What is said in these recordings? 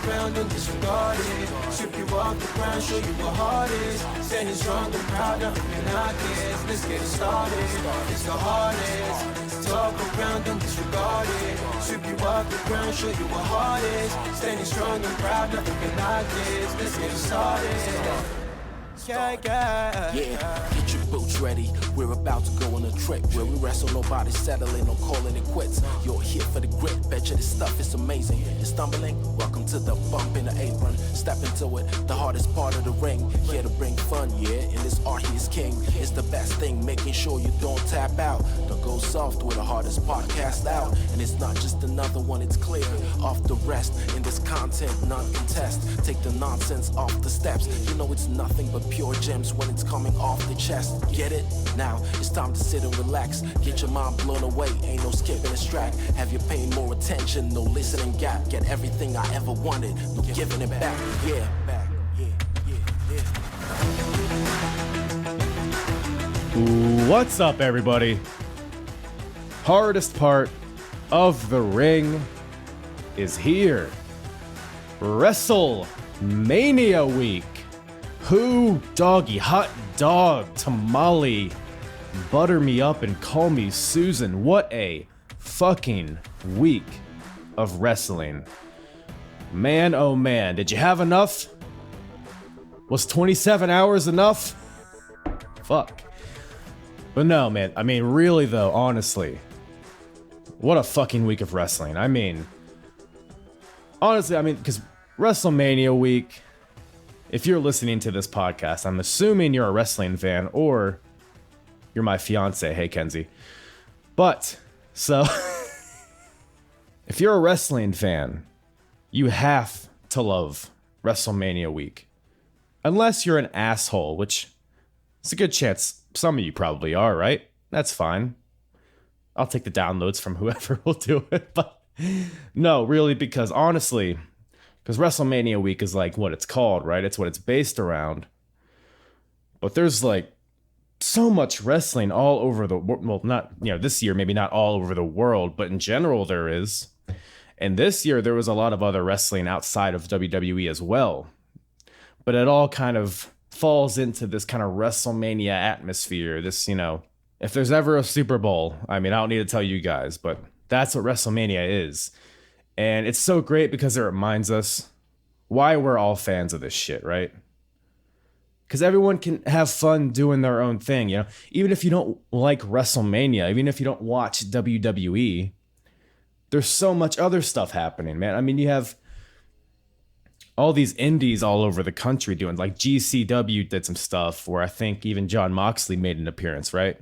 around and disregard it. Strip you off the ground, show you what heart is. Standing strong and proud, nothing can knock it. Let's get it started. It's the hardest. Talk around and disregard it. Strip you off the ground, show you what heart is. Standing strong and proud, nothing can knock it. Let's get it started. Yeah, get your boots ready. We're about to go on a trip where we wrestle, nobody settling or calling it quits. You're here for the grit, bet you this stuff is amazing. You're stumbling, welcome to the bump in the apron. Step into it, the hardest part of the ring. Here to bring fun, yeah, in this art he is king. It's the best thing, making sure you don't tap out. Don't go soft with the hardest podcast out. And it's not just another one, it's clear. Off the rest, in this content, none contest. Take the nonsense off the steps. You know it's nothing but pure gems when it's coming off the chest. Get it? Now it's time to sit and relax. Get your mind blown away, ain't no skipping a track. Have you paying more attention, no listening gap. Get everything I ever wanted, no giving it back. Yeah. What's up, everybody? Hardest part of the ring is here. WrestleMania week. Who doggy, hot dog, tamale, butter me up and call me Susan. What a fucking week of wrestling. Man, oh man, did you have enough? Was 27 hours enough? Fuck. But no, man, I mean, really though, honestly, what a fucking week of wrestling. I mean, honestly, because WrestleMania week, if you're listening to this podcast, I'm assuming you're a wrestling fan or you're my fiance. Hey, Kenzie. But, so, if you're a wrestling fan, you have to love WrestleMania week. Unless you're an asshole, which it's a good chance some of you probably are, right? That's fine. I'll take the downloads from whoever will do it. But no, really, because honestly, because WrestleMania week is like what it's called, right? It's what it's based around. But there's like so much wrestling all over the world. Well, not, this year, maybe not all over the world, but in general there is. And this year there was a lot of other wrestling outside of WWE as well. But it all kind of falls into this kind of WrestleMania atmosphere. This, if there's ever a Super Bowl, I don't need to tell you guys, but that's what WrestleMania is. And it's so great because it reminds us why we're all fans of this shit, right? Because everyone can have fun doing their own thing, Even if you don't like WrestleMania, even if you don't watch WWE, there's so much other stuff happening, man. You have all these indies all over the country doing, like GCW did some stuff where I think even John Moxley made an appearance, right?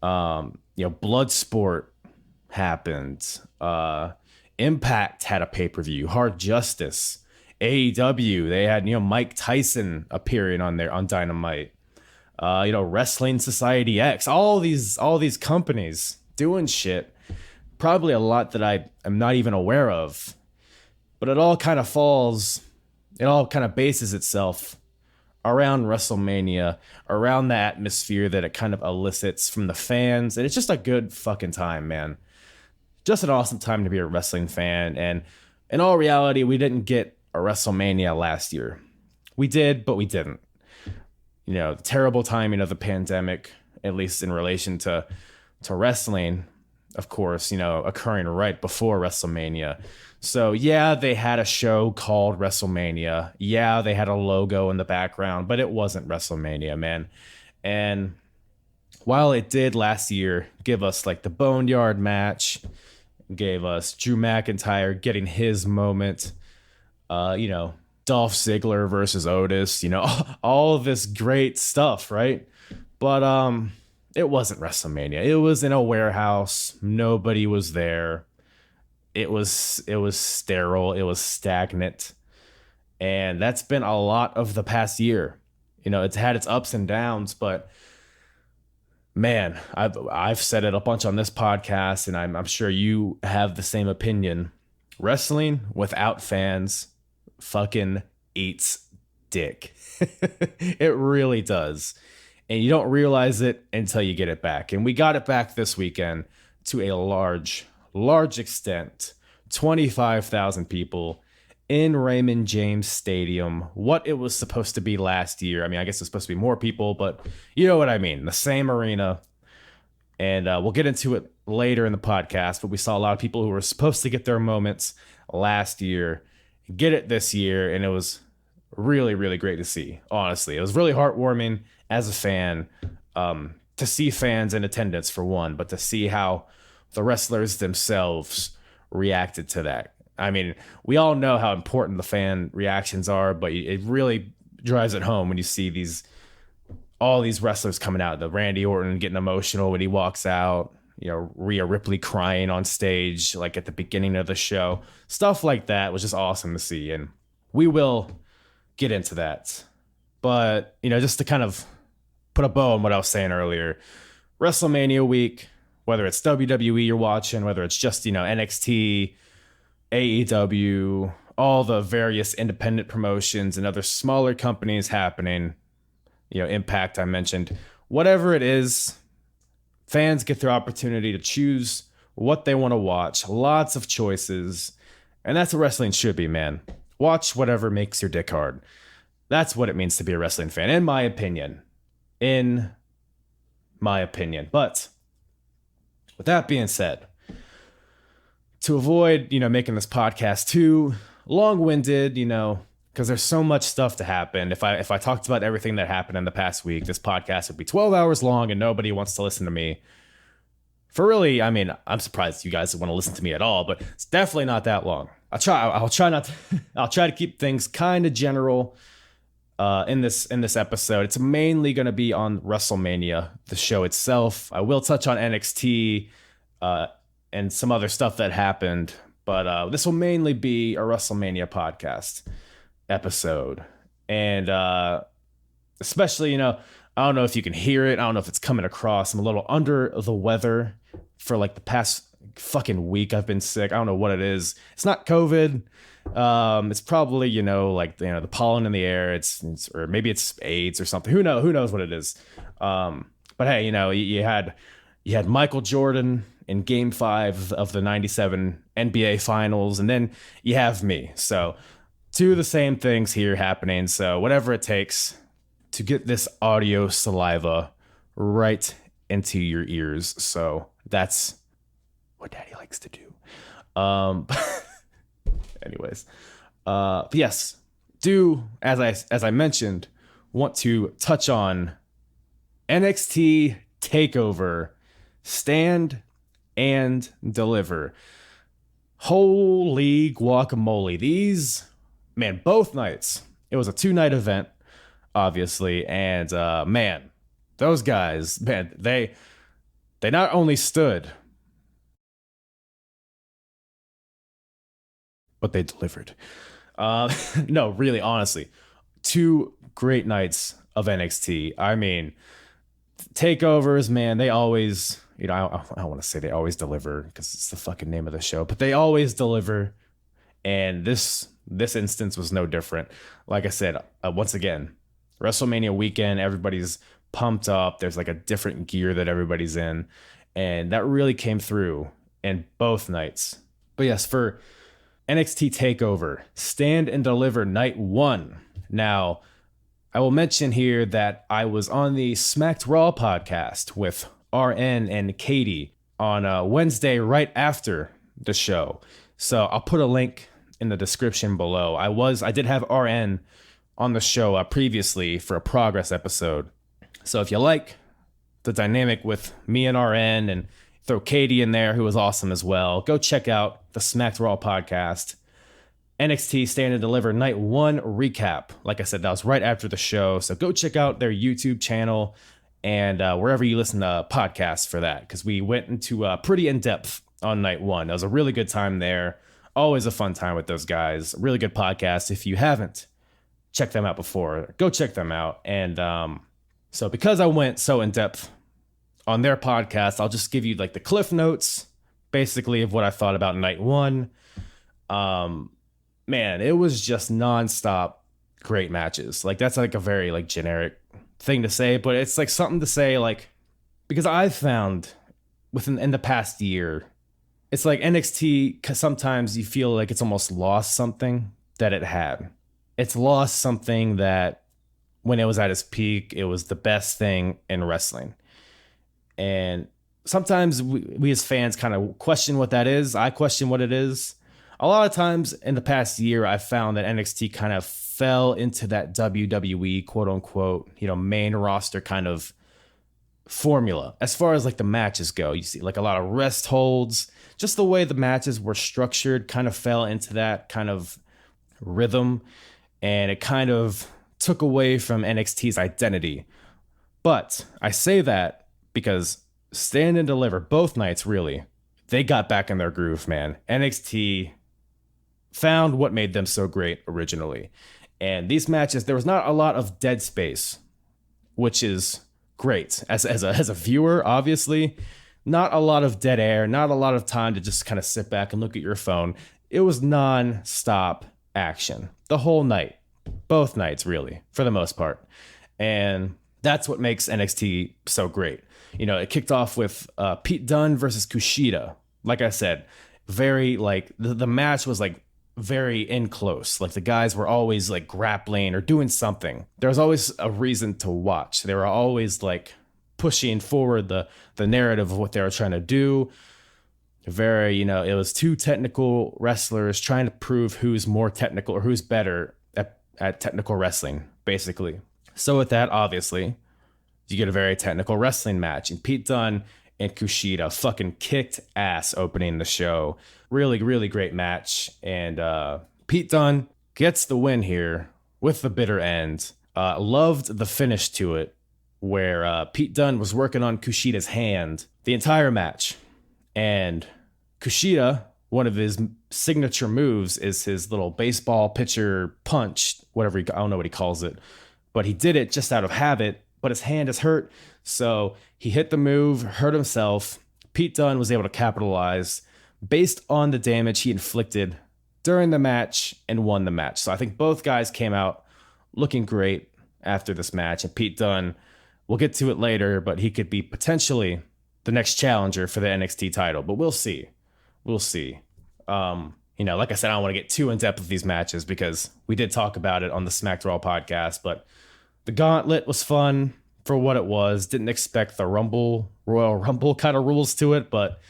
Bloodsport happened. Impact had a pay-per-view. Hard Justice, AEW, they had Mike Tyson appearing on there on Dynamite. Wrestling Society X, all these companies doing shit. Probably a lot that I am not even aware of, but it all kind of bases itself around WrestleMania, around the atmosphere that it kind of elicits from the fans, and it's just a good fucking time, man. Just an awesome time to be a wrestling fan. And in all reality, we didn't get a WrestleMania last year. We did, but we didn't. The terrible timing of the pandemic, at least in relation to wrestling, of course, occurring right before WrestleMania. So yeah, they had a show called WrestleMania. Yeah, they had a logo in the background, but it wasn't WrestleMania, man. And while it did last year give us like the Boneyard match, gave us Drew McIntyre getting his moment, Dolph Ziggler versus Otis, all of this great stuff, right? But it wasn't WrestleMania. It was in a warehouse. Nobody was there. It was sterile. It was stagnant. And that's been a lot of the past year. It's had its ups and downs, but man, I've said it a bunch on this podcast, and I'm sure you have the same opinion. Wrestling without fans fucking eats dick. It really does. And you don't realize it until you get it back. And we got it back this weekend to a large extent. 25,000 people in Raymond James Stadium, what it was supposed to be last year. I mean, I guess it's supposed to be more people, but you know what I mean. The same arena. And we'll get into it later in the podcast, but we saw a lot of people who were supposed to get their moments last year get it this year, and it was really, really great to see, honestly. It was really heartwarming as a fan to see fans in attendance, for one, but to see how the wrestlers themselves reacted to that. I mean, we all know how important the fan reactions are, but it really drives it home when you see all these wrestlers coming out. The Randy Orton getting emotional when he walks out, Rhea Ripley crying on stage, like at the beginning of the show. Stuff like that was just awesome to see. And we will get into that. But, just to kind of put a bow on what I was saying earlier, WrestleMania week, whether it's WWE you're watching, whether it's just, NXT, AEW, all the various independent promotions and other smaller companies happening, Impact I mentioned, whatever it is, fans get their opportunity to choose what they want to watch. Lots of choices. And that's what wrestling should be, man. Watch whatever makes your dick hard. That's what it means to be a wrestling fan, in my opinion. But with that being said, to avoid, making this podcast too long-winded, because there's so much stuff to happen. If I talked about everything that happened in the past week, this podcast would be 12 hours long and nobody wants to listen to me. For really, I mean, I'm surprised you guys want to listen to me at all, but it's definitely not that long. I'll try to keep things kind of general in this episode. It's mainly going to be on WrestleMania, the show itself. I will touch on NXT and some other stuff that happened, but this will mainly be a WrestleMania podcast episode. And especially, I don't know if you can hear it. I don't know if it's coming across. I'm a little under the weather for like the past fucking week. I've been sick. I don't know what it is. It's not COVID. It's probably, the pollen in the air. It's or maybe it's AIDS or something. Who knows what it is. But hey, you had Michael Jordan in Game 5 of the '97 NBA Finals, and then you have me. So two of the same things here happening. So whatever it takes to get this audio saliva right into your ears. So that's what Daddy likes to do. Anyways, but yes, as I mentioned, want to touch on NXT Takeover, Stand and Deliver. Holy guacamole! Both nights. It was a 2-night event, obviously, and those guys, they not only stood, but they delivered. No, really, honestly, 2 great nights of NXT. I mean, takeovers, man, they always, I don't want to say they always deliver because it's the fucking name of the show, but they always deliver. And this instance was no different. Like I said, once again, WrestleMania weekend, everybody's pumped up. There's like a different gear that everybody's in. And that really came through in both nights. But yes, for NXT TakeOver, Stand and Deliver Night 1. Now, I will mention here that I was on the Smacked Raw podcast with RN and Katie on Wednesday right after the show. So I'll put a link in the description below. I did have RN on the show previously for a progress episode. So if you like the dynamic with me and RN and throw Katie in there, who was awesome as well, go check out the Smacked Raw podcast. NXT Stand and Deliver Night 1 recap. Like I said, that was right after the show. So go check out their YouTube channel and wherever you listen to podcasts for that, because we went into pretty in-depth on Night 1. That was a really good time there. Always a fun time with those guys. Really good podcast. If you haven't checked them out before, go check them out. And so because I went so in-depth on their podcast, I'll just give you like the cliff notes, basically, of what I thought about Night 1. Man, it was just nonstop great matches. Like, that's like a very like generic thing to say, but it's like something to say, like, because I've found in the past year, it's like NXT, sometimes you feel like it's almost lost something. that it had. It's lost something that when it was at its peak, it was the best thing in wrestling. And sometimes we as fans kind of question what that is. I question what it is. A lot of times in the past year, I've found that NXT kind of fell into that WWE quote unquote, main roster kind of formula. As far as like the matches go, you see like a lot of rest holds, just the way the matches were structured kind of fell into that kind of rhythm. And it kind of took away from NXT's identity. But I say that because Stand and Deliver, both nights really, they got back in their groove, man. NXT found what made them so great originally. And these matches, there was not a lot of dead space, which is great. As a viewer, obviously, not a lot of dead air, not a lot of time to just kind of sit back and look at your phone. It was non-stop action the whole night. Both nights, really, for the most part. And that's what makes NXT so great. It kicked off with Pete Dunne versus Kushida. Like I said, very like the match was like very in close. Like the guys were always like grappling or doing something. There was always a reason to watch. They were always like pushing forward the narrative of what they were trying to do. Very, it was two technical wrestlers trying to prove who's more technical or who's better at technical wrestling, basically. So with that, obviously, you get a very technical wrestling match. And Pete Dunne and Kushida fucking kicked ass opening the show. Really, really great match. And Pete Dunne gets the win here with the bitter end. Loved the finish to it, where Pete Dunne was working on Kushida's hand the entire match. And Kushida, one of his signature moves is his little baseball pitcher punch, I don't know what he calls it, but he did it just out of habit, but his hand is hurt. So he hit the move, hurt himself. Pete Dunne was able to capitalize based on the damage he inflicted during the match and won the match. So I think both guys came out looking great after this match. And Pete Dunne, we'll get to it later, but he could be potentially the next challenger for the NXT title, but we'll see. We'll see. Like I said, I don't want to get too in depth with these matches because we did talk about it on the Smacked Raw podcast, but the gauntlet was fun for what it was. Didn't expect the Royal Rumble kind of rules to it, but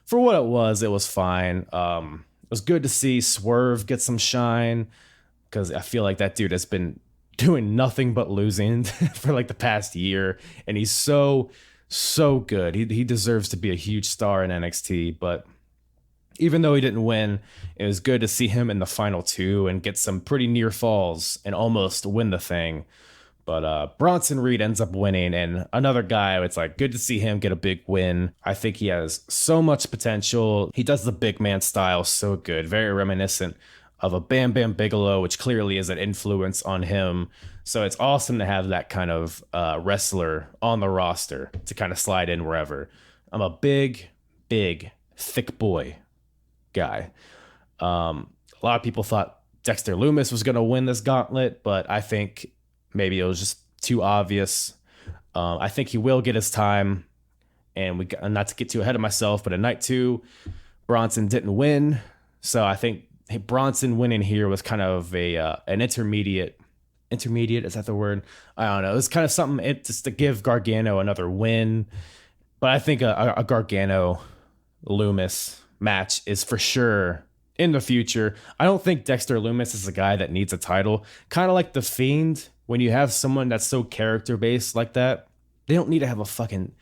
for what it was fine. It was good to see Swerve get some shine because I feel like that dude has been doing nothing but losing for like the past year, and he's so good. He deserves to be a huge star in NXT, but even though he didn't win, it was good to see him in the final two and get some pretty near falls and almost win the thing. But Bronton Reed ends up winning, and another guy, it's like good to see him get a big win. I think he has so much potential. He does the big man style so good, very reminiscent of a Bam Bam Bigelow, which clearly is an influence on him. So it's awesome to have that kind of wrestler on the roster to kind of slide in wherever. I'm a big, thick boy guy. A lot of people thought Dexter Lumis was going to win this gauntlet, but I think maybe it was just too obvious. I think he will get his time, and not to get too ahead of myself, but in night two, Bronson didn't win. So I think Bronson winning here was kind of an intermediate, is that the word? I don't know. It was kind of something just to give Gargano another win. But I think a Gargano Lumis match is for sure in the future. I don't think Dexter Lumis is a guy that needs a title. Kind of like The Fiend, when you have someone that's so character-based like that, they don't need to have a fucking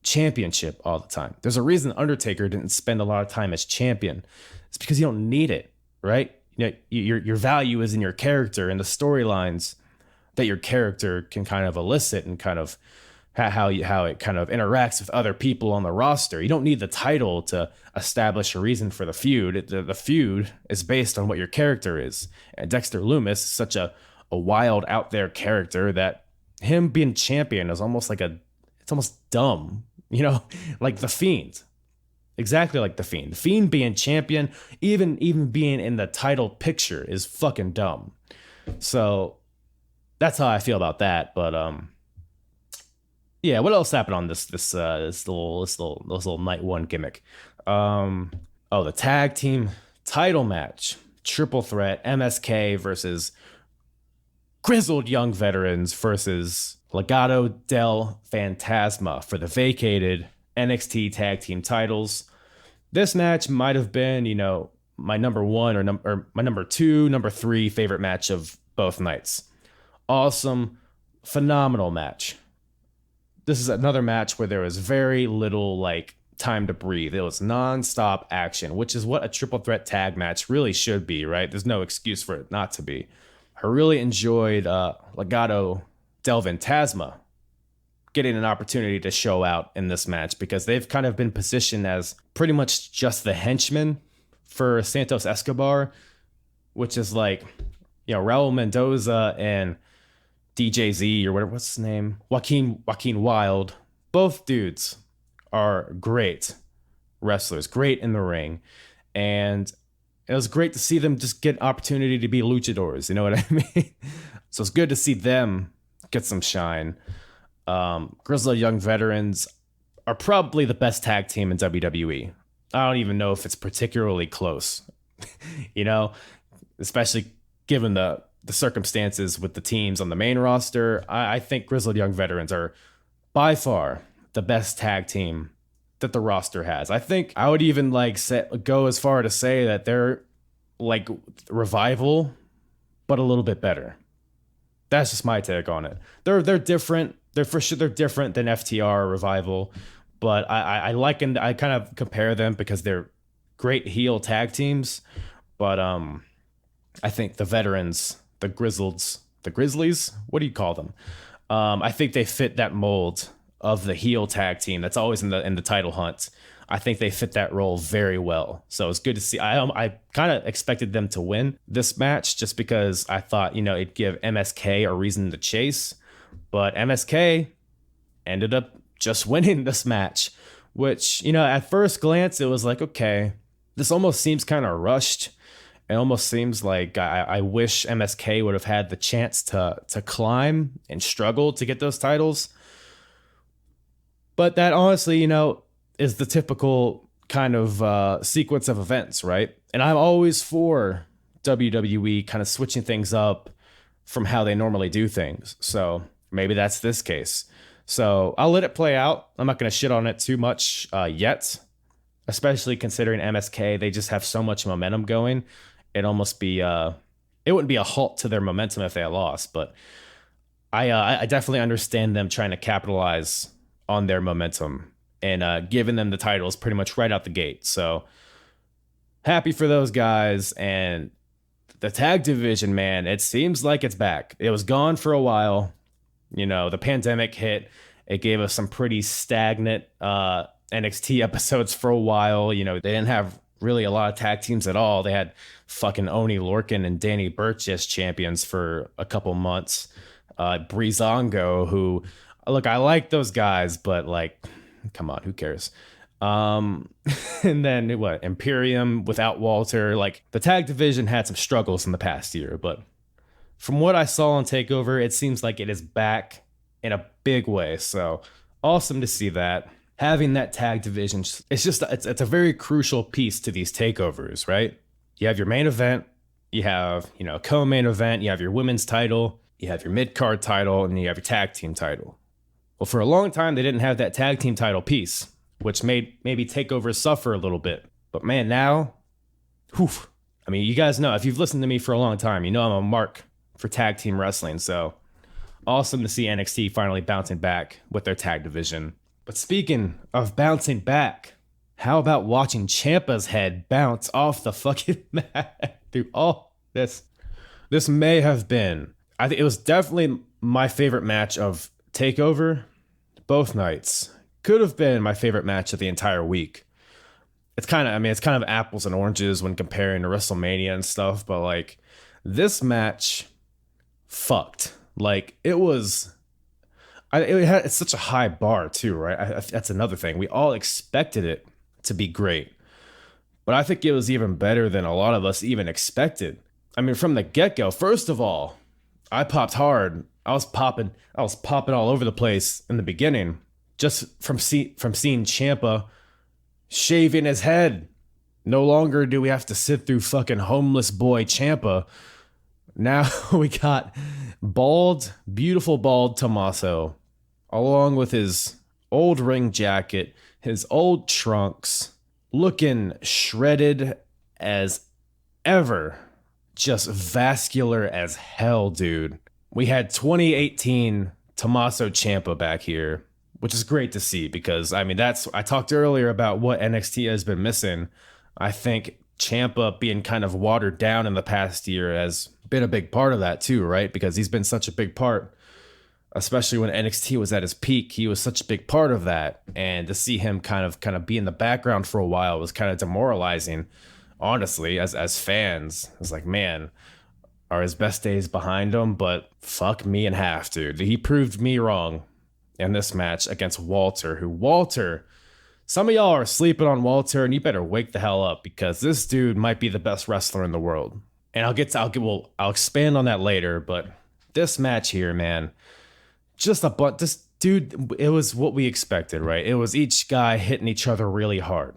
championship all the time. There's a reason Undertaker didn't spend a lot of time as champion. It's because you don't need it, right? Your value is in your character and the storylines that your character can kind of elicit and kind of how it kind of interacts with other people on the roster. You don't need the title to establish a reason for the feud. The feud is based on what your character is. And Dexter Lumis is such a wild out there character that him being champion is almost like it's almost dumb, like The Fiend. Exactly like The Fiend. The Fiend being champion, even being in the title picture is fucking dumb. So that's how I feel about that. But yeah, what else happened on this little night one gimmick? The tag team title match triple threat, MSK versus grizzled young veterans versus Legado del Fantasma for the vacated NXT tag team titles. This match might have been, my number one or my number two, number three favorite match of both nights. Awesome, phenomenal match. This is another match where there was very little time to breathe. It was non-stop action, which is what a triple threat tag match really should be, right? There's no excuse for it not to be. I really enjoyed Legado del Fantasma getting an opportunity to show out in this match because they've kind of been positioned as pretty much just the henchmen for Santos Escobar, which is Raul Mendoza and DJZ or whatever, what's his name? Joaquin Wilde. Both dudes are great wrestlers, great in the ring. And it was great to see them just get an opportunity to be luchadors. You know what I mean? So it's good to see them get some shine. Grizzled Young Veterans are probably the best tag team in WWE. I don't even know if it's particularly close, especially given the circumstances with the teams on the main roster. I think Grizzled Young Veterans are by far the best tag team that the roster has. I think I would even go as far to say that they're like Revival, but a little bit better. That's just my take on it. They're different. They're different than FTR or Revival, but I kind of compare them because they're great heel tag teams. But I think the veterans, the Grizzlies, what do you call them? I think they fit that mold of the heel tag team that's always in the title hunt. I think they fit that role very well. So it's good to see. I kind of expected them to win this match just because I thought, it'd give MSK a reason to chase. But MSK ended up just winning this match, which, at first glance, it was okay, this almost seems kind of rushed. It almost seems like I wish MSK would have had the chance to climb and struggle to get those titles. But that honestly, is the typical kind of sequence of events, right? And I'm always for WWE kind of switching things up from how they normally do things. So maybe that's this case. So I'll let it play out. I'm not going to shit on it too much yet, especially considering MSK. They just have so much momentum going. It wouldn't be a halt to their momentum if they lost. But I definitely understand them trying to capitalize on their momentum and giving them the titles pretty much right out the gate. So happy for those guys. And the tag division, man, it seems like it's back. It was gone for a while. The pandemic hit. It gave us some pretty stagnant NXT episodes for a while. They didn't have really a lot of tag teams at all. They had fucking Oni Lorcan and Danny Burch as champions for a couple months. Breezango, who, look, I like those guys, but come on, who cares? And then Imperium without Walter. The tag division had some struggles in the past year, but from what I saw on TakeOver, it seems like it is back in a big way. So awesome to see that. Having that tag division, it's a very crucial piece to these takeovers, right? You have your main event, you have, co-main event, you have your women's title, you have your mid-card title, and you have your tag team title. Well, for a long time, they didn't have that tag team title piece, which made maybe takeovers suffer a little bit. But man, now, you guys know, if you've listened to me for a long time, I'm a mark for tag team wrestling. So awesome to see NXT finally bouncing back with their tag division. But speaking of bouncing back, how about watching Ciampa's head bounce off the fucking mat through all this? This may have been, I think it was definitely my favorite match of TakeOver, both nights. Could have been my favorite match of the entire week. It's kind of apples and oranges when comparing to WrestleMania and stuff, but this match fucked. It's such a high bar too, right? That's another thing. We all expected it to be great, but I think it was even better than a lot of us even expected. From the get-go, first of all, I popped hard. I was popping all over the place in the beginning, just from seeing Ciampa shaving his head No longer do we have to sit through fucking homeless boy Ciampa. Now we got beautiful bald Tommaso, along with his old ring jacket, his old trunks, looking shredded as ever. Just vascular as hell, dude. We had 2018 Tommaso Ciampa back here, which is great to see because, I talked earlier about what NXT has been missing. I think Ciampa being kind of watered down in the past year has been a big part of that too, right? Because he's been such a big part, especially when NXT was at his peak. He was such a big part of that, and to see him kind of be in the background for a while was kind of demoralizing, honestly. As fans, it's like, man, are his best days behind him? But fuck me in half, dude. He proved me wrong in this match against Walter. Some of y'all are sleeping on Walter, and you better wake the hell up because this dude might be the best wrestler in the world. And I'll expand on that later. But this match here, man, this dude, it was what we expected, right? It was each guy hitting each other really hard.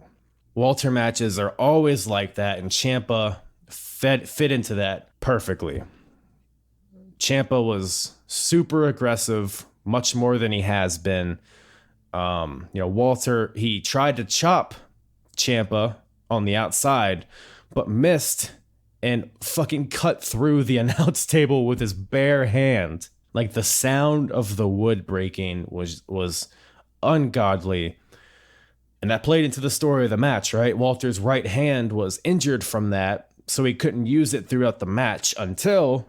Walter matches are always like that, and Ciampa fit into that perfectly. Ciampa was super aggressive, much more than he has been. Walter, he tried to chop Ciampa on the outside, but missed and fucking cut through the announce table with his bare hand. Like, the sound of the wood breaking was ungodly. And that played into the story of the match, right? Walter's right hand was injured from that, so he couldn't use it throughout the match until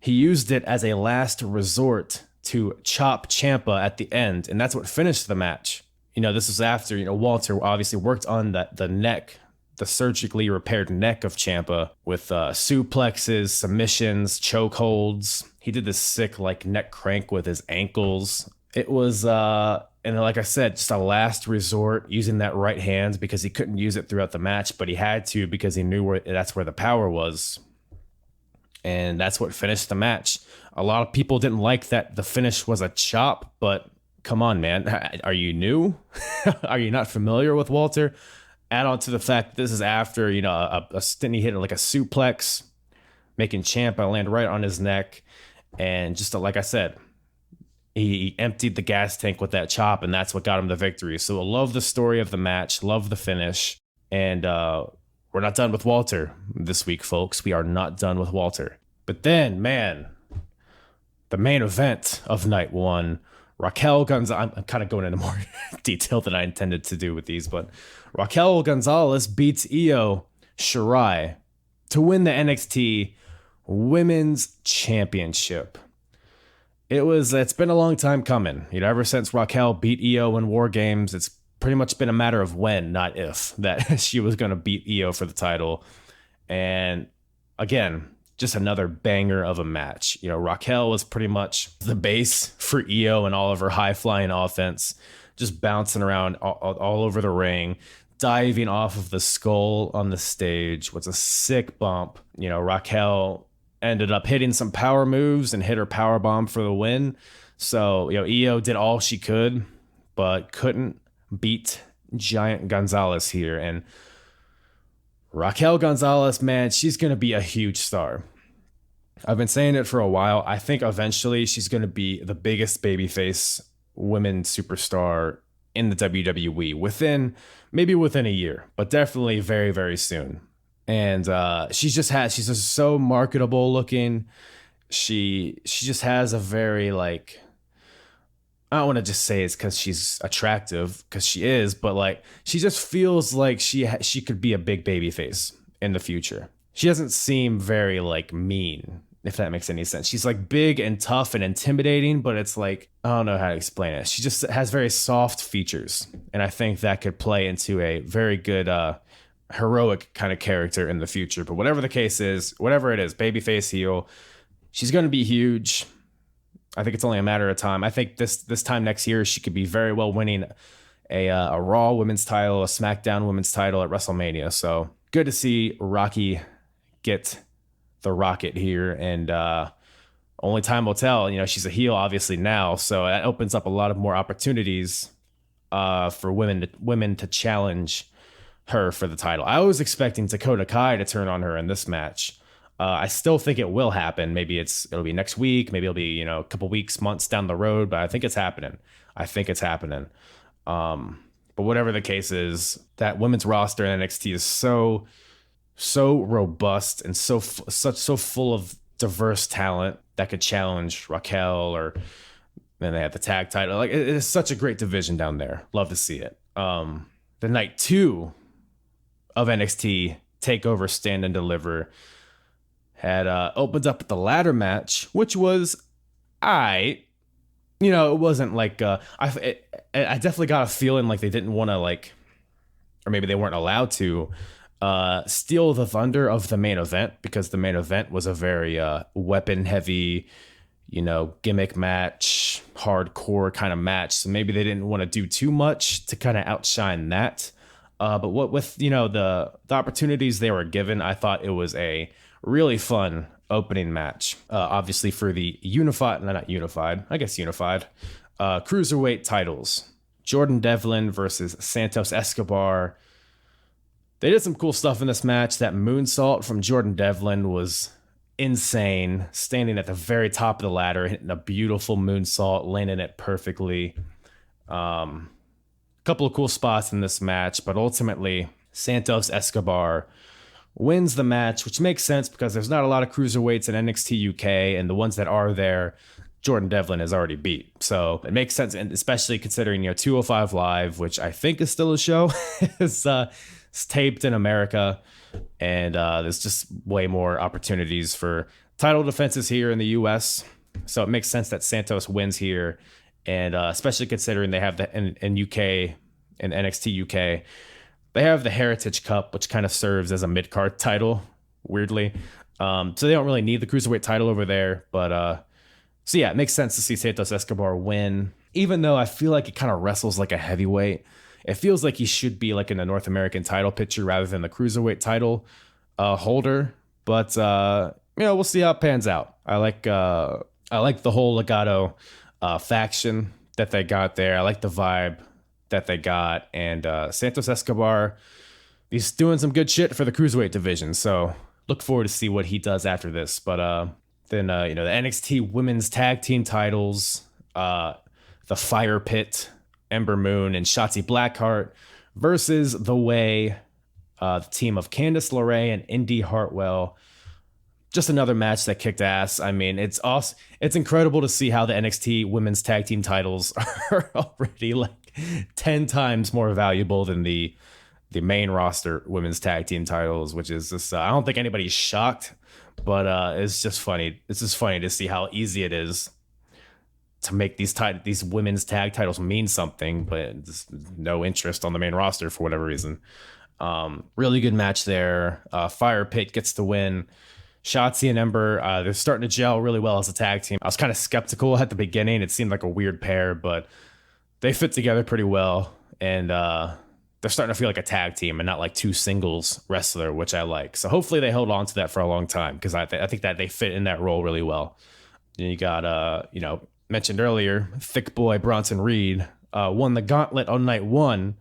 he used it as a last resort to chop Ciampa at the end, and that's what finished the match. This was after, Walter obviously worked on the neck, the surgically repaired neck of Ciampa with suplexes, submissions, chokeholds. He did this sick neck crank with his ankles. It was, and like I said, just a last resort using that right hand because he couldn't use it throughout the match, but he had to because he knew that's where the power was. And that's what finished the match. A lot of people didn't like that the finish was a chop, but come on, man. Are you new? Are you not familiar with Walter? Add on to the fact that this is after, a stint he hit like a suplex, making Ciampa land right on his neck. And just like I said, he emptied the gas tank with that chop, and that's what got him the victory. So I love the story of the match, love the finish. And we're not done with Walter this week, folks. We are not done with Walter. But then, man, the main event of night one, Raquel Gonzalez. I'm kind of going into more detail than I intended to do with these, but Raquel Gonzalez beats Io Shirai to win the NXT Women's Championship. It's been a long time coming. Ever since Raquel beat Io in War Games, it's pretty much been a matter of when, not if, that she was going to beat Io for the title. And again, just another banger of a match. Raquel was pretty much the base for Io and all of her high-flying offense, just bouncing around all over the ring, diving off of the skull on the stage. Was a sick bump. Raquel ended up hitting some power moves and hit her power bomb for the win. So, Io did all she could, but couldn't beat Giant Gonzalez here. And Raquel Gonzalez, man, she's going to be a huge star. I've been saying it for a while. I think eventually she's going to be the biggest babyface women superstar in the WWE maybe within a year, but definitely very, very soon. And she's just so marketable looking. She just has a very I don't want to just say it's because she's attractive, because she is, but she just feels like she could be a big baby face in the future. She doesn't seem very mean, if that makes any sense. She's big and tough and intimidating, but it's I don't know how to explain it. She just has very soft features, and I think that could play into a very good heroic kind of character in the future. But whatever the case is, whatever it is, babyface, heel, she's going to be huge. I think it's only a matter of time. I think this time next year, she could be very well winning a Raw women's title, a SmackDown women's title at WrestleMania. So good to see Rocky get the rocket here, and only time will tell. She's a heel obviously now, so that opens up a lot of more opportunities for women to challenge her for the title. I was expecting Dakota Kai to turn on her in this match. I still think it will happen. Maybe it'll be next week. Maybe it'll be, a couple weeks, months down the road, but I think it's happening. But whatever the case is, that women's roster in NXT is so robust and so full of diverse talent that could challenge Raquel, or then they have the tag title. Like, it is such a great division down there. Love to see it. The night 2 of NXT Takeover Stand and Deliver had opened up with the ladder match, which was it wasn't like I definitely got a feeling like they didn't want to, like, or maybe they weren't allowed to steal the thunder of the main event, because the main event was a very weapon heavy, gimmick match, hardcore kind of match. So maybe they didn't want to do too much to kind of outshine that. But with the opportunities they were given, I thought it was a really fun opening match. Obviously for the unified cruiserweight titles. Jordan Devlin versus Santos Escobar. They did some cool stuff in this match. That moonsault from Jordan Devlin was insane. Standing at the very top of the ladder, hitting a beautiful moonsault, landing it perfectly. Couple of cool spots in this match, but ultimately Santos Escobar wins the match, which makes sense because there's not a lot of cruiserweights in NXT UK, and the ones that are there, Jordan Devlin has already beat. So it makes sense, and especially considering 205 Live, which I think is still a show, is taped in America, and there's just way more opportunities for title defenses here in the US. So it makes sense that Santos wins here, and especially considering they have in UK, in NXT UK, they have the Heritage Cup, which kind of serves as a mid-card title, weirdly. So they don't really need the cruiserweight title over there. But so yeah, it makes sense to see Santos Escobar win, even though I feel like he kind of wrestles like a heavyweight. It feels like he should be like in the North American title picture rather than the cruiserweight title holder. But we'll see how it pans out. I like the whole Legado faction that they got there. I like the vibe that they got, and Santos Escobar, he's doing some good shit for the cruiserweight division, so look forward to see what he does after this. But then the NXT women's tag team titles, the Fire Pit, Ember Moon and Shotzi Blackheart versus The Way, the team of Candice LeRae and Indy Hartwell. Just another match that kicked ass. I mean, it's awesome. It's incredible to see how the NXT women's tag team titles are already like 10 times more valuable than the main roster women's tag team titles, which is just, I don't think anybody's shocked, but it's just funny. It's just funny to see how easy it is to make these women's tag titles mean something, but just no interest on the main roster for whatever reason. Really good match there. Fire Pit gets the win. Shotzi and Ember, they're starting to gel really well as a tag team. I was kind of skeptical at the beginning. It seemed like a weird pair, but they fit together pretty well. And they're starting to feel like a tag team and not like two singles wrestler, which I like. So hopefully they hold on to that for a long time, because I think that they fit in that role really well. And you got, mentioned earlier, thick boy Bronton Reed won the gauntlet on night 1.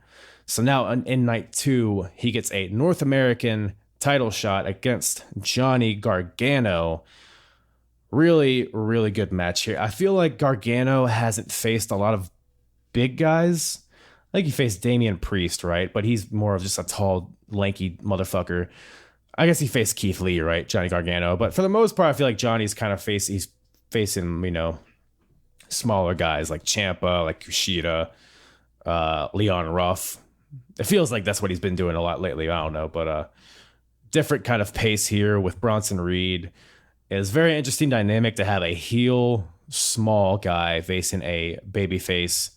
So now in night 2, he gets a North American title shot against Johnny Gargano. Really, really good match here. I feel like Gargano hasn't faced a lot of big guys. I think he faced Damien Priest, right? But he's more of just a tall, lanky motherfucker. I guess he faced Keith Lee, right? Johnny Gargano. But for the most part, I feel like Johnny's kind of he's facing, smaller guys like Ciampa, like Kushida, Leon Ruff. It feels like that's what he's been doing a lot lately. I don't know, but different kind of pace here with Bronton Reed. It's very interesting dynamic to have a heel small guy facing a babyface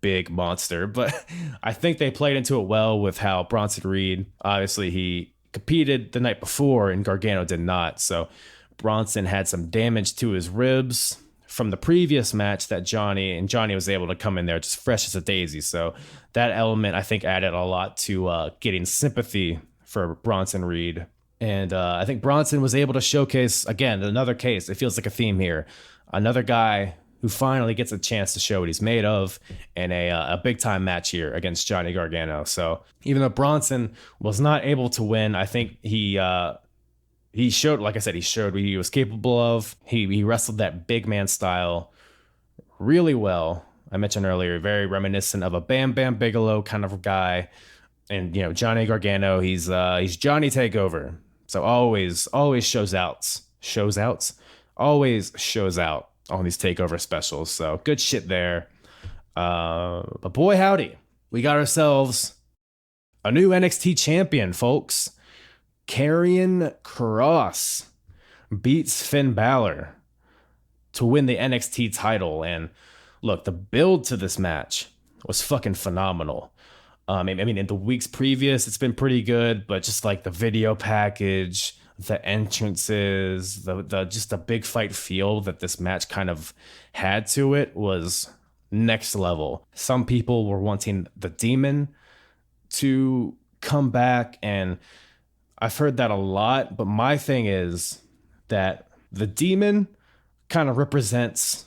big monster, but I think they played into it well with how Bronton Reed, obviously he competed the night before and Gargano did not. So Bronson had some damage to his ribs from the previous match that Johnny was able to come in there just fresh as a daisy. So that element, I think, added a lot to getting sympathy for Bronton Reed. And I think Bronson was able to showcase, again, another case. It feels like a theme here. Another guy who finally gets a chance to show what he's made of in a big time match here against Johnny Gargano. So even though Bronson was not able to win, I think he showed, like I said, he showed what he was capable of. He wrestled that big man style really well. I mentioned earlier, very reminiscent of a Bam Bam Bigelow kind of guy. And, you know, Johnny Gargano, he's Johnny Takeover. So always always shows out on these Takeover specials. So good shit there. But boy, howdy, we got ourselves a new NXT champion, folks. Karrion Kross beats Finn Balor to win the NXT title. And look, the build to this match was fucking phenomenal. I mean, in the weeks previous, it's been pretty good, but just like the video package, the entrances, the just the big fight feel that this match kind of had to it was next level. Some people were wanting the Demon to come back, and I've heard that a lot, but my thing is that the Demon kind of represents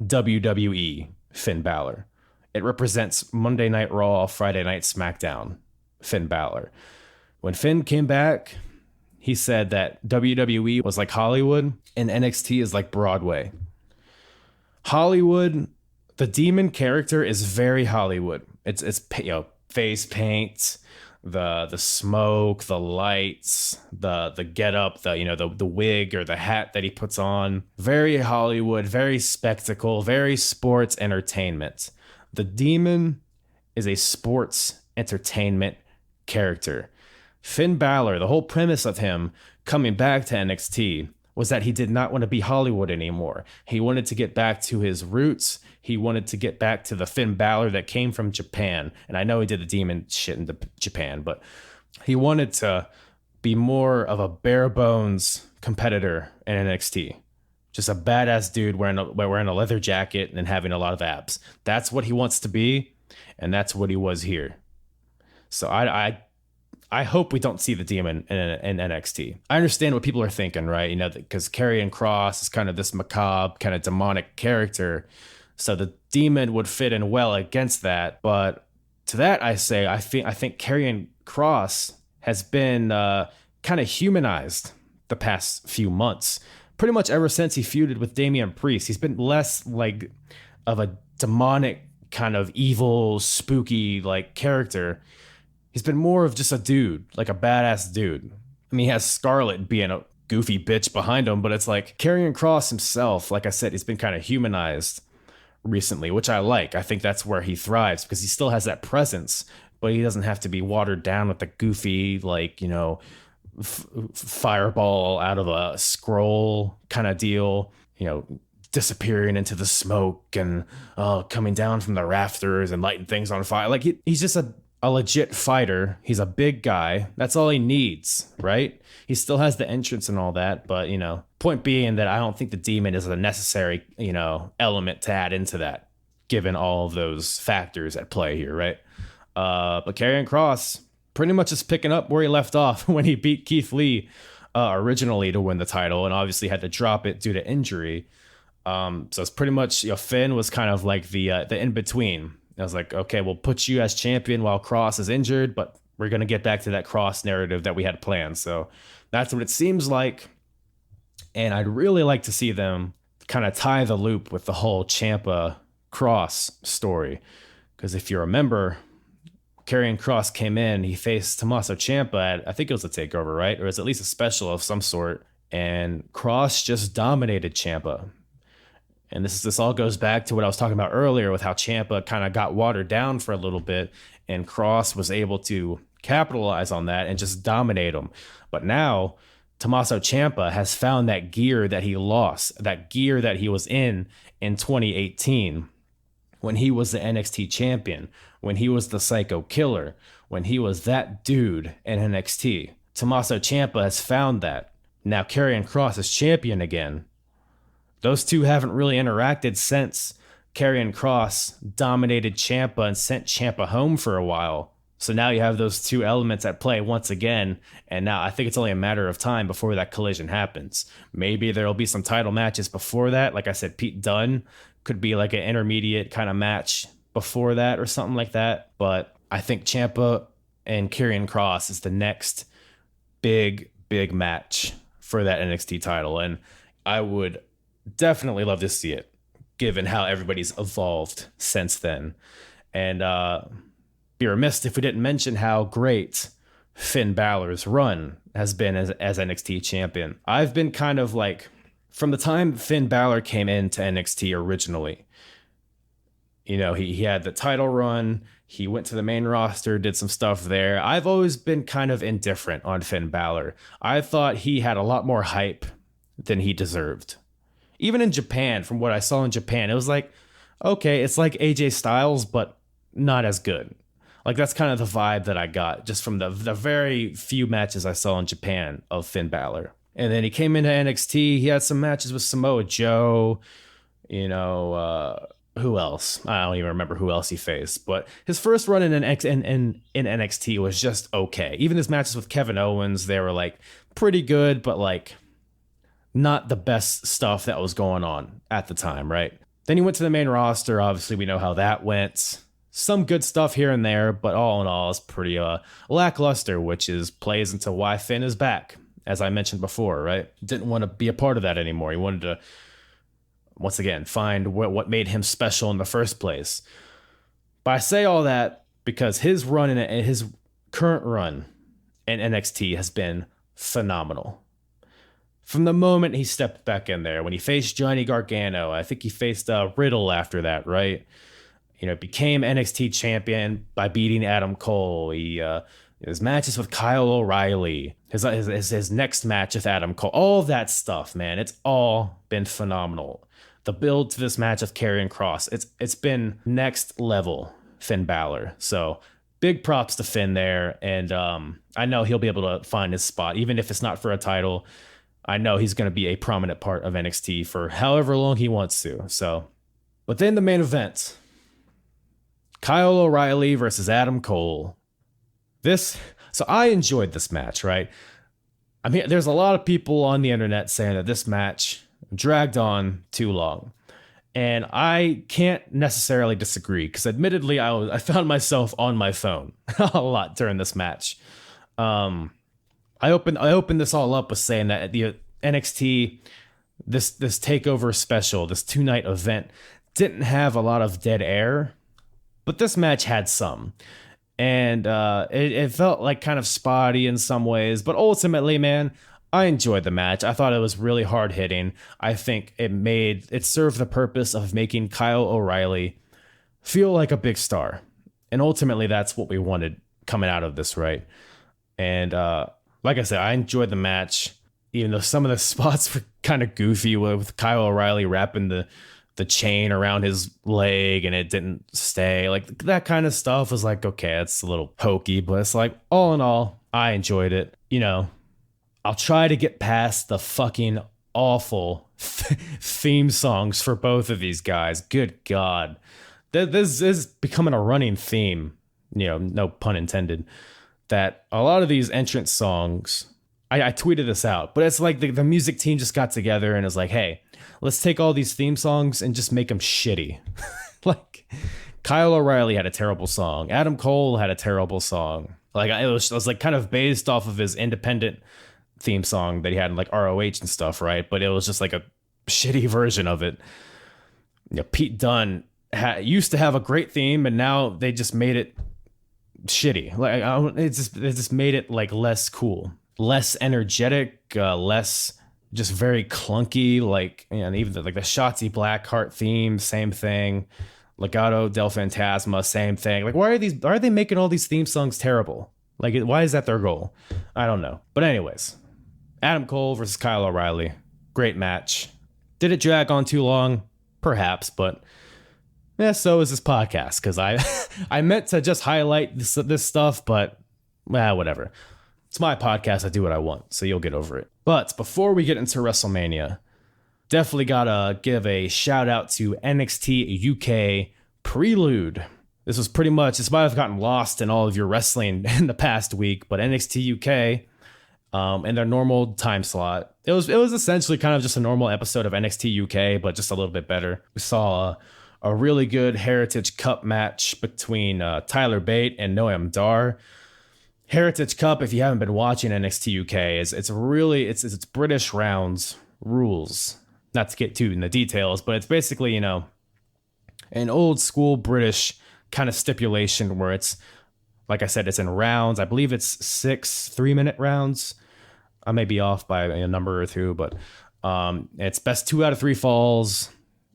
WWE Finn Balor. It represents Monday Night Raw, Friday Night SmackDown Finn Balor. When Finn came back, he said that WWE was like Hollywood and NXT is like Broadway. Hollywood, the Demon character is very Hollywood. It's you know, face paint, the smoke, the lights, the getup, the wig or the hat that he puts on. Very Hollywood, very spectacle, very sports entertainment. The Demon is a sports entertainment character. Finn Balor, the whole premise of him coming back to NXT was that he did not want to be Hollywood anymore. He wanted to get back to his roots. He wanted to get back to the Finn Balor that came from Japan. And I know he did the Demon shit in Japan, but he wanted to be more of a bare bones competitor in NXT. Just a badass dude wearing a leather jacket and having a lot of abs. That's what he wants to be, and that's what he was here. So I hope we don't see the Demon in NXT. I understand what people are thinking, right? You know, because Karrion Kross is kind of this macabre, kind of demonic character. So the Demon would fit in well against that. But to that, I think Karrion Kross has been kind of humanized the past few months. Pretty much ever since he feuded with Damien Priest, he's been less like of a demonic kind of evil, spooky like character. He's been more of just a dude, like a badass dude. I mean, he has Scarlett being a goofy bitch behind him, but it's like Karrion Kross himself, like I said, he's been kind of humanized recently, which I like. I think that's where he thrives because he still has that presence, but he doesn't have to be watered down with the goofy, like, you know, fireball out of a scroll kind of deal, you know, disappearing into the smoke and coming down from the rafters and lighting things on fire. Like he's just a legit fighter. He's a big guy. That's all he needs, right? He still has the entrance and all that, but, you know, point being that I don't think the Demon is a necessary, you know, element to add into that, given all of those factors at play here, right? But Karrion Kross pretty much is picking up where he left off when he beat Keith Lee originally to win the title, and obviously had to drop it due to injury. So it's pretty much, you know, Finn was kind of like the in-between. I was like, okay, we'll put you as champion while Kross is injured, but we're going to get back to that Kross narrative that we had planned. So that's what it seems like. And I'd really like to see them kind of tie the loop with the whole Ciampa Kross story. Because if you remember, Karrion Kross came in, he faced Tommaso Ciampa at, I think it was a takeover, right? Or it was at least a special of some sort. And Kross just dominated Ciampa. And this all goes back to what I was talking about earlier with how Ciampa kind of got watered down for a little bit, and Kross was able to capitalize on that and just dominate him. But now Tommaso Ciampa has found that gear that he lost, that gear that he was in 2018 when he was the NXT champion, when he was the Psycho Killer, when he was that dude in NXT. Tommaso Ciampa has found that. Now Karrion Kross is champion again. Those two haven't really interacted since Karrion Kross dominated Ciampa and sent Ciampa home for a while. So now you have those two elements at play once again, and now I think it's only a matter of time before that collision happens. Maybe there'll be some title matches before that. Like I said, Pete Dunn could be like an intermediate kind of match before that or something like that. But I think Ciampa and Karrion Kross is the next big match for that NXT title, and I would definitely love to see it, given how everybody's evolved since then. And be remiss if we didn't mention how great Finn Balor's run has been as NXT champion. I've been kind of like, from the time Finn Balor came into NXT originally, you know, he had the title run, he went to the main roster, did some stuff there. I've always been kind of indifferent on Finn Balor. I thought he had a lot more hype than he deserved. Even in Japan, from what I saw in Japan, it was like, okay, it's like AJ Styles, but not as good. Like, that's kind of the vibe that I got just from the very few matches I saw in Japan of Finn Balor. And then he came into NXT. He had some matches with Samoa Joe. You know, who else? I don't even remember who else he faced. But his first run in NXT was just okay. Even his matches with Kevin Owens, they were like pretty good, but like not the best stuff that was going on at the time, right? Then he went to the main roster. Obviously, we know how that went. Some good stuff here and there, but all in all, it's pretty lackluster, which plays into why Finn is back, as I mentioned before, right? Didn't want to be a part of that anymore. He wanted to, once again, find what made him special in the first place. But I say all that because his current run in NXT has been phenomenal. From the moment he stepped back in there, when he faced Johnny Gargano, I think he faced Riddle after that, right? You know, became NXT champion by beating Adam Cole. His matches with Kyle O'Reilly, his next match with Adam Cole, all that stuff, man. It's all been phenomenal. The build to this match with Karrion Kross, it's been next level Finn Balor. So big props to Finn there, and I know he'll be able to find his spot, even if it's not for a title. I know he's going to be a prominent part of NXT for however long he wants to. So, but then the main event. Kyle O'Reilly versus Adam Cole. So I enjoyed this match, right? I mean, there's a lot of people on the internet saying that this match dragged on too long. And I can't necessarily disagree, because admittedly, I found myself on my phone a lot during this match. I opened this all up with saying that at the NXT, this takeover special, this 2-night event, didn't have a lot of dead air. But this match had some, and it felt like kind of spotty in some ways. But ultimately, man, I enjoyed the match. I thought it was really hard hitting. I think it served the purpose of making Kyle O'Reilly feel like a big star. And ultimately, that's what we wanted coming out of this, right? And like I said, I enjoyed the match, even though some of the spots were kind of goofy with Kyle O'Reilly wrapping the chain around his leg and it didn't stay. Like, that kind of stuff was like, okay, it's a little hokey, but it's like, all in all, I enjoyed it. You know, I'll try to get past the fucking awful theme songs for both of these guys. Good God. This is becoming a running theme, you know, no pun intended, that a lot of these entrance songs, I tweeted this out, but it's like the music team just got together and is like, hey, let's take all these theme songs and just make them shitty. Like, Kyle O'Reilly had a terrible song. Adam Cole had a terrible song. Like, it was like kind of based off of his independent theme song that he had in like ROH and stuff, right? But it was just like a shitty version of it. You know, Pete Dunn used to have a great theme, and now they just made it shitty. Like, it just made it like less cool, less energetic, less just very clunky. Like, and even the Shotzi Blackheart theme, same thing. Legado del Fantasma, same thing. Like, why are they making all these theme songs terrible? Like, why is that their goal? I don't know. But anyways, Adam Cole versus Kyle O'Reilly, great match. Did it drag on too long? Perhaps, but yeah, so is this podcast, because I meant to just highlight this stuff, but whatever. It's my podcast. I do what I want, so you'll get over it. But before we get into WrestleMania, definitely gotta give a shout out to NXT UK Prelude. This might have gotten lost in all of your wrestling in the past week, but NXT UK, in their normal time slot, it was essentially kind of just a normal episode of NXT UK, but just a little bit better. We saw a really good Heritage Cup match between Tyler Bate and Noam Dar. Heritage Cup, if you haven't been watching NXT UK, it's British rounds rules. Not to get too in the details, but it's basically, an old school British kind of stipulation where it's, like I said, it's in rounds. I believe it's 6 3-minute rounds. I may be off by a number or two, but it's best 2 out of 3 falls.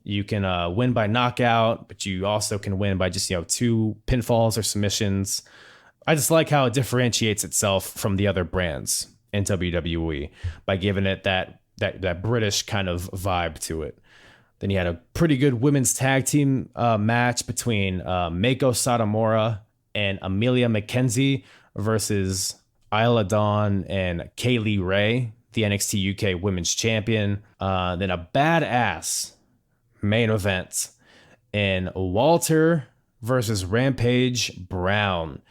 You can win by knockout, but you also can win by just 2 pinfalls or submissions. I just like how it differentiates itself from the other brands in WWE by giving it that British kind of vibe to it. Then you had a pretty good women's tag team match between Meiko Satomura and Amelia McKenzie versus Isla Dawn and Kaylee Ray, the NXT UK Women's Champion. Then a badass main event in Walter versus Rampage Brown.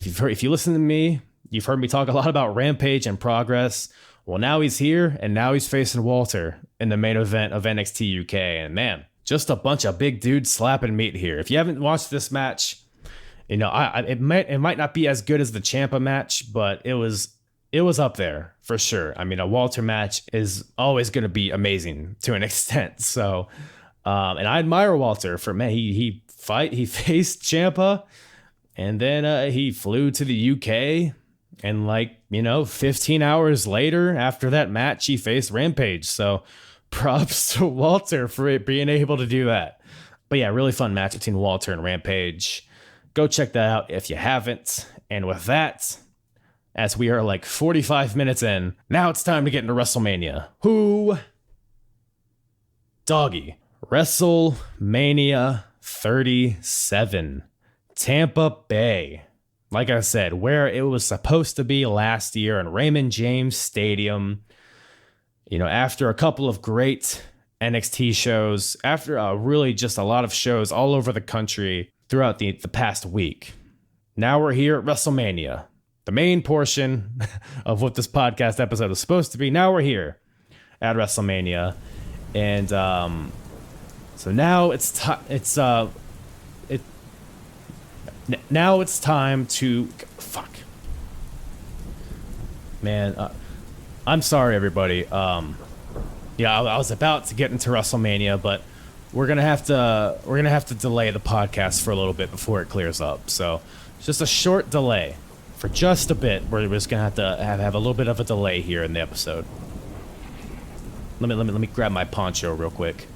If you listen to me, you've heard me talk a lot about Rampage and Progress. Well, now he's here, and now he's facing Walter in the main event of NXT UK. And man, just a bunch of big dudes slapping meat here. If you haven't watched this match, it might not be as good as the Ciampa match, but it was up there for sure. I mean, a Walter match is always going to be amazing to an extent. So, and I admire Walter for, man, he faced Ciampa, and then he flew to the UK. And 15 hours later, after that match, he faced Rampage. So props to Walter for being able to do that. But yeah, really fun match between Walter and Rampage. Go check that out if you haven't. And with that, as we are 45 minutes in, now it's time to get into WrestleMania. Doggy. WrestleMania 37. Tampa Bay. Like I said, where it was supposed to be last year in Raymond James Stadium. After a couple of great NXT shows, after really just a lot of shows all over the country throughout the past week. Now we're here at WrestleMania, the main portion of what this podcast episode is supposed to be. Now we're here at WrestleMania. And so now now it's time to... Fuck. Man, I'm sorry, everybody. I was about to get into WrestleMania, but we're gonna have to delay the podcast for a little bit before it clears up. So, just a short delay for just a bit. We're just gonna have to have a little bit of a delay here in the episode. Let me grab my poncho real quick.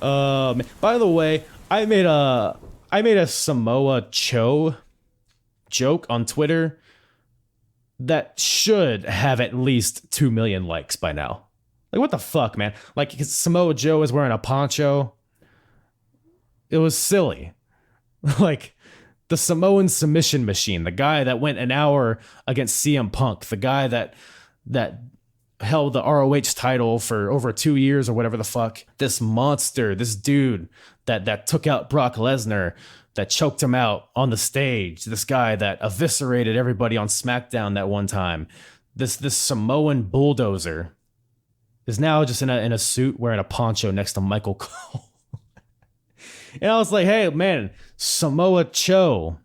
By the way, I made a Samoa Joe joke on Twitter that should have at least 2 million likes by now. What the fuck, man? Samoa Joe is wearing a poncho. It was silly. The Samoan submission machine, the guy that went an hour against CM Punk, the guy that held the ROH title for over 2 years or whatever the fuck. This monster, this dude that took out Brock Lesnar, that choked him out on the stage. This guy that eviscerated everybody on SmackDown that one time. This Samoan bulldozer is now just in a suit wearing a poncho next to Michael Cole. And I was like, hey, man, Samoa Joe.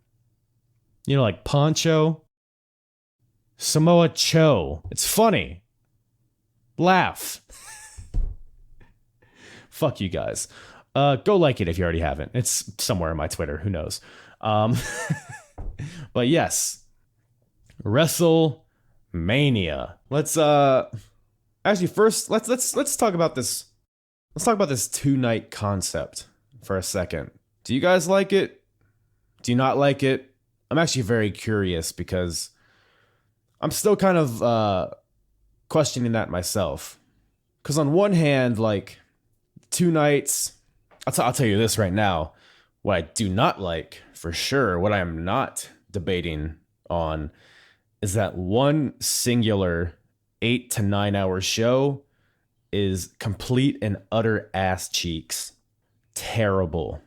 Poncho? Samoa Joe. It's funny. Laugh. Fuck you guys. Go like it if you already haven't. It's somewhere in my Twitter. Who knows? But yes, WrestleMania. Let's actually first let's talk about this. Let's talk about this 2-night concept for a second. Do you guys like it? Do you not like it? I'm actually very curious because I'm still kind of questioning that myself. Because on one hand, 2 nights, I'll tell you this right now. What I do not like, for sure, what I am not debating on, is that one singular 8 to 9 hour show is complete and utter ass cheeks. Terrible.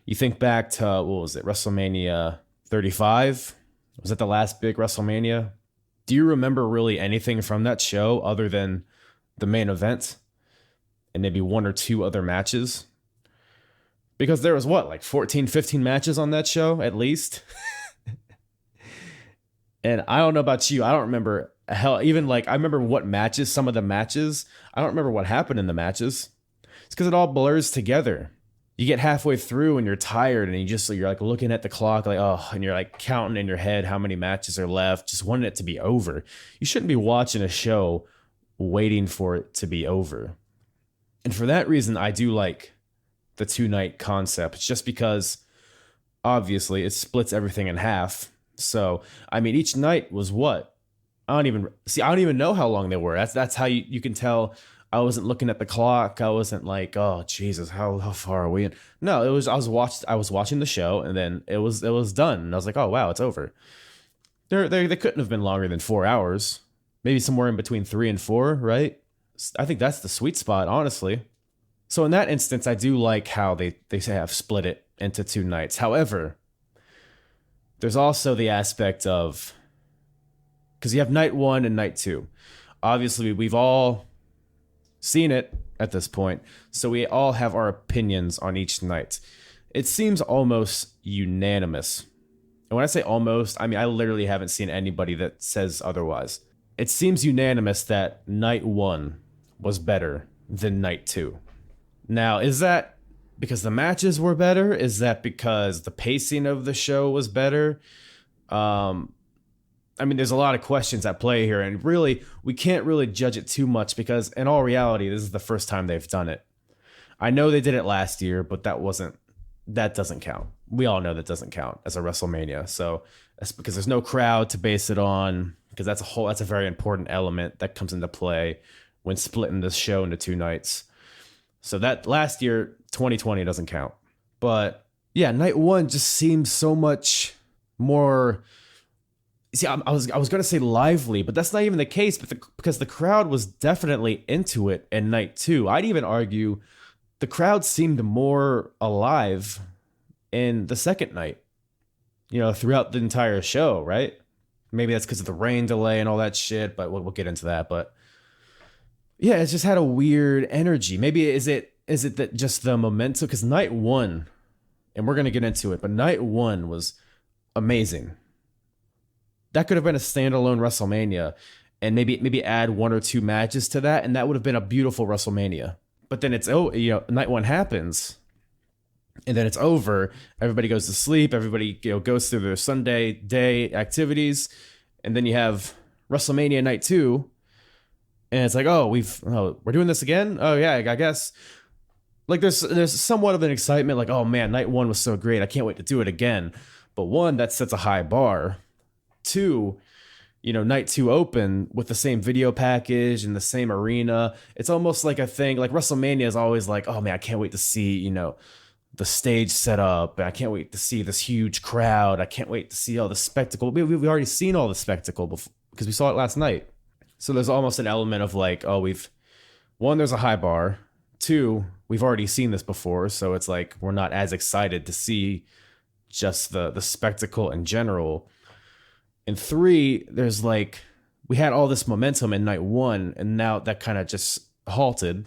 You think back to, what was it, WrestleMania 35? Was that the last big WrestleMania? Do you remember really anything from that show other than the main event and maybe one or two other matches? Because there was like 14, 15 matches on that show at least. And I don't know about you. I don't remember I remember what matches, some of the matches. I don't remember what happened in the matches. It's because it all blurs together. You get halfway through and you're tired and you're like looking at the clock, like, oh, and you're like counting in your head how many matches are left, just wanting it to be over. You shouldn't be watching a show waiting for it to be over. And for that reason, I do like the 2-night concept, just because obviously it splits everything in half. So, I mean, each night was what? I don't even know how long they were. That's how you can tell. I wasn't looking at the clock. I wasn't like, oh Jesus, how far are we in? No, it was I was watching the show, and then it was done. And I was like, oh wow, it's over. They couldn't have been longer than 4 hours. Maybe somewhere in between 3 and 4, right? I think that's the sweet spot, honestly. So in that instance, I do like how they have split it into 2 nights. However, there's also the aspect of, because you have night 1 and night 2. Obviously, we've all seen it at this point, so we all have our opinions on each night. It seems almost unanimous. And when I say almost, I mean I literally haven't seen anybody that says otherwise. It seems unanimous that night 1 was better than night 2. Now, is that because the matches were better? Is that because the pacing of the show was better? I mean, there's a lot of questions at play here, and really, we can't really judge it too much because, in all reality, this is the first time they've done it. I know they did it last year, but that doesn't count. We all know that doesn't count as a WrestleMania. So that's because there's no crowd to base it on, because that's a very important element that comes into play when splitting this show into 2 nights. So that last year, 2020 doesn't count. But yeah, night 1 just seems so much more. See, I was going to say lively, but that's not even the case. Because the crowd was definitely into it in night 2. I'd even argue the crowd seemed more alive in the second night. Throughout the entire show, right? Maybe that's because of the rain delay and all that shit, but we'll get into that. But yeah, it just had a weird energy. Maybe is it that just the momentum? Because night 1, and we're going to get into it, but night 1 was amazing. That could have been a standalone WrestleMania, and maybe add 1 or 2 matches to that, and that would have been a beautiful WrestleMania. But then night 1 happens, and then it's over. Everybody goes to sleep. Everybody goes through their Sunday day activities, and then you have WrestleMania night 2, and it's like, we're doing this again. Oh yeah, I guess. Like there's somewhat of an excitement, like, oh man, night 1 was so great. I can't wait to do it again. But 1, that sets a high bar. 2, night 2 open with the same video package and the same arena. It's almost like a thing, like WrestleMania is always like, oh man, I can't wait to see, the stage set up. And I can't wait to see this huge crowd. I can't wait to see all the spectacle. We've already seen all the spectacle before because we saw it last night. So there's almost an element of like, oh, 1, there's a high bar. 2, we've already seen this before. So it's like, we're not as excited to see just the spectacle in general. And 3, there's like, we had all this momentum in night 1, and now that kind of just halted,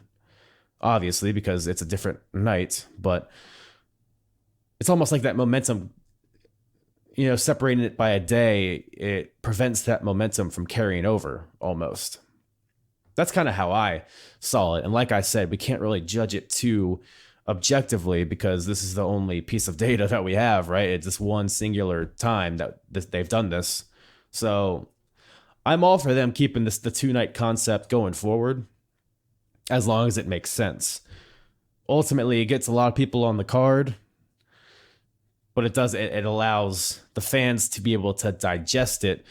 obviously, because it's a different night. But it's almost like that momentum, separating it by a day, it prevents that momentum from carrying over almost. That's kind of how I saw it. And like I said, we can't really judge it too objectively because this is the only piece of data that we have, right? It's this one singular time that they've done this. So I'm all for them keeping the 2-night concept going forward as long as it makes sense. Ultimately, it gets a lot of people on the card, but it allows the fans to be able to digest it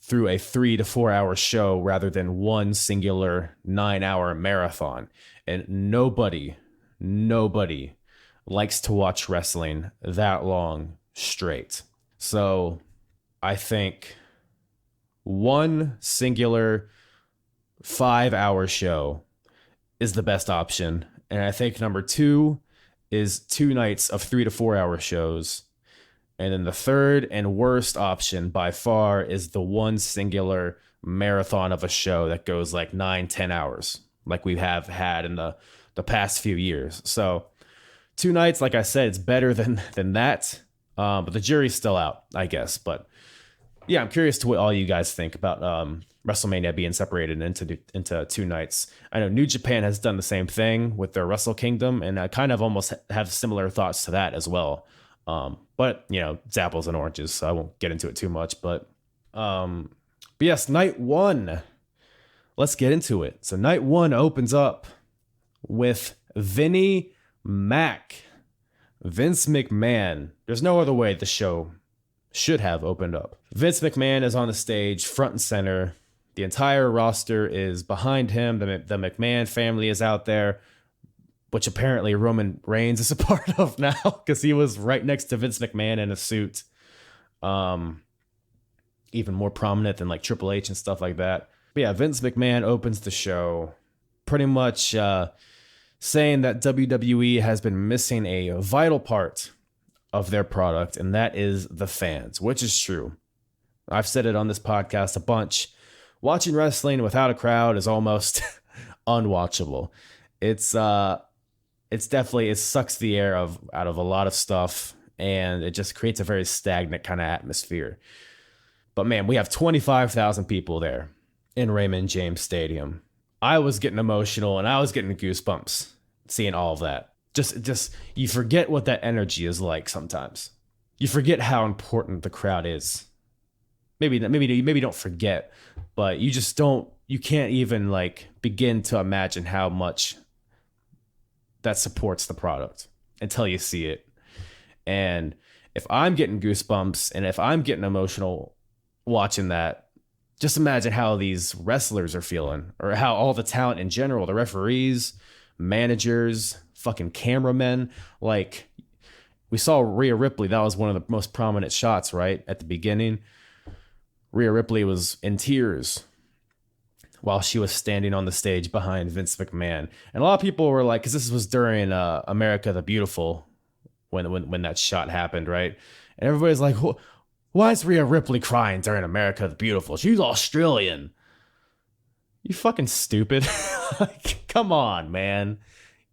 through a 3 to 4 hour show rather than one singular 9-hour marathon. And nobody likes to watch wrestling that long straight. So I think one singular 5-hour show is the best option. And I think number 2 is 2 nights of 3 to 4 hour shows. And then the third and worst option by far is the one singular marathon of a show that goes like 9-10 hours, like we have had in the past few years. So 2 nights, like I said, it's better than that. But the jury's still out, I guess. But yeah, I'm curious to what all you guys think about WrestleMania being separated into 2 nights. I know New Japan has done the same thing with their Wrestle Kingdom, and I kind of almost have similar thoughts to that as well. But it's apples and oranges, so I won't get into it too much. But yes, night 1. Let's get into it. So night 1 opens up with Vinnie Mac. Vince McMahon. There's no other way the show should have opened up. Vince McMahon is on the stage, front and center. The entire roster is behind him. The McMahon family is out there, which apparently Roman Reigns is a part of now because he was right next to Vince McMahon in a suit. Even more prominent than like Triple H and stuff like that. But yeah, Vince McMahon opens the show pretty much saying that WWE has been missing a vital part of their product, and that is the fans, which is true. I've said it on this podcast a bunch. Watching wrestling without a crowd is almost unwatchable. It's definitely, it sucks the air out of a lot of stuff, and it just creates a very stagnant kind of atmosphere. But man, we have 25,000 people there in Raymond James Stadium. I was getting emotional and I was getting goosebumps seeing all of that. Just you forget what that energy is like sometimes. You forget how important the crowd is. Maybe don't forget, but you can't even like begin to imagine how much that supports the product until you see it. And if I'm getting goosebumps and if I'm getting emotional watching that, just imagine how these wrestlers are feeling, or how all the talent in general, the referees, managers, fucking cameramen. Like, we saw Rhea Ripley. That was one of the most prominent shots, right? At the beginning, Rhea Ripley was in tears while she was standing on the stage behind Vince McMahon. And a lot of people were like, because this was during America the Beautiful, when that shot happened, right? And everybody's like, why is Rhea Ripley crying during America the Beautiful? She's Australian. You fucking stupid. Like, come on, man.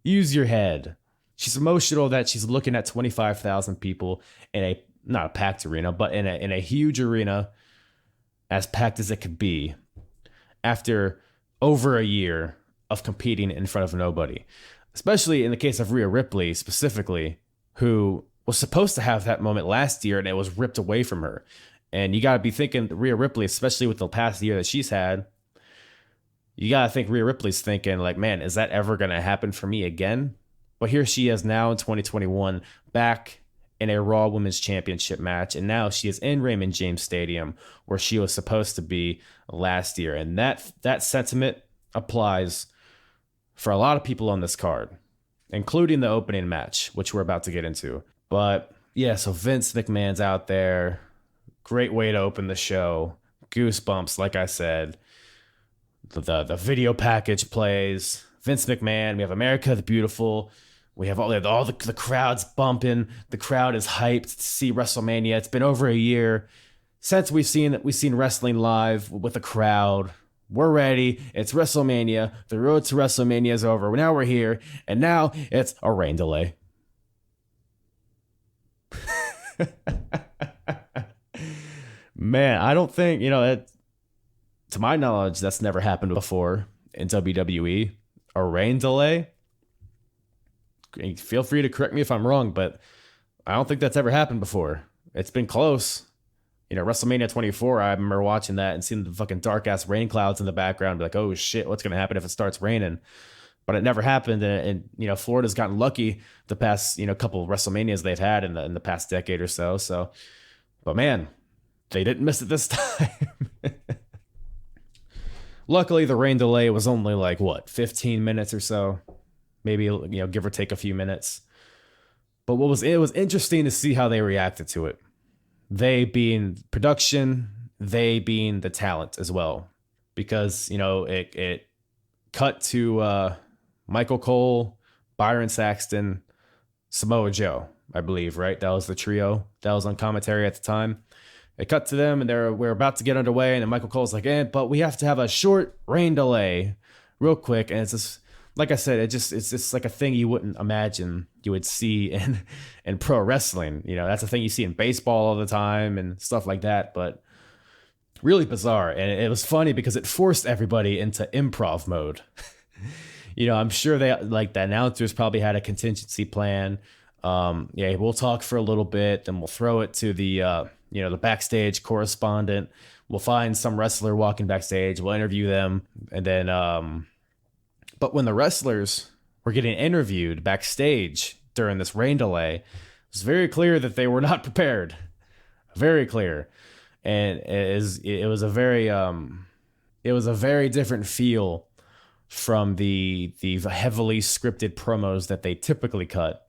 Use your head. She's emotional that she's looking at 25,000 people in not a packed arena, but in a huge arena, as packed as it could be, after over a year of competing in front of nobody. Especially in the case of Rhea Ripley specifically, who was supposed to have that moment last year and it was ripped away from her. And you got to be thinking Rhea Ripley, especially with the past year that she's had, you got to think Rhea Ripley's thinking like, man, is that ever going to happen for me again? But here she is now in 2021, back in a Raw Women's Championship match. And now she is in Raymond James Stadium, where she was supposed to be last year. And that sentiment applies for a lot of people on this card, including the opening match, which we're about to get into. But yeah, so Vince McMahon's out there. Great way to open the show. Goosebumps, like I said. The video package plays. Vince McMahon. We have America the Beautiful. We have all the crowd's bumping. The crowd is hyped to see WrestleMania. It's been over a year since we've seen wrestling live with a crowd. We're ready. It's WrestleMania. The road to WrestleMania is over. Now we're here, and now it's a rain delay. Man, I don't think, to my knowledge, that's never happened before in WWE. A rain delay. Feel free to correct me if I'm wrong, but I don't think that's ever happened before. It's been close. WrestleMania 24, I remember watching that and seeing the fucking dark ass rain clouds in the background. Be like, oh shit, what's going to happen if it starts raining? But it never happened. And Florida's gotten lucky the past, couple of WrestleManias they've had in the past decade or so. So, but man, they didn't miss it this time. Luckily, the rain delay was only 15 minutes or so. Maybe, give or take a few minutes. But it was interesting to see how they reacted to it. They being production, they being the talent as well. Because, it cut to Michael Cole, Byron Saxton, Samoa Joe, I believe, right? That was the trio that was on commentary at the time. It cut to them, and we're about to get underway, and then Michael Cole's like, but we have to have a short rain delay real quick. And it's just, like I said, it's just like a thing you wouldn't imagine you would see in pro wrestling. You know, that's a thing you see in baseball all the time and stuff like that, but really bizarre. And it was funny because it forced everybody into improv mode. You know, I'm sure they, like, the announcers probably had a contingency plan. We'll talk for a little bit, then we'll throw it to the the backstage correspondent. We'll find some wrestler walking backstage. We'll interview them. And then, but when the wrestlers were getting interviewed backstage during this rain delay, it was very clear that they were not prepared. Very clear. And it was a very different feel from the heavily scripted promos that they typically cut.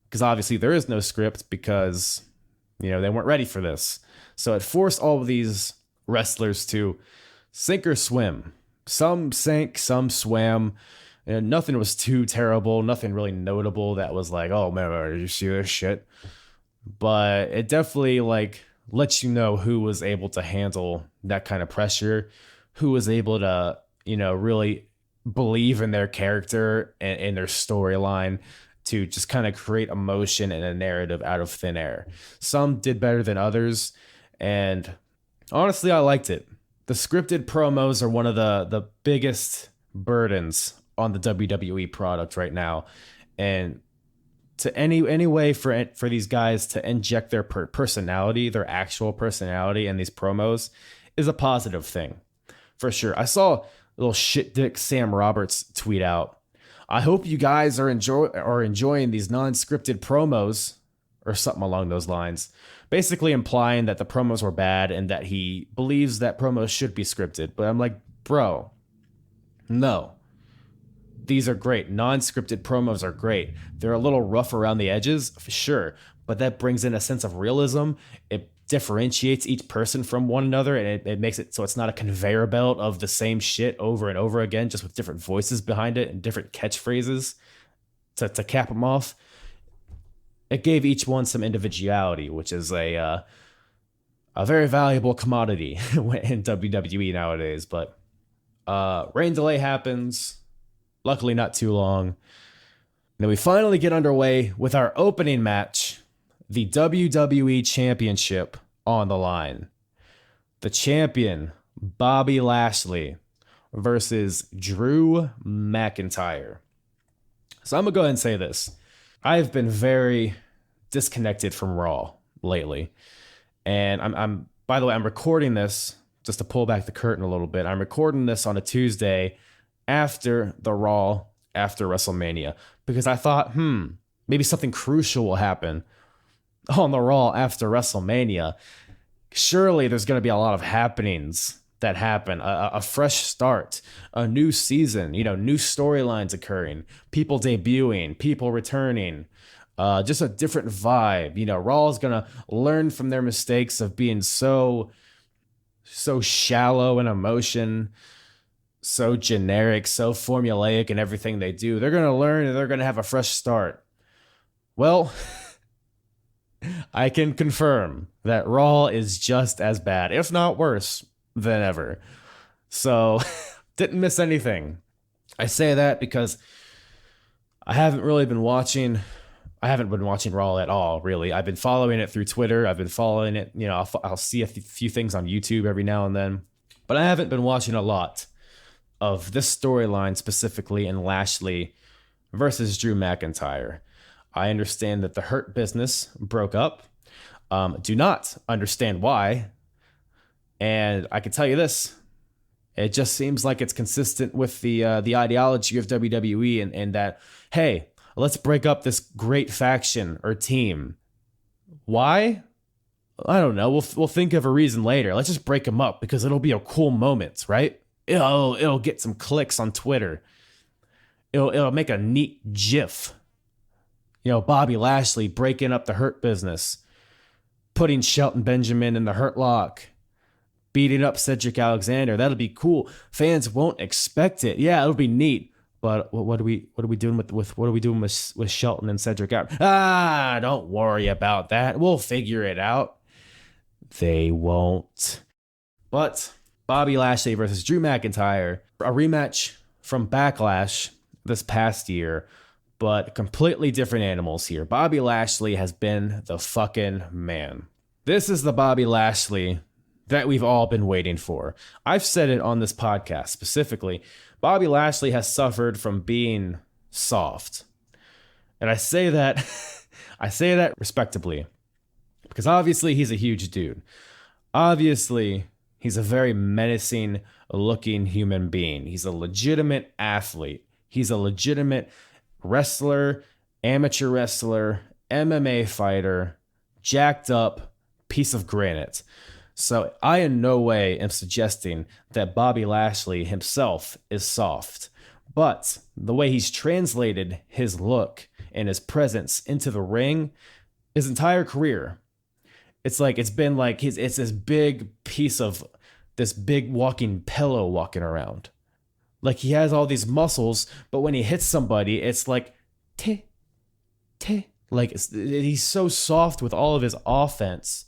Because obviously there is no script because, they weren't ready for this. So it forced all of these wrestlers to sink or swim. Some sank, some swam. And nothing was too terrible. Nothing really notable that was like, oh man, did you see this shit? But it definitely lets you know who was able to handle that kind of pressure, who was able to, really believe in their character and in their storyline to just kind of create emotion and a narrative out of thin air. Some did better than others, and honestly, I liked it. The scripted promos are one of the biggest burdens on the WWE product right now, and to any way for these guys to inject their personality, their actual personality in these promos is a positive thing, for sure. I saw little shit dick Sam Roberts tweet out, I hope you guys are enjoying these non-scripted promos, or something along those lines, basically implying that the promos were bad and that he believes that promos should be scripted. But I'm like, bro, no. These are great. Non-scripted promos are great. They're a little rough around the edges, for sure, but that brings in a sense of realism. It differentiates each person from one another, and it makes it so it's not a conveyor belt of the same shit over and over again, just with different voices behind it and different catchphrases to cap them off. It gave each one some individuality, which is a very valuable commodity in WWE nowadays. But rain delay happens. Luckily, not too long. And then we finally get underway with our opening match, the WWE Championship on the line. The champion, Bobby Lashley, versus Drew McIntyre. So I'm going to go ahead and say this. I've been very disconnected from Raw lately. And I'm by the way, I'm recording this, just to pull back the curtain a little bit. I'm recording this on a Tuesday after the Raw, after WrestleMania, because I thought, maybe something crucial will happen on the Raw after WrestleMania. Surely there's going to be a lot of happenings that happen, a fresh start, a new season, new storylines occurring, people debuting, people returning, just a different vibe. Raw is going to learn from their mistakes of being so shallow in emotion, so generic, so formulaic in everything they do. They're going to learn and they're going to have a fresh start. Well, I can confirm that Raw is just as bad, if not worse, than ever. So, didn't miss anything. I say that because I haven't been watching Raw at all, really. I've been following it through Twitter. I've been following it. I'll see a few things on YouTube every now and then. But I haven't been watching a lot of this storyline specifically in Lashley versus Drew McIntyre. I understand that the Hurt Business broke up. Do not understand why. And I can tell you this. It just seems like it's consistent with the ideology of WWE and that, hey, let's break up this great faction or team. Why? I don't know. We'll think of a reason later. Let's just break them up because it'll be a cool moment, right? It'll get some clicks on Twitter. It'll make a neat GIF. Bobby Lashley breaking up the Hurt Business, putting Shelton Benjamin in the Hurt Lock, beating up Cedric Alexander. That'll be cool. Fans won't expect it. Yeah, it'll be neat. But what are we doing with Shelton and Cedric out? Ah, don't worry about that. We'll figure it out. They won't. But Bobby Lashley versus Drew McIntyre, a rematch from Backlash this past year, but completely different animals here. Bobby Lashley has been the fucking man. This is the Bobby Lashley that we've all been waiting for. I've said it on this podcast specifically. Bobby Lashley has suffered from being soft. And I say that respectably, because obviously he's a huge dude. Obviously, he's a very menacing looking human being. He's a legitimate athlete. He's a legitimate wrestler, amateur wrestler, MMA fighter, jacked up piece of granite. So I in no way am suggesting that Bobby Lashley himself is soft, but the way he's translated his look and his presence into the ring, his entire career, it's this big piece of this big walking pillow walking around. Like he has all these muscles, but when he hits somebody, it's like, te, te. Like he's so soft with all of his offense.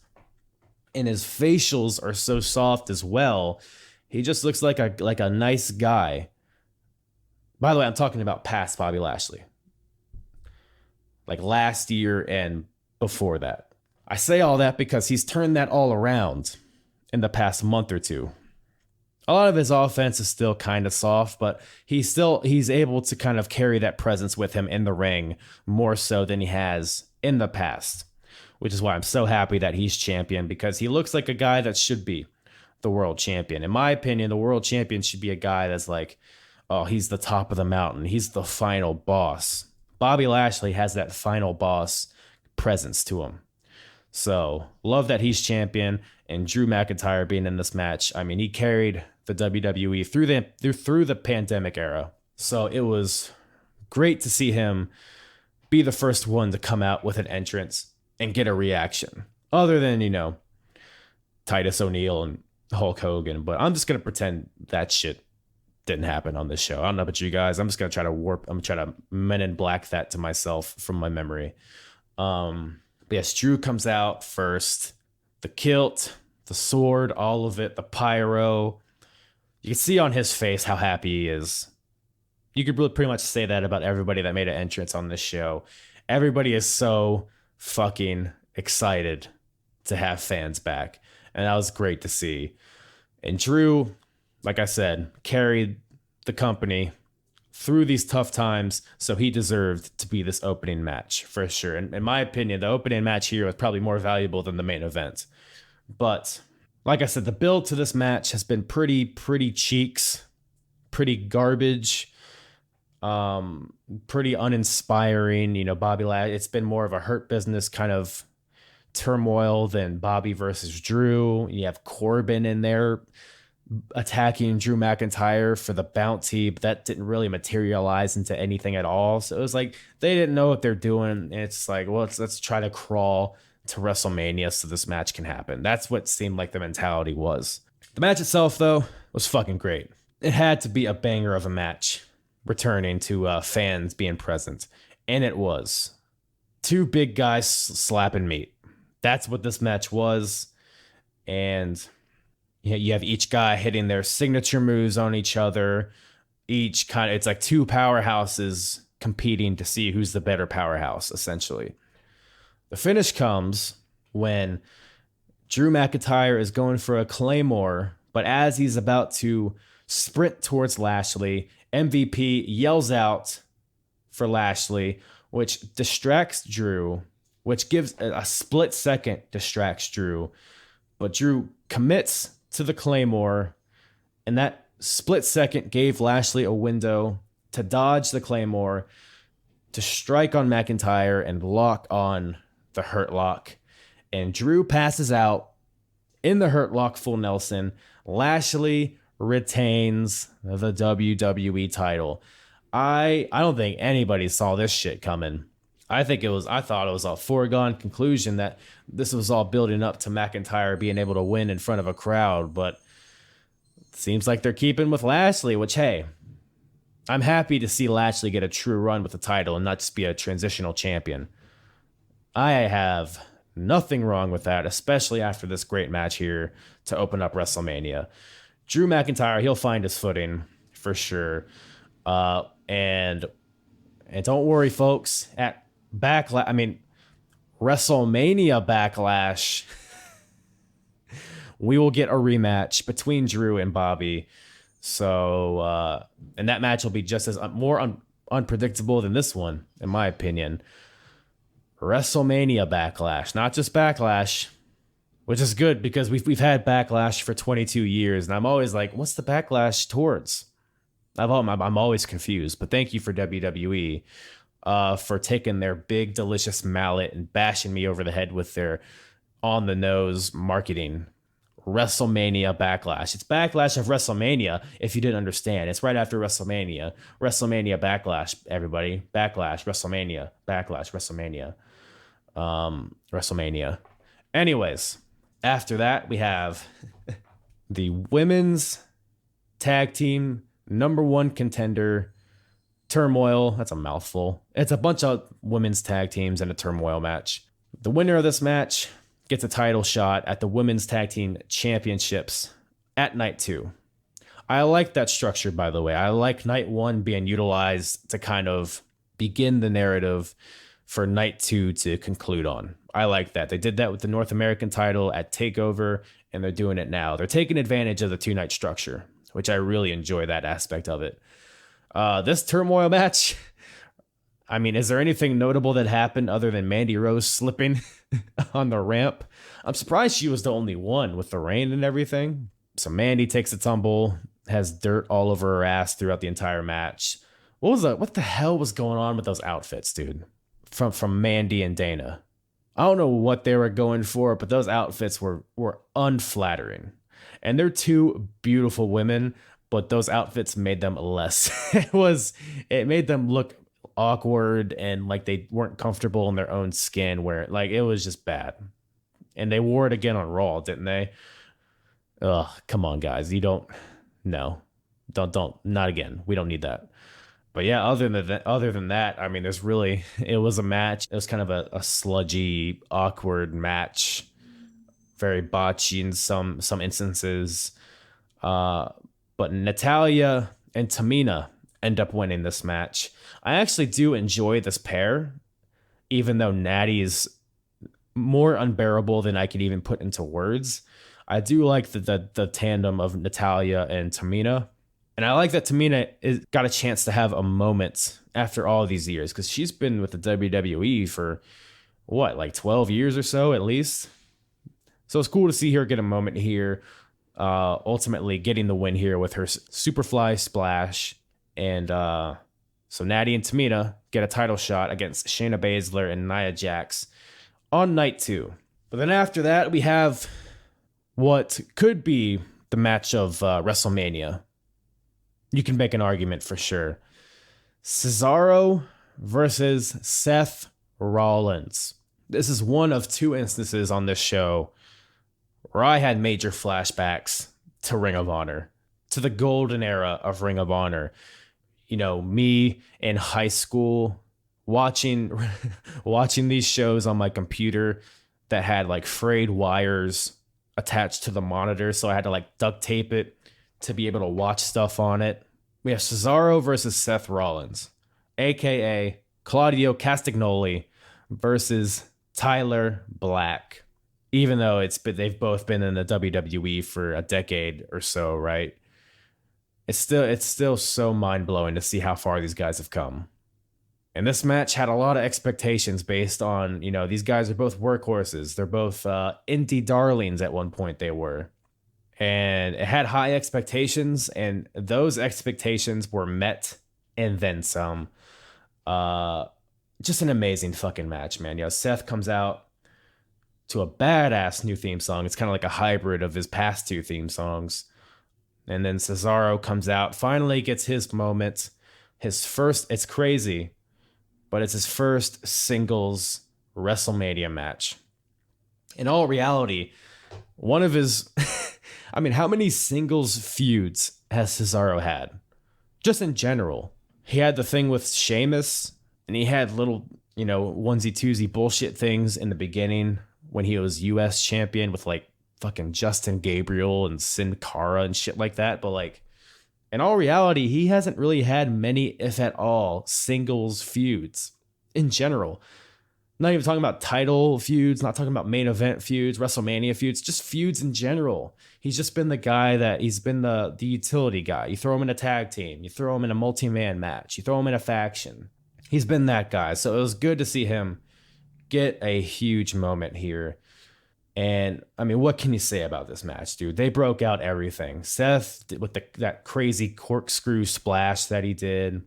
And his facials are so soft as well. He just looks like a nice guy. By the way, I'm talking about past Bobby Lashley. Like last year and before that. I say all that because he's turned that all around in the past month or two. A lot of his offense is still kind of soft, but he's able to kind of carry that presence with him in the ring more so than he has in the past. Which is why I'm so happy that he's champion, because he looks like a guy that should be the world champion. In my opinion, the world champion should be a guy that's like, oh, he's the top of the mountain. He's the final boss. Bobby Lashley has that final boss presence to him. So love that he's champion, and Drew McIntyre being in this match. I mean, he carried the WWE through the pandemic era. So it was great to see him be the first one to come out with an entrance and get a reaction, other than, Titus O'Neil and Hulk Hogan. But I'm just going to pretend that shit didn't happen on this show. I don't know about you guys. I'm just going to try to Men in Black that to myself from my memory. But yes, Drew comes out first. The kilt, the sword, all of it, the pyro. You can see on his face how happy he is. You could really pretty much say that about everybody that made an entrance on this show. Everybody is so fucking excited to have fans back, and that was great to see. And Drew, like I said, carried the company through these tough times, so he deserved to be this opening match for sure. And in my opinion, the opening match here was probably more valuable than the main event. But like I said, the build to this match has been pretty cheeks, pretty garbage. Pretty uninspiring. Bobby Lashley, it's been more of a Hurt Business kind of turmoil than Bobby versus Drew. You have Corbin in there attacking Drew McIntyre for the bounty, but that didn't really materialize into anything at all. So it was like they didn't know what they're doing, and it's like, well, let's try to crawl to WrestleMania so this match can happen. That's what seemed like the mentality was. The match itself, though, was fucking great. It had to be a banger of a match, returning to fans being present. And it was. Two big guys slapping meat. That's what this match was. And you have each guy hitting their signature moves on each other. It's like two powerhouses competing to see who's the better powerhouse, essentially. The finish comes when Drew McIntyre is going for a Claymore, but as he's about to sprint towards Lashley, MVP yells out for Lashley, which distracts Drew, which gives a split second distracts Drew. But Drew commits to the Claymore, and that split second gave Lashley a window to dodge the Claymore, to strike on McIntyre and lock on the Hurt Lock. And Drew passes out in the Hurt Lock full Nelson. Lashley retains the WWE title. I don't think anybody saw this shit coming. I thought it was a foregone conclusion that this was all building up to McIntyre being able to win in front of a crowd, but it seems like they're keeping with Lashley, which, hey, I'm happy to see Lashley get a true run with the title and not just be a transitional champion. I have nothing wrong with that, especially after this great match here to open up WrestleMania. Drew McIntyre, he'll find his footing for sure. And don't worry, folks. At WrestleMania Backlash, we will get a rematch between Drew and Bobby. So, and that match will be just as unpredictable than this one, in my opinion. WrestleMania Backlash, not just Backlash, which is good because we've had Backlash for 22 years, and I'm always like, what's the backlash towards? I'm always confused, but thank you for WWE for taking their big, delicious mallet and bashing me over the head with their on-the-nose marketing. WrestleMania Backlash. It's Backlash of WrestleMania, if you didn't understand. It's right after WrestleMania. WrestleMania Backlash, everybody. Backlash, WrestleMania. Backlash, WrestleMania. WrestleMania. Anyways, after that, we have the women's tag team #1 contender Turmoil. That's a mouthful. It's a bunch of women's tag teams in a Turmoil match. The winner of this match gets a title shot at the Women's Tag Team Championships at Night 2. I like that structure, by the way. I like Night 1 being utilized to kind of begin the narrative for Night 2 to conclude on. I like that. They did that with the North American title at TakeOver, and they're doing it now. They're taking advantage of the 2-night structure, which I really enjoy that aspect of it. This Turmoil match, I mean, is there anything notable that happened other than Mandy Rose slipping on the ramp? I'm surprised she was the only one with the rain and everything. So Mandy takes a tumble, has dirt all over her ass throughout the entire match. What the hell was going on with those outfits, dude? From Mandy and Dana. I don't know what they were going for, but those outfits were unflattering. And they're two beautiful women, but those outfits made them less. It made them look awkward and like they weren't comfortable in their own skin, where like it was just bad. And they wore it again on Raw, didn't they? Ugh, come on, guys. Don't not again. We don't need that. But yeah, other than that, I mean, it was a match. It was kind of a sludgy, awkward match, very botchy in some instances. But Natalya and Tamina end up winning this match. I actually do enjoy this pair, even though Natty is more unbearable than I could even put into words. I do like the tandem of Natalya and Tamina. And I like that Tamina got a chance to have a moment after all these years, because she's been with the WWE for, 12 years or so at least. So it's cool to see her get a moment here, ultimately getting the win here with her Superfly Splash. And so Natty and Tamina get a title shot against Shayna Baszler and Nia Jax on Night 2. But then after that, we have what could be the match of WrestleMania. You can make an argument for sure. Cesaro versus Seth Rollins. This is one of two instances on this show where I had major flashbacks to Ring of Honor, to the golden era of Ring of Honor. You know, me in high school watching these shows on my computer that had like frayed wires attached to the monitor, so I had to like duct tape it to be able to watch stuff on it. We have Cesaro versus Seth Rollins, aka Claudio Castagnoli versus Tyler Black. Even though they've both been in the WWE for a decade or so, right? It's still so mind-blowing to see how far these guys have come. And this match had a lot of expectations based on, these guys are both workhorses. They're both indie darlings at one point they were. And it had high expectations, and those expectations were met and then some. Just an amazing fucking match, man. Seth comes out to a badass new theme song. It's kind of like a hybrid of his past two theme songs. And then Cesaro comes out, finally gets his moment. It's crazy, but it's his first singles WrestleMania match. In all reality, one of his... how many singles feuds has Cesaro had? Just in general. he had the thing with Sheamus, and he had little, onesie twosie bullshit things in the beginning when he was US champion with like fucking Justin Gabriel and Sin Cara and shit like that. But like, in all reality, he hasn't really had many, if at all, singles feuds in general. Not even talking about title feuds, not talking about main event feuds, WrestleMania feuds, just feuds in general. He's just been the guy he's been the utility guy. You throw him in a tag team, you throw him in a multi-man match, you throw him in a faction. He's been that guy. So it was good to see him get a huge moment here. And I mean, what can you say about this match, dude? They broke out everything. Seth with that crazy corkscrew splash that he did.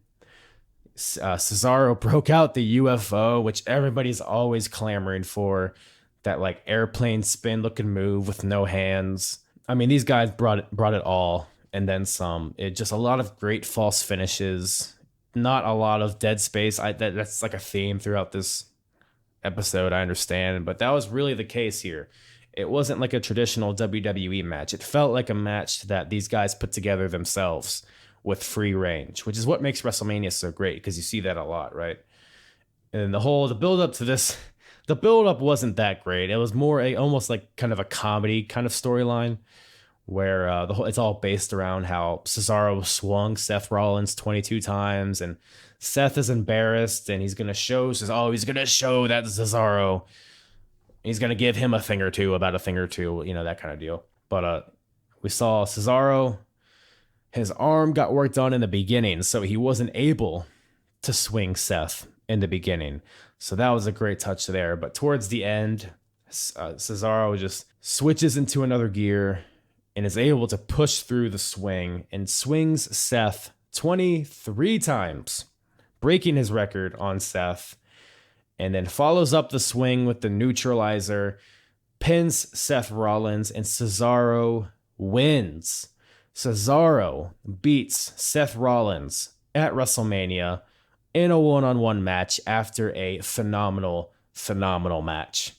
Cesaro broke out the UFO, which everybody's always clamoring for. That like airplane spin looking move with no hands. I mean, these guys brought it all and then some. It just a lot of great false finishes. Not a lot of dead space. That's like a theme throughout this episode, I understand, but that was really the case here. It wasn't like a traditional WWE match. It felt like a match that these guys put together themselves with free range, which is what makes WrestleMania so great, because you see that a lot, right? And the build up to this, the build up wasn't that great. It was more almost like kind of a comedy kind of storyline where it's all based around how Cesaro swung Seth Rollins 22 times, and Seth is embarrassed, and he's gonna show that Cesaro. He's gonna give him a thing or two, that kind of deal. But we saw Cesaro. His arm got work done in the beginning, so he wasn't able to swing Seth in the beginning. So that was a great touch there. But towards the end, Cesaro just switches into another gear and is able to push through the swing and swings Seth 23 times, breaking his record on Seth, and then follows up the swing with the neutralizer, pins Seth Rollins, and Cesaro wins. Cesaro beats Seth Rollins at WrestleMania in a one-on-one match after a phenomenal match.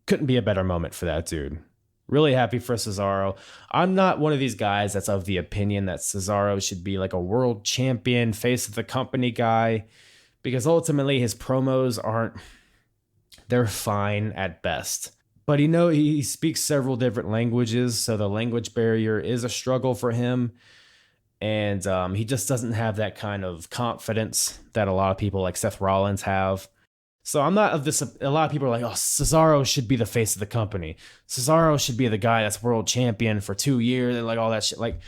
Couldn't be a better moment for that dude. Really happy for Cesaro. I'm not one of these guys that's of the opinion that Cesaro should be like a world champion, face of the company guy, because ultimately his promos they're fine at best. But he speaks several different languages, so the language barrier is a struggle for him. And he just doesn't have that kind of confidence that a lot of people like Seth Rollins have. So I'm not of this. A lot of people are like, oh, Cesaro should be the face of the company. Cesaro should be the guy that's world champion for 2 years and like all that shit. Like,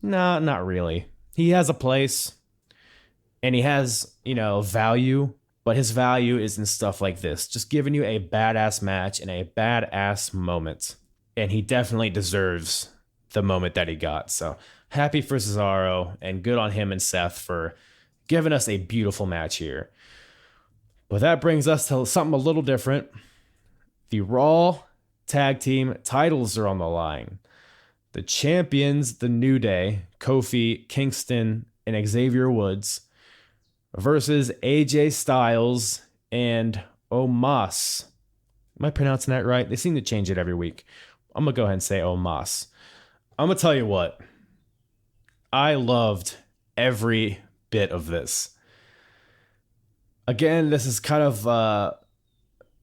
nah, not really. He has a place and he has, value, but his value is in stuff like this, just giving you a badass match and a badass moment. And he definitely deserves the moment that he got. So happy for Cesaro and good on him and Seth for giving us a beautiful match here. But that brings us to something a little different. The Raw Tag Team titles are on the line. The champions, the New Day, Kofi, Kingston, and Xavier Woods, versus AJ Styles and Omos. Am I pronouncing that right? They seem to change it every week. I'm going to go ahead and say Omos. I'm going to tell you what. I loved every bit of this. Again, this is kind of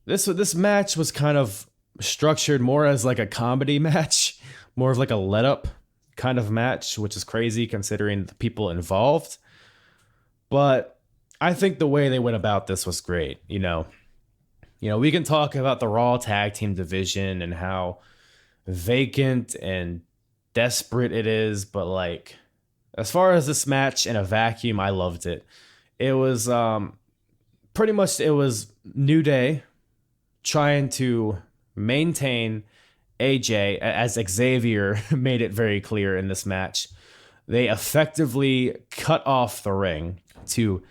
this match was kind of structured more as like a comedy match, more of like a let up kind of match, which is crazy considering the people involved. But I think the way they went about this was great. We can talk about the Raw Tag Team division and how vacant and desperate it is, but like as far as this match in a vacuum, I loved it. It was pretty much it was New Day trying to maintain AJ, as Xavier made it very clear in this match. They effectively cut off the ring to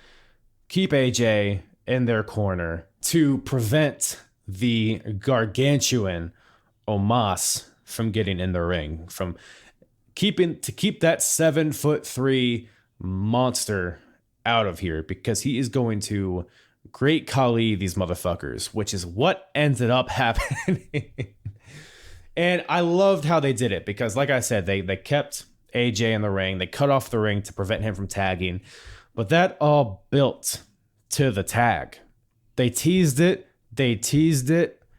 keep AJ in their corner to prevent the gargantuan Omos from getting in the ring, from keep that 7'3" monster out of here, because he is going to Great Khali these motherfuckers, which is what ended up happening. And I loved how they did it because, like I said, they kept AJ in the ring. They cut off the ring to prevent him from tagging. But that all built to the tag. They teased it.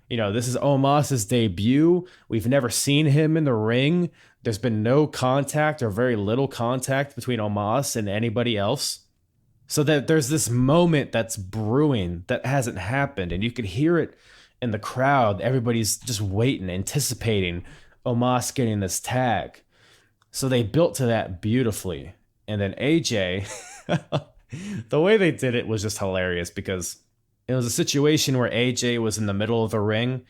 You know, this is Omos's debut. We've never seen him in the ring. There's been no contact or very little contact between Omos and anybody else. So that there's this moment that's brewing that hasn't happened. And you could hear it in the crowd. Everybody's just waiting, anticipating Omos getting this tag. So they built to that beautifully. And then AJ, the way they did it was just hilarious because it was a situation where AJ was in the middle of the ring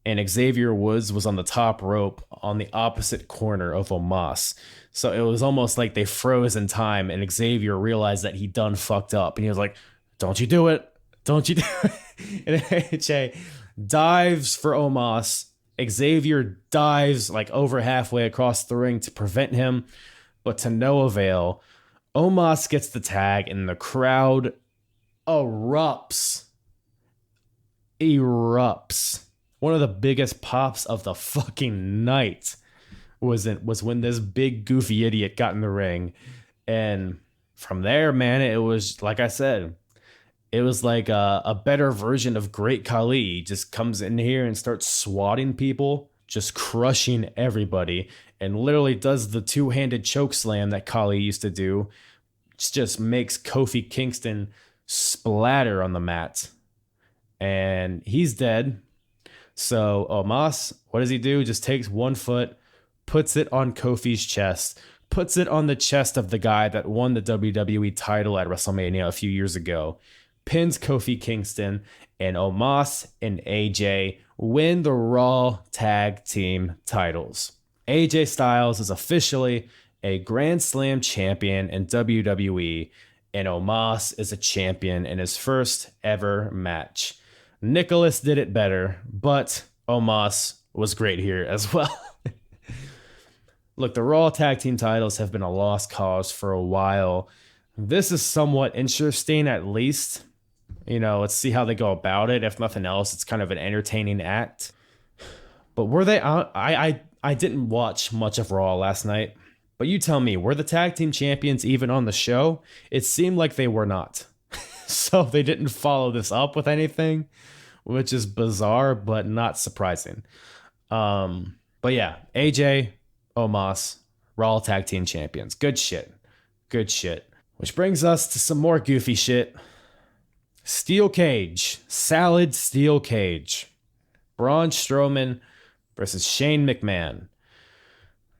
and Xavier Woods was on the top rope on the opposite corner of Omos. So it was almost like they froze in time and Xavier realized that he done fucked up. And he was like, don't you do it. Don't you do it. And AJ dives for Omos. Xavier dives like over halfway across the ring to prevent him, but to no avail. Omos gets the tag and the crowd erupts. One of the biggest pops of the fucking night was when this big goofy idiot got in the ring. And from there, man, it was like I said, it was like a better version of Great Khali. He just comes in here and starts swatting people, just crushing everybody, and literally does the two-handed choke slam that Khali used to do. Just makes Kofi Kingston splatter on the mat. And he's dead. So Omos, what does he do? Just takes one foot, puts it on Kofi's chest, puts it on the chest of the guy that won the WWE title at WrestleMania a few years ago, pins Kofi Kingston, and Omos and AJ win the Raw Tag Team titles. AJ Styles is officially a Grand Slam champion in WWE, and Omos is a champion in his first ever match. Nicholas did it better, but Omos was great here as well. Look, the Raw Tag Team titles have been a lost cause for a while. This is somewhat interesting, at least. You know, let's see how they go about it. If nothing else, it's kind of an entertaining act. But were they out? I didn't watch much of Raw last night. But you tell me, were the tag team champions even on the show? It seemed like they were not. So they didn't follow this up with anything, which is bizarre, but not surprising. But yeah, AJ, Omos, Raw Tag Team Champions. Good shit. Good shit. Which brings us to some more goofy shit. Steel cage. Salad steel cage. Braun Strowman versus Shane McMahon.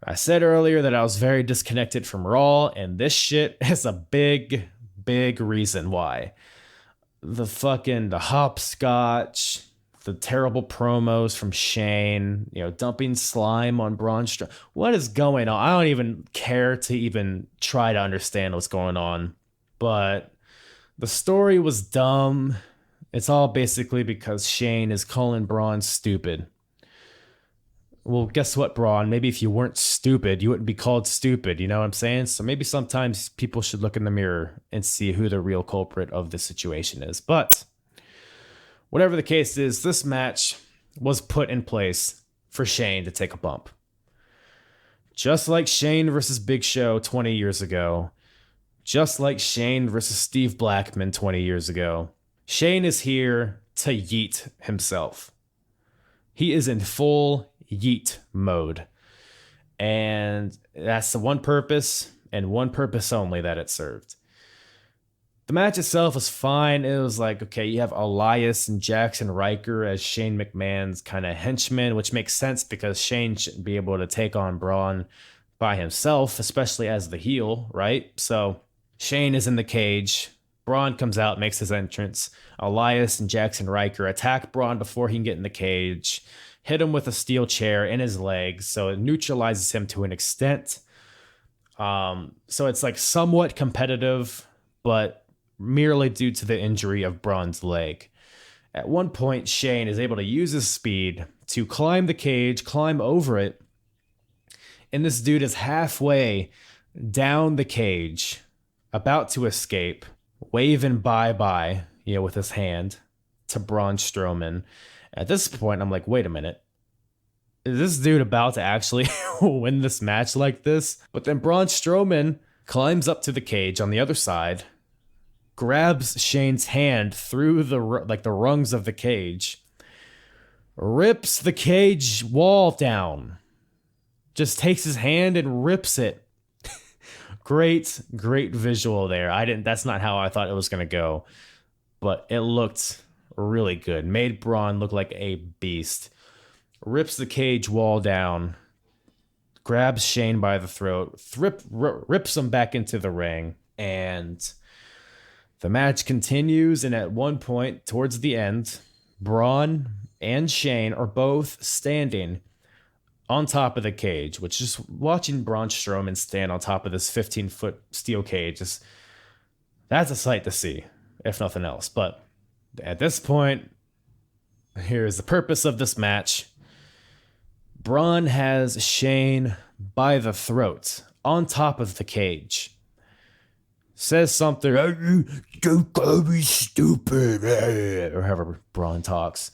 I said earlier that I was very disconnected from Raw, and this shit is a big reason why. The hopscotch, the terrible promos from Shane, you know, dumping slime on Braun Strowman. What is going on? I don't even care to even try to understand what's going on. But the story was dumb. It's all basically because Shane is calling Braun stupid. Well, guess what, Braun? Maybe if you weren't stupid, you wouldn't be called stupid. You know what I'm saying? So maybe sometimes people should look in the mirror and see who the real culprit of this situation is. But whatever the case is, this match was put in place for Shane to take a bump. Just like Shane versus Big Show 20 years ago. Just like Shane versus Steve Blackman 20 years ago. Shane is here to yeet himself. He is in full yeet mode. And that's the one purpose and one purpose only that it served. The match itself was fine. It was like, okay, you have Elias and Jackson Riker as Shane McMahon's kind of henchmen, which makes sense because Shane shouldn't be able to take on Braun by himself, especially as the heel, right? So Shane is in the cage. Braun comes out, makes his entrance. Elias and Jackson Riker attack Braun before he can get in the cage. Hit him with a steel chair in his legs, so it neutralizes him to an extent. So it's like somewhat competitive, but merely due to the injury of Braun's leg. At one point, Shane is able to use his speed to climb the cage, climb over it, and this dude is halfway down the cage, about to escape, waving bye-bye, with his hand to Braun Strowman. At this point, I'm like, wait a minute. Is this dude about to actually win this match like this? But then Braun Strowman climbs up to the cage on the other side, grabs Shane's hand through the rungs of the cage, rips the cage wall down, just takes his hand and rips it. Great visual there. That's not how I thought it was going to go, but it looked really good. Made Braun look like a beast. Rips the cage wall down, grabs Shane by the throat, rips him back into the ring, and the match continues. And at one point towards the end, Braun and Shane are both standing on top of the cage, which is watching Braun Strowman stand on top of this 15-foot steel cage. That's a sight to see, if nothing else. But at this point, here's the purpose of this match. Braun has Shane by the throat on top of the cage. Says something, "Don't call me stupid," or however Braun talks.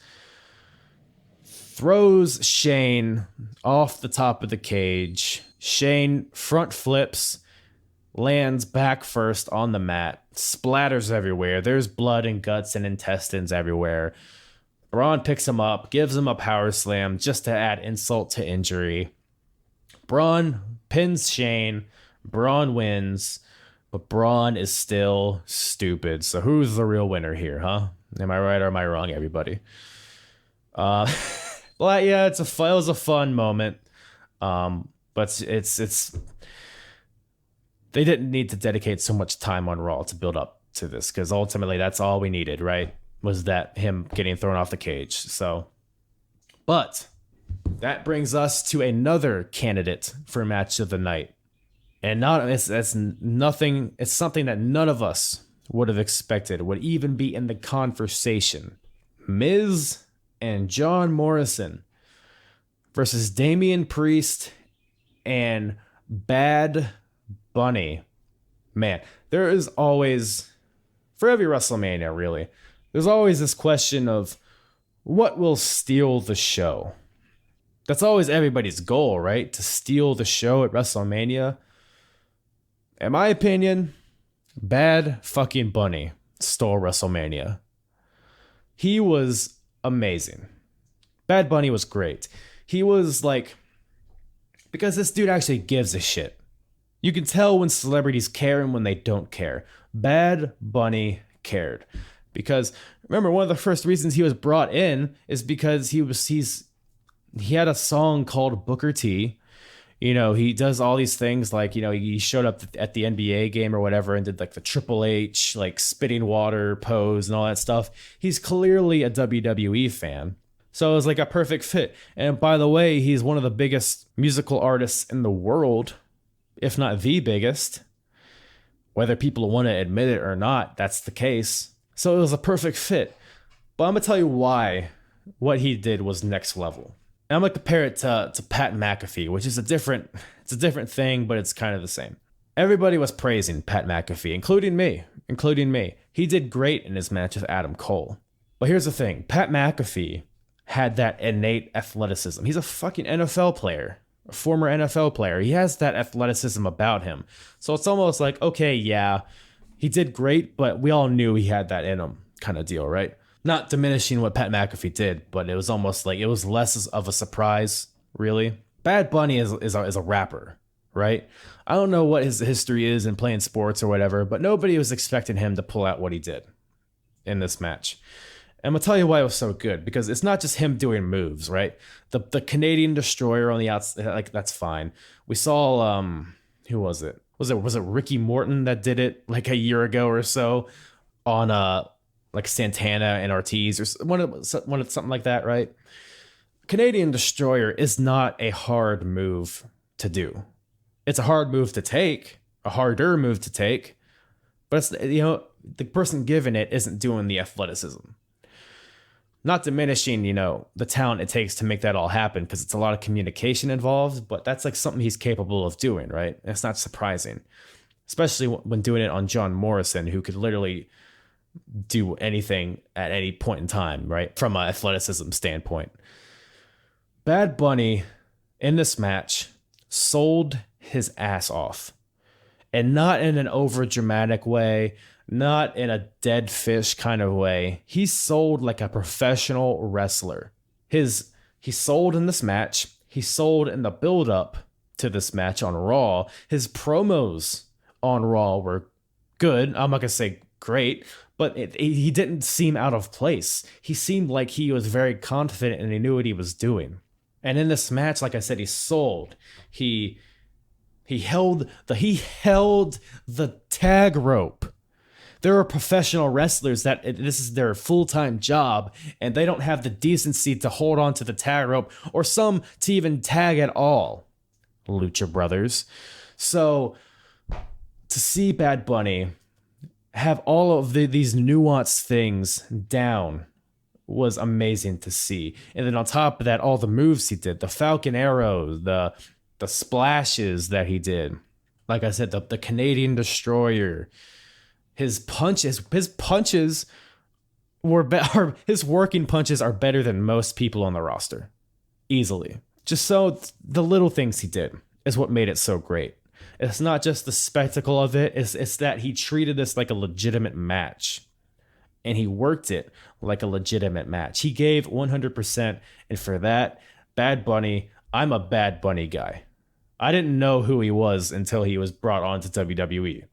Throws Shane off the top of the cage. Shane front flips, lands back first on the mat, splatters everywhere. There's blood and guts and intestines everywhere. Braun picks him up, gives him a power slam just to add insult to injury. Braun pins Shane. Braun wins, but Braun is still stupid. So who's the real winner here, huh? Am I right or am I wrong, everybody? But yeah, it was a fun moment. But it's they didn't need to dedicate so much time on Raw to build up to this, because ultimately that's all we needed, right? Was that him getting thrown off the cage. So, but that brings us to another candidate for match of the night. And it's nothing, it's something that none of us would have expected would even be in the conversation. Miz and John Morrison versus Damien Priest and Bad Bunny. Man, there is always, for every WrestleMania really, there's always this question of what will steal the show. That's always everybody's goal, right? To steal the show at WrestleMania. In my opinion, Bad fucking Bunny stole WrestleMania. He was amazing. Bad Bunny was great. He was like, because this dude actually gives a shit. You can tell when celebrities care and when they don't care. Bad Bunny cared. Because remember, one of the first reasons he was brought in is because he had a song called Booker T. You know, he does all these things like, you know, he showed up at the NBA game or whatever and did like the Triple H, like spitting water pose and all that stuff. He's clearly a WWE fan. So it was like a perfect fit. And by the way, he's one of the biggest musical artists in the world, if not the biggest. Whether people want to admit it or not, that's the case. So it was a perfect fit. But I'm going to tell you why what he did was next level. And I'm going to compare it to Pat McAfee, which is a different thing, but it's kind of the same. Everybody was praising Pat McAfee, including me. He did great in his match with Adam Cole. But here's the thing. Pat McAfee had that innate athleticism. He's a fucking NFL player, a former NFL player. He has that athleticism about him. So it's almost like, okay, yeah, he did great, but we all knew he had that in him kind of deal, right? Not diminishing what Pat McAfee did, but it was almost like it was less of a surprise, really. Bad Bunny is a rapper, right? I don't know what his history is in playing sports or whatever, but nobody was expecting him to pull out what he did in this match. And I'm going to tell you why it was so good, because it's not just him doing moves, right? The Canadian Destroyer on the outside, like, that's fine. We saw, who was it? Was it Ricky Morton that did it like a year ago or so on like Santana and Ortiz or something like that, right? Canadian Destroyer is not a hard move to do. It's a hard move to take, a harder move to take, but it's, you know, the person giving it isn't doing the athleticism. Not diminishing, you know, the talent it takes to make that all happen, because it's a lot of communication involved, but that's like something he's capable of doing, right? And it's not surprising, especially when doing it on John Morrison, who could literally do anything at any point in time, right? From an athleticism standpoint. Bad Bunny in this match sold his ass off, and not in an over dramatic way, not in a dead fish kind of way. He sold like a professional wrestler. He sold in this match. He sold in the build-up to this match on Raw. His promos on Raw were good. I'm not going to say great, but he didn't seem out of place. He seemed like he was very confident and he knew what he was doing. And in this match, like I said, he sold. He held the tag rope. There are professional wrestlers that this is their full-time job, and they don't have the decency to hold on to the tag rope, or some to even tag at all. Lucha Brothers. So to see Bad Bunny have all of these nuanced things down was amazing to see. And then on top of that, all the moves he did, the Falcon Arrow, the splashes that he did. Like I said, the Canadian Destroyer. His punches his working punches are better than most people on the roster. Easily. Just so the little things he did is what made it so great. It's not just the spectacle of it, it's that he treated this like a legitimate match. And he worked it like a legitimate match. He gave 100%, and for that, Bad Bunny, I'm a Bad Bunny guy. I didn't know who he was until he was brought on to WWE.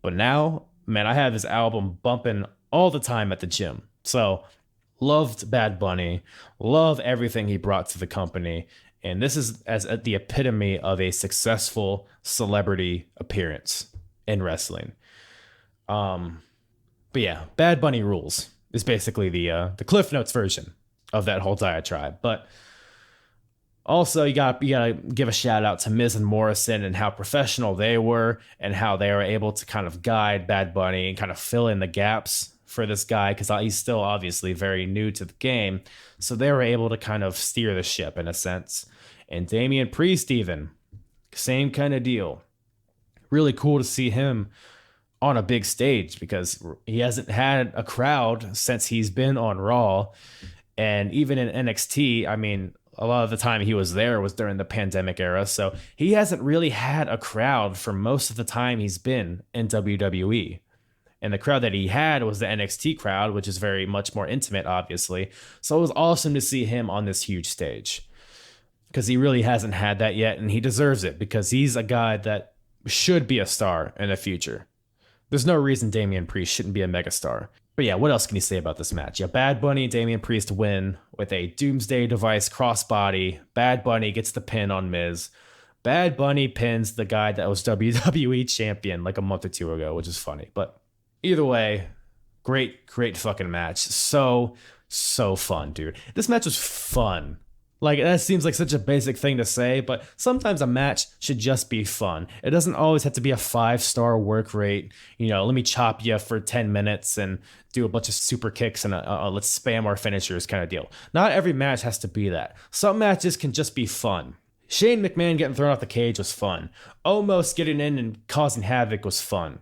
But now, man, I have his album bumping all the time at the gym. So, loved Bad Bunny, love everything he brought to the company. And this is as the epitome of a successful celebrity appearance in wrestling. But yeah, Bad Bunny rules is basically the Cliff Notes version of that whole diatribe. But also, you gotta give a shout out to Miz and Morrison and how professional they were and how they were able to kind of guide Bad Bunny and kind of fill in the gaps for this guy, because he's still obviously very new to the game. So they were able to kind of steer the ship in a sense. And Damien Priest even, same kind of deal. Really cool to see him on a big stage because he hasn't had a crowd since he's been on Raw. And even in NXT, I mean, a lot of the time he was there was during the pandemic era. So he hasn't really had a crowd for most of the time he's been in WWE. And the crowd that he had was the NXT crowd, which is very much more intimate, obviously. So it was awesome to see him on this huge stage because he really hasn't had that yet. And he deserves it because he's a guy that should be a star in the future. There's no reason Damien Priest shouldn't be a megastar. But yeah, what else can you say about this match? Yeah, Bad Bunny and Damien Priest win with a Doomsday Device crossbody. Bad Bunny gets the pin on Miz. Bad Bunny pins the guy that was WWE champion like a month or two ago, which is funny. But either way, great fucking match. So fun, dude. This match was fun. Like, that seems like such a basic thing to say, but sometimes a match should just be fun. It doesn't always have to be a 5-star work rate. You know, let me chop you for 10 minutes and do a bunch of super kicks and let's spam our finishers kind of deal. Not every match has to be that. Some matches can just be fun. Shane McMahon getting thrown off the cage was fun. Omos getting in and causing havoc was fun.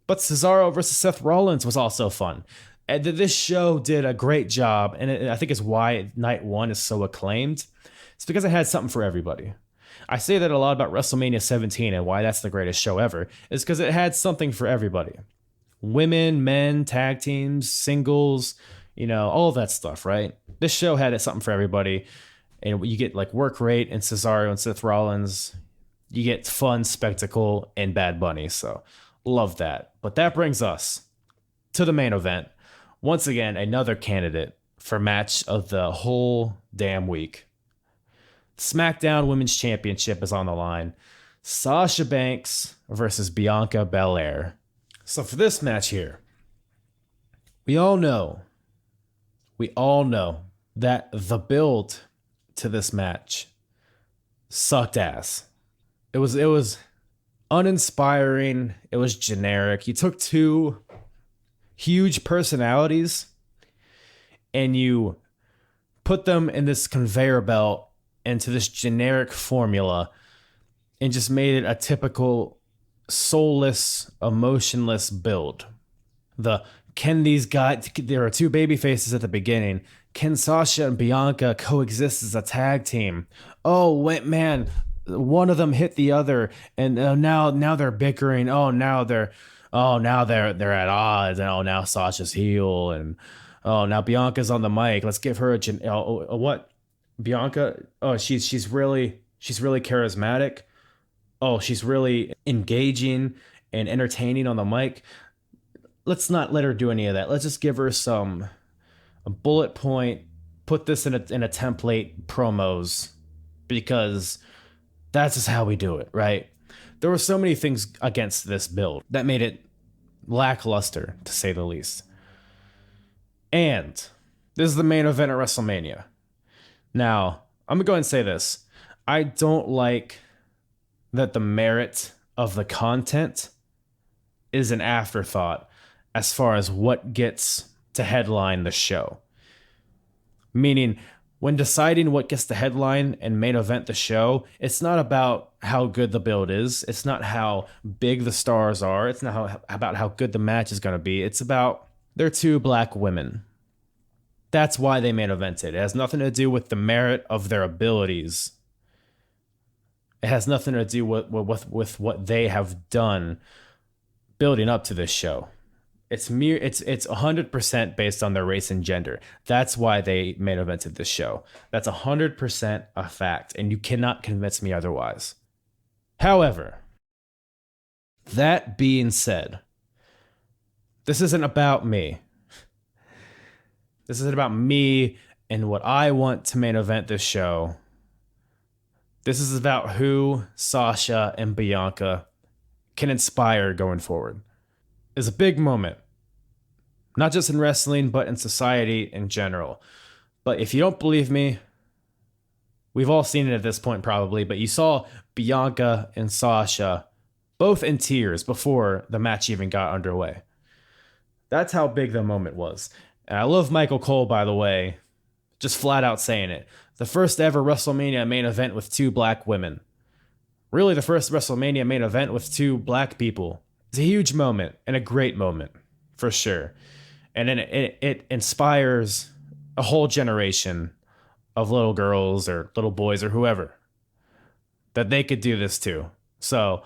But Cesaro versus Seth Rollins was also fun. And this show did a great job, and I think it's why Night 1 is so acclaimed. It's because it had something for everybody. I say that a lot about WrestleMania 17 and why that's the greatest show ever, is because it had something for everybody. Women, men, tag teams, singles, you know, all of that stuff, right? This show had something for everybody, and you get like work rate and Cesaro and Seth Rollins. You get fun spectacle and Bad Bunny, so love that. But that brings us to the main event. Once again, another candidate for match of the whole damn week. SmackDown Women's Championship is on the line. Sasha Banks versus Bianca Belair. So for this match here, we all know that the build to this match sucked ass. It was uninspiring. It was generic. You took two huge personalities and you put them in this conveyor belt into this generic formula and just made it a typical soulless, emotionless build. Can these guys, there are two baby faces at the beginning. Can Sasha and Bianca coexist as a tag team? Oh, wait, man, one of them hit the other and now they're bickering. Oh, now they're oh, now they're at odds, and oh, now Sasha's heel, and oh, now Bianca's on the mic. Let's give her what? Bianca? Oh, she's really charismatic. Oh, she's really engaging and entertaining on the mic. Let's not let her do any of that. Let's just give her a bullet point. Put this in a template promos, because that's just how we do it, right? There were so many things against this build that made it lackluster, to say the least. And this is the main event at WrestleMania. Now, I'm going to go ahead and say this. I don't like that the merit of the content is an afterthought as far as what gets to headline the show. Meaning, when deciding what gets to headline and main event the show, it's not about how good the build is. It's not how big the stars are. It's not about how good the match is going to be. It's about they're two black women. That's why they main evented. It has nothing to do with the merit of their abilities. It has nothing to do with what they have done building up to this show. It's 100% based on their race and gender. That's why they main evented this show. That's 100% a fact, and you cannot convince me otherwise. However, that being said, this isn't about me. This isn't about me and what I want to main event this show. This is about who Sasha and Bianca can inspire going forward. It's a big moment, not just in wrestling, but in society in general. But if you don't believe me, we've all seen it at this point probably, but you saw Bianca and Sasha both in tears before the match even got underway. That's how big the moment was. And I love Michael Cole, by the way, just flat out saying it. The first ever WrestleMania main event with two black women. Really, the first WrestleMania main event with two black people. It's a huge moment and a great moment, for sure. And then it inspires a whole generation of little girls or little boys or whoever that they could do this too. So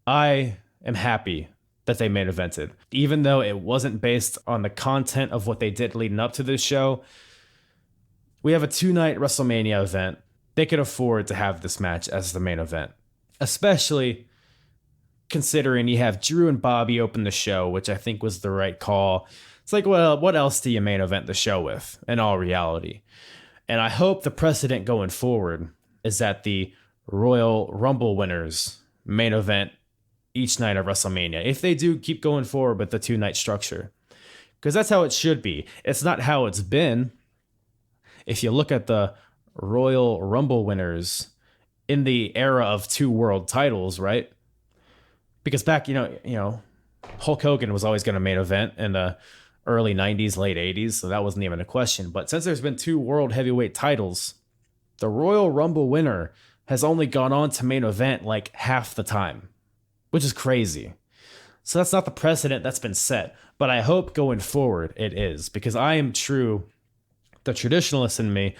I am happy that they main evented. Even though it wasn't based on the content of what they did leading up to this show, we have a 2-night WrestleMania event. They could afford to have this match as the main event, especially considering you have Drew and Bobby open the show, which I think was the right call. It's like, well, what else do you main event the show with, in all reality? And I hope the precedent going forward is that the Royal Rumble winners main event each night of WrestleMania, if they do keep going forward with the 2-night structure. Because that's how it should be. It's not how it's been. If you look at the Royal Rumble winners in the era of 2 world titles, right? Because back, you know, Hulk Hogan was always going to main event in the early 90s, late 80s, so that wasn't even a question. But since there's been 2 world heavyweight titles, the Royal Rumble winner has only gone on to main event like half the time, which is crazy. So that's not the precedent that's been set. But I hope going forward it is, because I am true. The traditionalist in me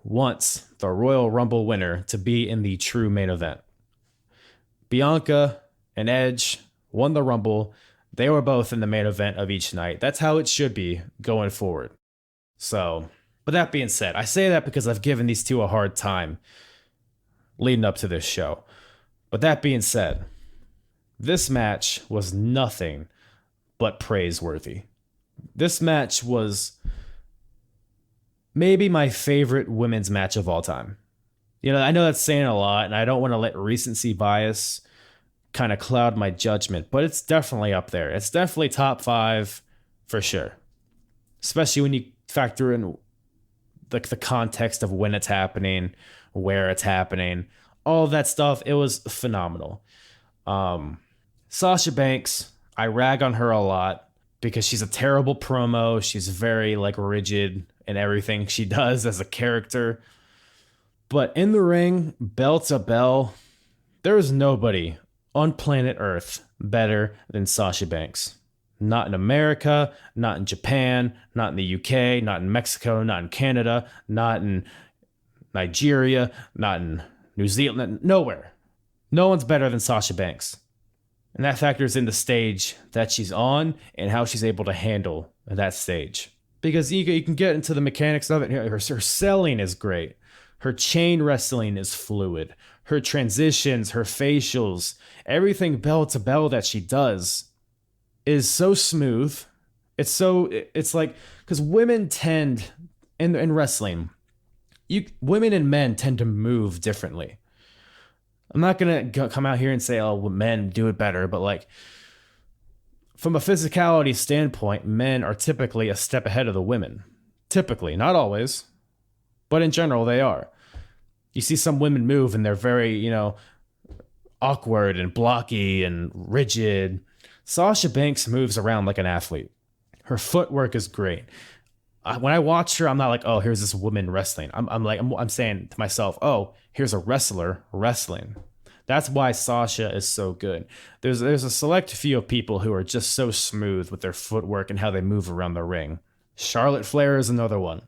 wants the Royal Rumble winner to be in the true main event. Bianca and Edge won the Rumble. They were both in the main event of each night. That's how it should be going forward. So, but that being said, I say that because I've given these two a hard time leading up to this show. But that being said, this match was nothing but praiseworthy. This match was maybe my favorite women's match of all time. You know, I know that's saying a lot, and I don't want to let recency bias kind of cloud my judgment, but it's definitely up there. It's definitely top 5 for sure. Especially when you factor in the context of when it's happening, where it's happening, all of that stuff. It was phenomenal. Sasha Banks, I rag on her a lot because she's a terrible promo. She's very rigid in everything she does as a character. But in the ring, bell to bell, there is nobody on planet Earth better than Sasha Banks. Not in America, not in Japan, not in the UK, not in Mexico, not in Canada, not in Nigeria, not in New Zealand, nowhere. No one's better than Sasha Banks. And that factors in the stage that she's on and how she's able to handle that stage. Because you can get into the mechanics of it. Her selling is great. Her chain wrestling is fluid. Her transitions, her facials, everything bell to bell that she does is so smooth. It's like, because women tend, in wrestling, women and men tend to move differently. I'm not going to come out here and say, oh, well, men do it better, but like, from a physicality standpoint, men are typically a step ahead of the women. Typically, not always, but in general, they are. You see some women move and they're very, awkward and blocky and rigid. Sasha Banks moves around like an athlete. Her footwork is great. When I watch her, I'm not like, oh, here's this woman wrestling. I'm saying to myself, oh, here's a wrestler wrestling. That's why Sasha is so good. There's a select few of people who are just so smooth with their footwork and how they move around the ring. Charlotte Flair is another one.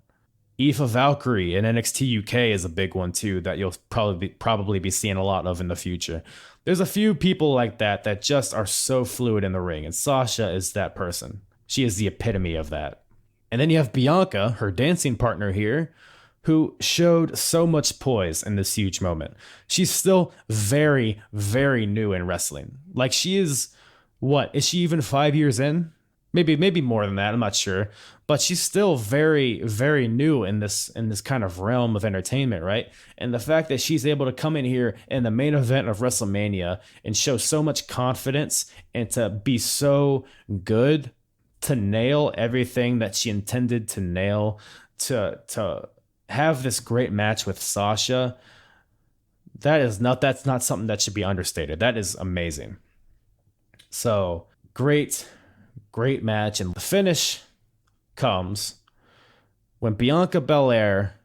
Aoife Valkyrie in NXT UK is a big one too that you'll probably be seeing a lot of in the future. There's a few people like that just are so fluid in the ring, and Sasha is that person. She is the epitome of that. And then you have Bianca, her dancing partner here, who showed so much poise in this huge moment. She's still very, very new in wrestling. Like, she is, is she even 5 years in? Maybe more than that, I'm not sure. But she's still very, very new in this kind of realm of entertainment, right? And the fact that she's able to come in here in the main event of WrestleMania and show so much confidence and to be so good, to nail everything that she intended to nail, to have this great match with Sasha, that's not something that should be understated. That is amazing. So great match. And the finish comes when Bianca Belair,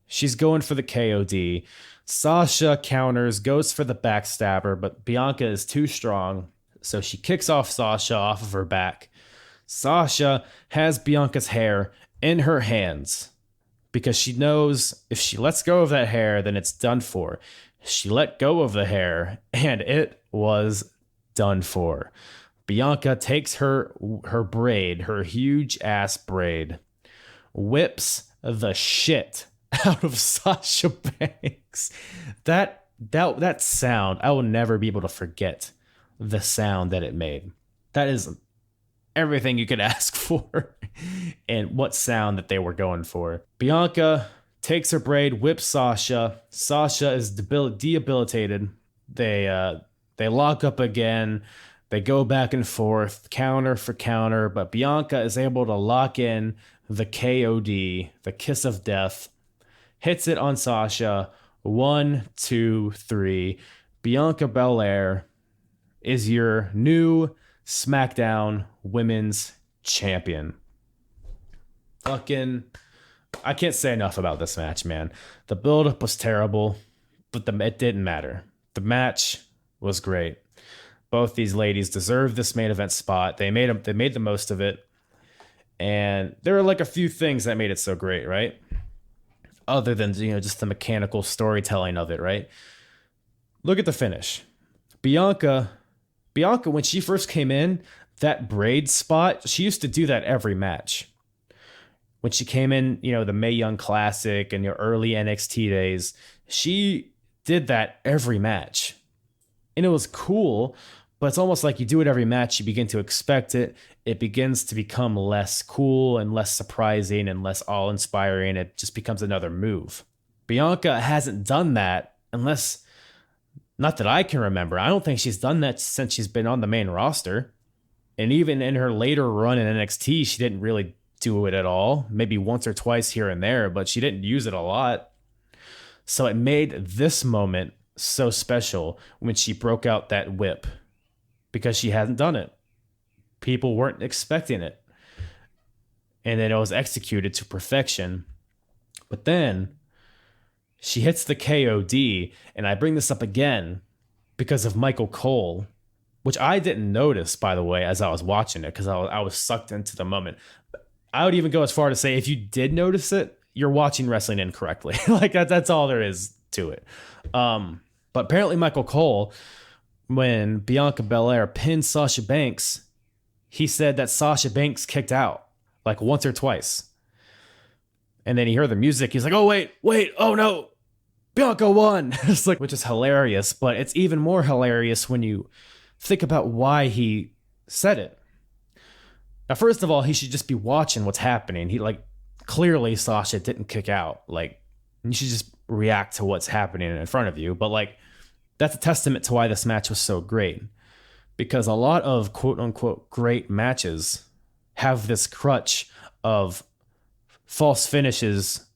she's going for the KOD. Sasha counters, goes for the backstabber, but Bianca is too strong. So she kicks off Sasha off of her back. Sasha has Bianca's hair in her hands because she knows if she lets go of that hair, then it's done for. She let go of the hair and it was done for. Bianca takes her braid, her huge ass braid, whips the shit out of Sasha Banks. That sound, I will never be able to forget the sound that it made. That is everything you could ask for and what sound that they were going for. Bianca takes her braid, whips Sasha. Sasha is debilitated. They lock up again. They go back and forth, counter for counter, but Bianca is able to lock in the KOD, the kiss of death, hits it on Sasha. 1, 2, 3. Bianca Belair is your new SmackDown Women's Champion. Fucking, I can't say enough about this match, man. The build-up was terrible, but it didn't matter. The match was great. Both these ladies deserve this main event spot. They made the most of it. And there were like a few things that made it so great, right? Other than, just the mechanical storytelling of it, right? Look at the finish. Bianca, when she first came in, that braid spot, she used to do that every match. When she came in, the Mae Young Classic and your early NXT days, she did that every match. And it was cool, but it's almost like you do it every match, you begin to expect it. It begins to become less cool and less surprising and less awe-inspiring. It just becomes another move. Bianca hasn't done that unless, not that I can remember. I don't think she's done that since she's been on the main roster. And even in her later run in NXT, she didn't really do it at all. Maybe once or twice here and there, but she didn't use it a lot. So it made this moment so special when she broke out that whip because she hadn't done it. People weren't expecting it. And then it was executed to perfection. But then she hits the KOD, and I bring this up again because of Michael Cole, which I didn't notice, by the way, as I was watching it because I was sucked into the moment. I would even go as far to say if you did notice it, you're watching wrestling incorrectly. Like that's all there is to it. But apparently Michael Cole when Bianca Belair pinned Sasha Banks, he said that Sasha Banks kicked out like once or twice. And then he heard the music. He's like, oh, wait, oh no, Bianca won. It's like, which is hilarious, but it's even more hilarious when you think about why he said it. Now, first of all, he should just be watching what's happening. He clearly Sasha didn't kick out. You should just react to what's happening in front of you. But that's a testament to why this match was so great. Because a lot of quote unquote great matches have this crutch of false finishes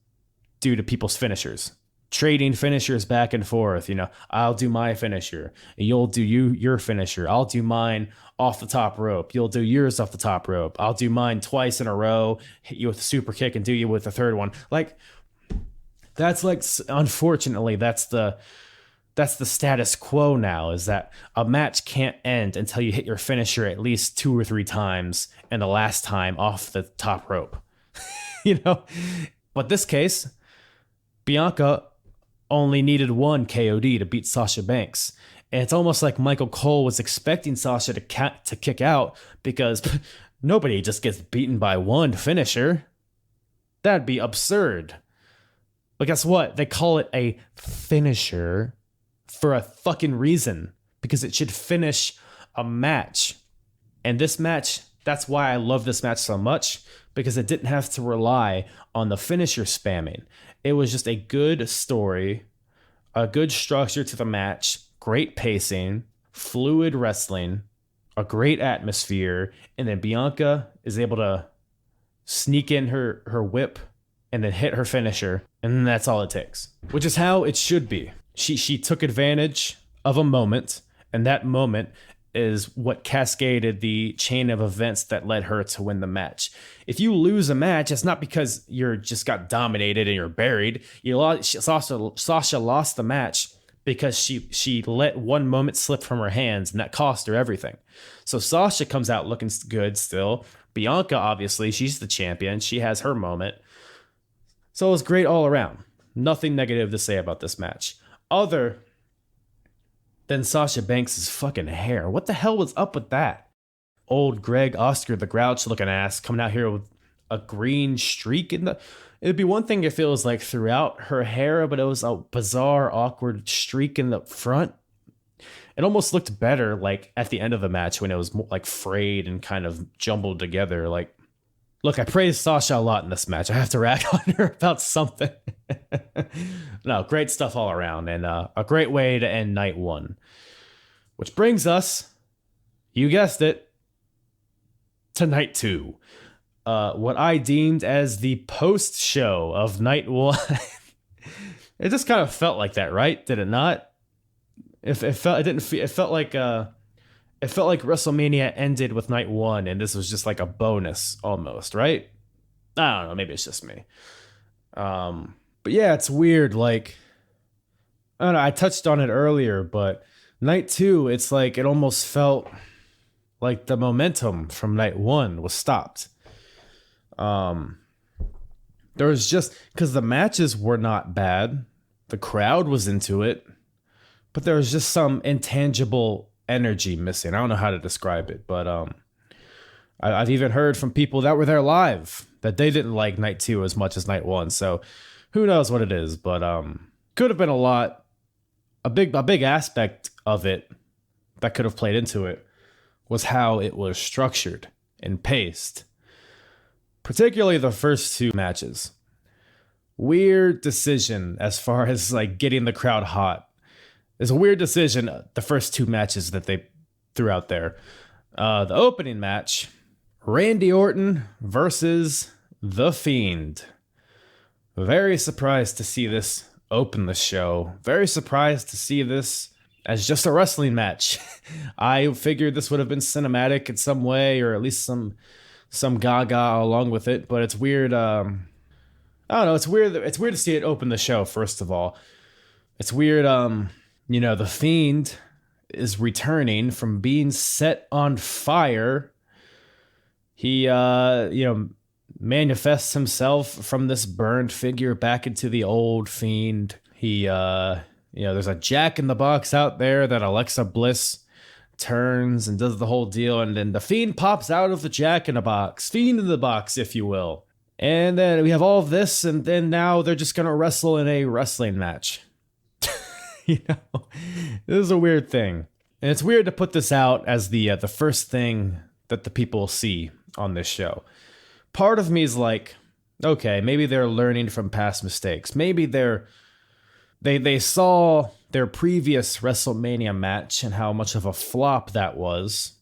due to people's finishers. Trading finishers back and forth. I'll do my finisher. You'll do your finisher. I'll do mine off the top rope. You'll do yours off the top rope. I'll do mine twice in a row, hit you with a super kick and do you with the third one. Unfortunately, that's the status quo now, is that a match can't end until you hit your finisher at least 2 or 3 times, and the last time off the top rope. But this case, Bianca only needed 1 KOD to beat Sasha Banks. And it's almost like Michael Cole was expecting Sasha to kick out, because nobody just gets beaten by 1 finisher. That'd be absurd. But guess what? They call it a finisher for a fucking reason, because it should finish a match. And this match, that's why I love this match so much, because it didn't have to rely on the finisher spamming. It was just a good story, a good structure to the match, great pacing, fluid wrestling, a great atmosphere, and then Bianca is able to sneak in her whip and then hit her finisher, and that's all it takes, which is how it should be. She took advantage of a moment, and that moment is what cascaded the chain of events that led her to win the match. If you lose a match, it's not because you're just got dominated and you're buried. Sasha lost the match because she let one moment slip from her hands, and that cost her everything. So Sasha comes out looking good still. Bianca, obviously, she's the champion. She has her moment. So it was great all around. Nothing negative to say about this match, other than Sasha Banks' fucking hair. What the hell was up with that? Old Greg Oscar the Grouch looking ass coming out here with a green streak in the... It'd be one thing if it was throughout her hair, but it was a bizarre, awkward streak in the front. It almost looked better at the end of the match when it was more frayed and kind of jumbled together. Look, I praised Sasha a lot in this match. I have to rag on her about something. No, great stuff all around, and a great way to end night 1. Which brings us, you guessed it, to night 2. What I deemed as the post-show of night 1. It just kind of felt like that, right? Did it not? It felt like WrestleMania ended with night 1, and this was just like a bonus almost, right? I don't know. Maybe it's just me. But yeah, it's weird. I don't know. I touched on it earlier, but night 2, it's it almost felt like the momentum from night 1 was stopped. There was just, because the matches were not bad, the crowd was into it, but there was just some intangible energy missing. I don't know how to describe it, but I've even heard from people that were there live that they didn't like night 2 as much as night 1. So who knows what it is, but could have been a big aspect of it that could have played into it was how it was structured and paced, particularly the first 2 matches. Weird decision as far as getting the crowd hot. It's a weird decision, the first 2 matches that they threw out there. The opening match, Randy Orton versus The Fiend. Very surprised to see this open the show. Very surprised to see this as just a wrestling match. I figured this would have been cinematic in some way, or at least some gaga along with it. But it's weird. I don't know. It's weird. It's weird to see it open the show. First of all, it's weird. The Fiend is returning from being set on fire. He, manifests himself from this burned figure back into the old Fiend. He, there's a Jack in the Box out there that Alexa Bliss turns and does the whole deal, and then the Fiend pops out of the Jack in the Box, Fiend in the Box, if you will. And then we have all of this, and then now they're just gonna wrestle in a wrestling match. This is a weird thing, and it's weird to put this out as the first thing that the people see on this show. Part of me is like, okay, maybe they're learning from past mistakes. Maybe they saw their previous WrestleMania match and how much of a flop that was.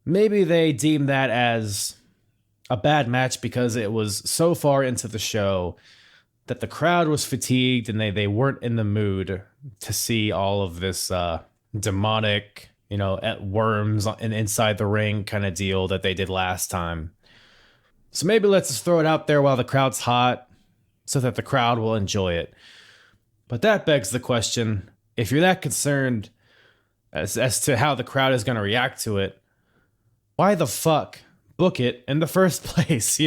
Maybe they deem that as a bad match because it was so far into the show that the crowd was fatigued and they weren't in the mood to see all of this demonic, at worms and inside the ring kind of deal that they did last time. So maybe let's just throw it out there while the crowd's hot so that the crowd will enjoy it. But that begs the question, if you're that concerned as to how the crowd is going to react to it, why the fuck book it in the first place,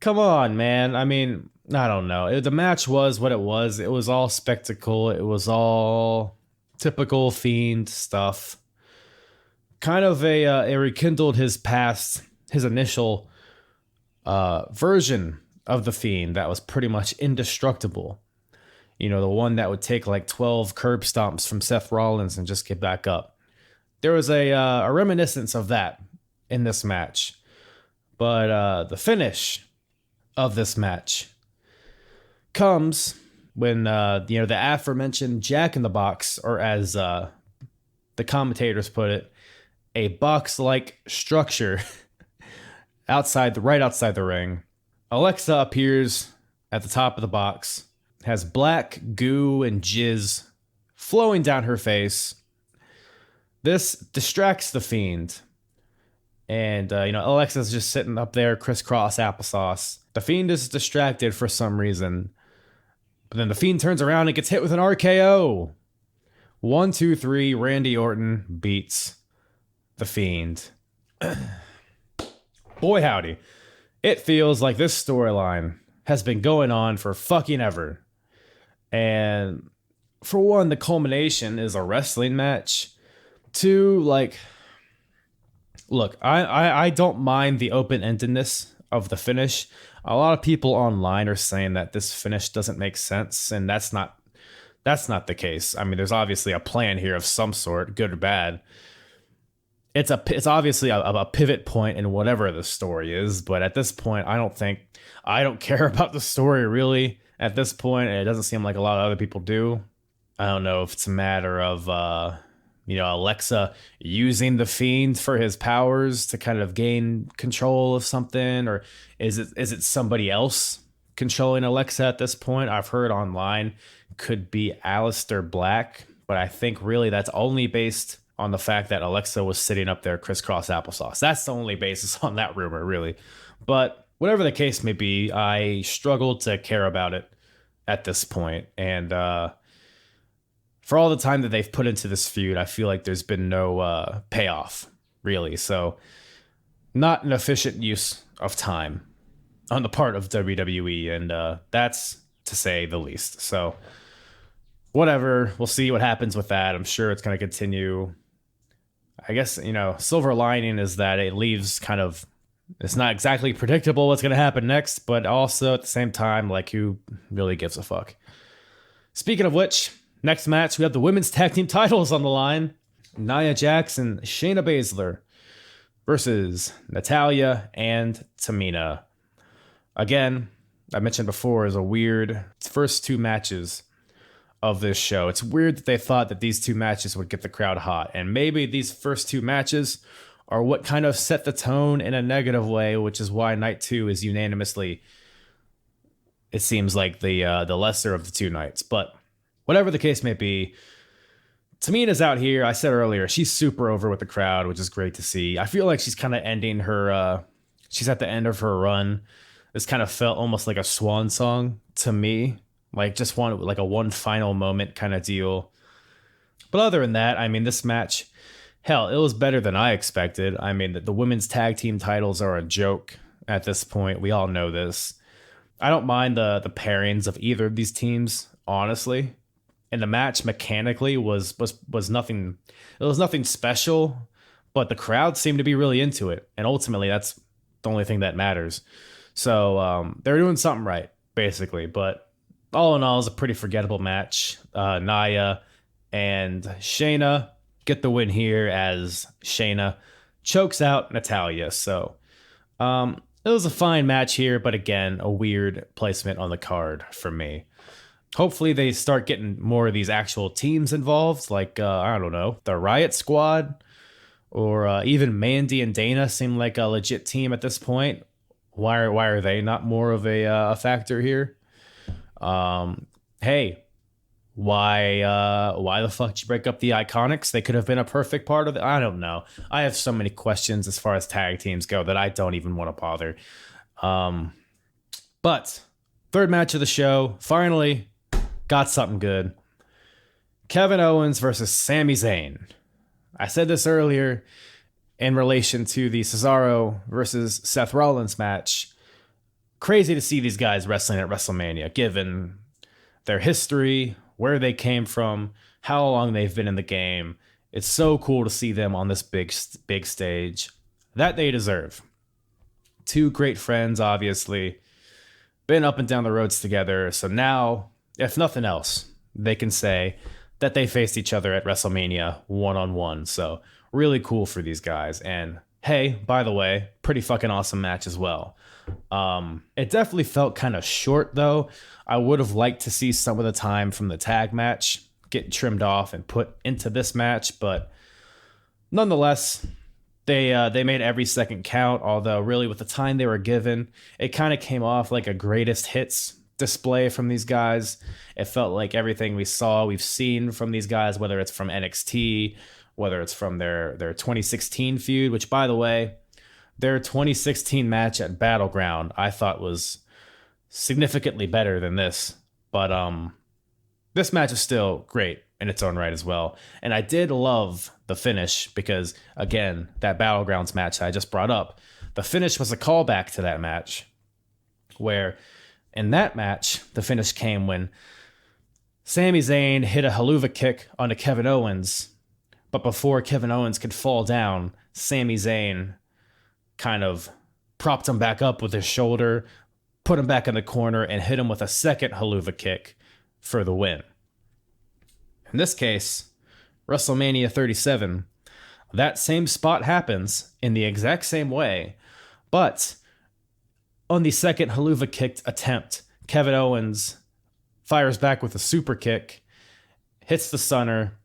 Come on, man. I mean, I don't know. The match was what it was. It was all spectacle. It was all typical Fiend stuff. Kind of it rekindled his initial version of the Fiend that was pretty much indestructible. The one that would take like 12 curb stomps from Seth Rollins and just get back up. There was a reminiscence of that in this match. But the finish of this match comes when, the aforementioned Jack in the Box, or as the commentators put it, a box-like structure right outside the ring. Alexa appears at the top of the box, has black goo and jizz flowing down her face. This distracts the Fiend. And, Alexa's just sitting up there, crisscross applesauce. The Fiend is distracted for some reason. But then the Fiend turns around and gets hit with an RKO. 1, 2, 3, Randy Orton beats the Fiend. Boy, howdy. It feels like this storyline has been going on for fucking ever. And for one, the culmination is a wrestling match. Two, look, I don't mind the open-endedness of the finish. A lot of people online are saying that this finish doesn't make sense, and that's not the case. I mean, there's obviously a plan here of some sort, good or bad. It's obviously a pivot point in whatever the story is, but at this point, I don't care about the story really. At this point, it doesn't seem like a lot of other people do. I don't know if it's a matter of Alexa using the Fiend for his powers to kind of gain control of something, or is it somebody else controlling Alexa at this point? I've heard online could be Aleister Black, but I think really that's only based on the fact that Alexa was sitting up there crisscross applesauce. That's the only basis on that rumor, really. But whatever the case may be, I struggle to care about it at this point. And for all the time that they've put into this feud, I feel like there's been no payoff, really. So not an efficient use of time on the part of WWE, and that's to say the least. So whatever, we'll see what happens with that. I'm sure it's going to continue. I guess, silver lining is that it leaves kind of, it's not exactly predictable what's going to happen next, but also at the same time, who really gives a fuck? Speaking of which, next match, we have the women's tag team titles on the line. Nia Jax and Shayna Baszler versus Natalya and Tamina. Again, I mentioned before, is a weird first two matches of this show. It's weird that they thought that these two matches would get the crowd hot. And maybe these first two matches are what kind of set the tone in a negative way, which is why night two is unanimously, it seems like the lesser of the two nights. But whatever the case may be, Tamina's out here. I said earlier, she's super over with the crowd, which is great to see. I feel like she's kind of ending her, she's at the end of her run. This kind of felt almost like a swan song to me. Just a one final moment kind of deal. But other than that, I mean, this match, hell, it was better than I expected. I mean, the women's tag team titles are a joke at this point. We all know this. I don't mind the pairings of either of these teams, honestly. and the match mechanically was nothing. It was nothing special, but the crowd seemed to be really into it, and ultimately that's the only thing that matters. So they're doing something right, basically. But all in all, it's a pretty forgettable match. Nia and Shayna get the win here as Shayna chokes out Natalya. So it was a fine match here, but again, a weird placement on the card for me. Hopefully they start getting more of these actual teams involved, like, I don't know, the Riot Squad, or even Mandy and Dana seem like a legit team at this point. Why are they not more of a factor here? Hey, why the fuck did you break up the Iconics? They could have been a perfect part of it. I don't know. I have so many questions as far as tag teams go that I don't even want to bother. But third match of the show, finally got something good. Kevin Owens versus Sami Zayn. I said this earlier in relation to the Cesaro versus Seth Rollins match. Crazy to see these guys wrestling at WrestleMania, given their history, where they came from, how long they've been in the game. It's so cool to see them on this big stage that they deserve. Two great friends, obviously, been up and down the roads together. So now, if nothing else, they can say that they faced each other at WrestleMania one-on-one. So really cool for these guys. And hey, by the way, pretty fucking awesome match as well. It definitely felt kind of short, though. I would have liked to see some of the time from the tag match get trimmed off and put into this match, but nonetheless, they made every second count. Although really with the time they were given, it kind of came off like a greatest hits display from these guys. It felt like everything we've seen from these guys, whether it's from NXT, whether it's from their 2016 feud, which, by the way, their 2016 match at Battleground I thought was significantly better than this. But this match is still great in its own right as well. And I did love the finish because, again, that Battlegrounds match that I just brought up, the finish was a callback to that match, where in that match, the finish came when Sami Zayn hit a haluva kick onto Kevin Owens, but before Kevin Owens could fall down, Sami Zayn kind of propped him back up with his shoulder, put him back in the corner, and hit him with a second haluva kick for the win. In this case, WrestleMania 37, that same spot happens in the exact same way, but on the second haluva kick attempt, Kevin Owens fires back with a super kick, hits the stunner,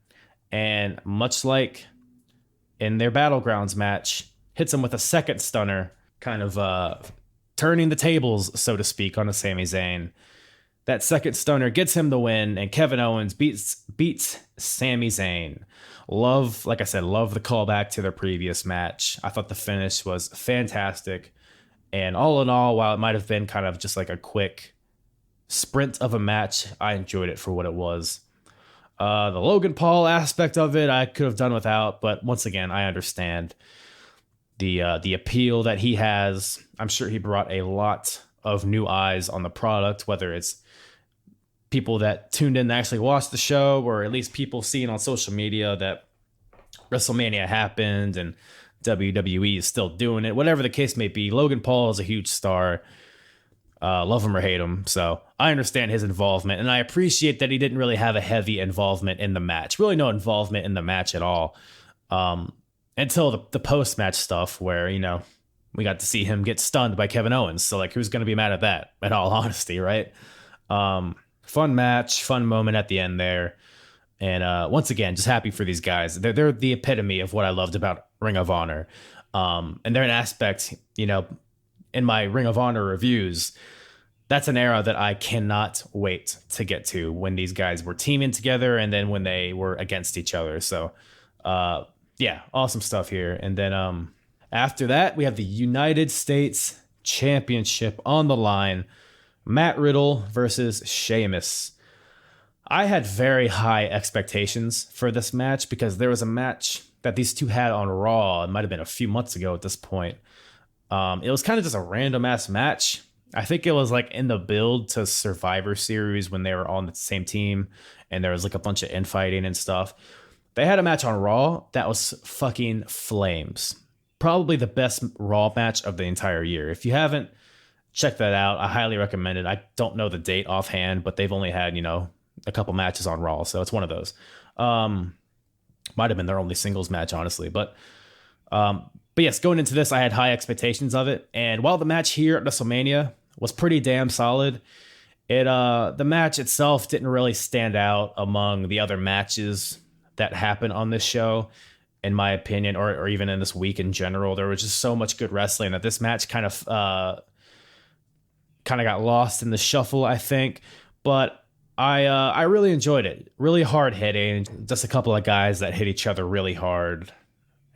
and much like in their Battlegrounds match, hits him with a second stunner, kind of turning the tables, so to speak, on a Sami Zayn. That second stunner gets him the win, and Kevin Owens beats Sami Zayn. Like I said, love the callback to their previous match. I thought the finish was fantastic. And all in all, while it might have been kind of just like a quick sprint of a match, I enjoyed it for what it was. The Logan Paul aspect of it, I could have done without, but once again, I understand the appeal that he has. I'm sure he brought a lot of new eyes on the product, whether it's people that tuned in to actually watch the show, or at least people seeing on social media that WrestleMania happened and WWE is still doing it. Whatever the case may be, Logan Paul is a huge star. Love him or hate him. So I understand his involvement, and I appreciate that he didn't really have a heavy involvement in the match. Really no involvement in the match at all. Until the post-match stuff where, we got to see him get stunned by Kevin Owens. So, like, who's going to be mad at that, in all honesty, right? Fun match, fun moment at the end there. And once again, just happy for these guys. They're the epitome of what I loved about Ring of Honor. And they're an aspect, in my Ring of Honor reviews, that's an era that I cannot wait to get to, when these guys were teaming together and then when they were against each other. So, yeah, awesome stuff here. And then after that, we have the United States Championship on the line. Matt Riddle versus Sheamus. I had very high expectations for this match because there was a match that these two had on Raw. It might have been a few months ago at this point. It was kind of just a random ass match. I think it was like in the build to Survivor Series when they were on the same team and there was like a bunch of infighting and stuff. They had a match on Raw that was fucking flames. Probably the best Raw match of the entire year. If you haven't checked that out, I highly recommend it. I don't know the date offhand, but they've only had, a couple matches on Raw, so it's one of those. Might have been their only singles match, honestly. But yes, going into this, I had high expectations of it. And while the match here at WrestleMania was pretty damn solid, the match itself didn't really stand out among the other matches that happened on this show, in my opinion, or even in this week in general. There was just so much good wrestling that this match kind of got lost in the shuffle, I think. But I really enjoyed it. Really hard hitting. Just a couple of guys that hit each other really hard.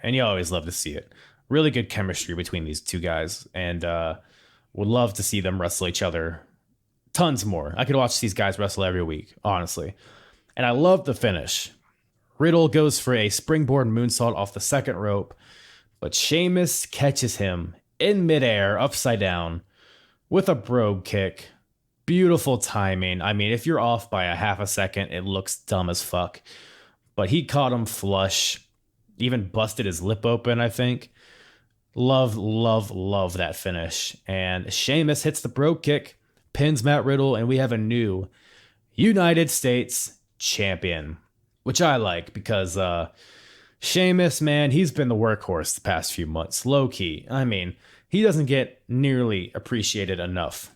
And you always love to see it. Really good chemistry between these two guys. And would love to see them wrestle each other tons more. I could watch these guys wrestle every week, honestly. And I love the finish. Riddle goes for a springboard moonsault off the second rope, but Sheamus catches him in midair, upside down, with a brogue kick. Beautiful timing. I mean, if you're off by a half a second, it looks dumb as fuck. But he caught him flush, even busted his lip open, I think. Love, love, love that finish. And Sheamus hits the brogue kick, pins Matt Riddle, and we have a new United States champion, which I like because Sheamus, man, he's been the workhorse the past few months, low key. I mean, he doesn't get nearly appreciated enough.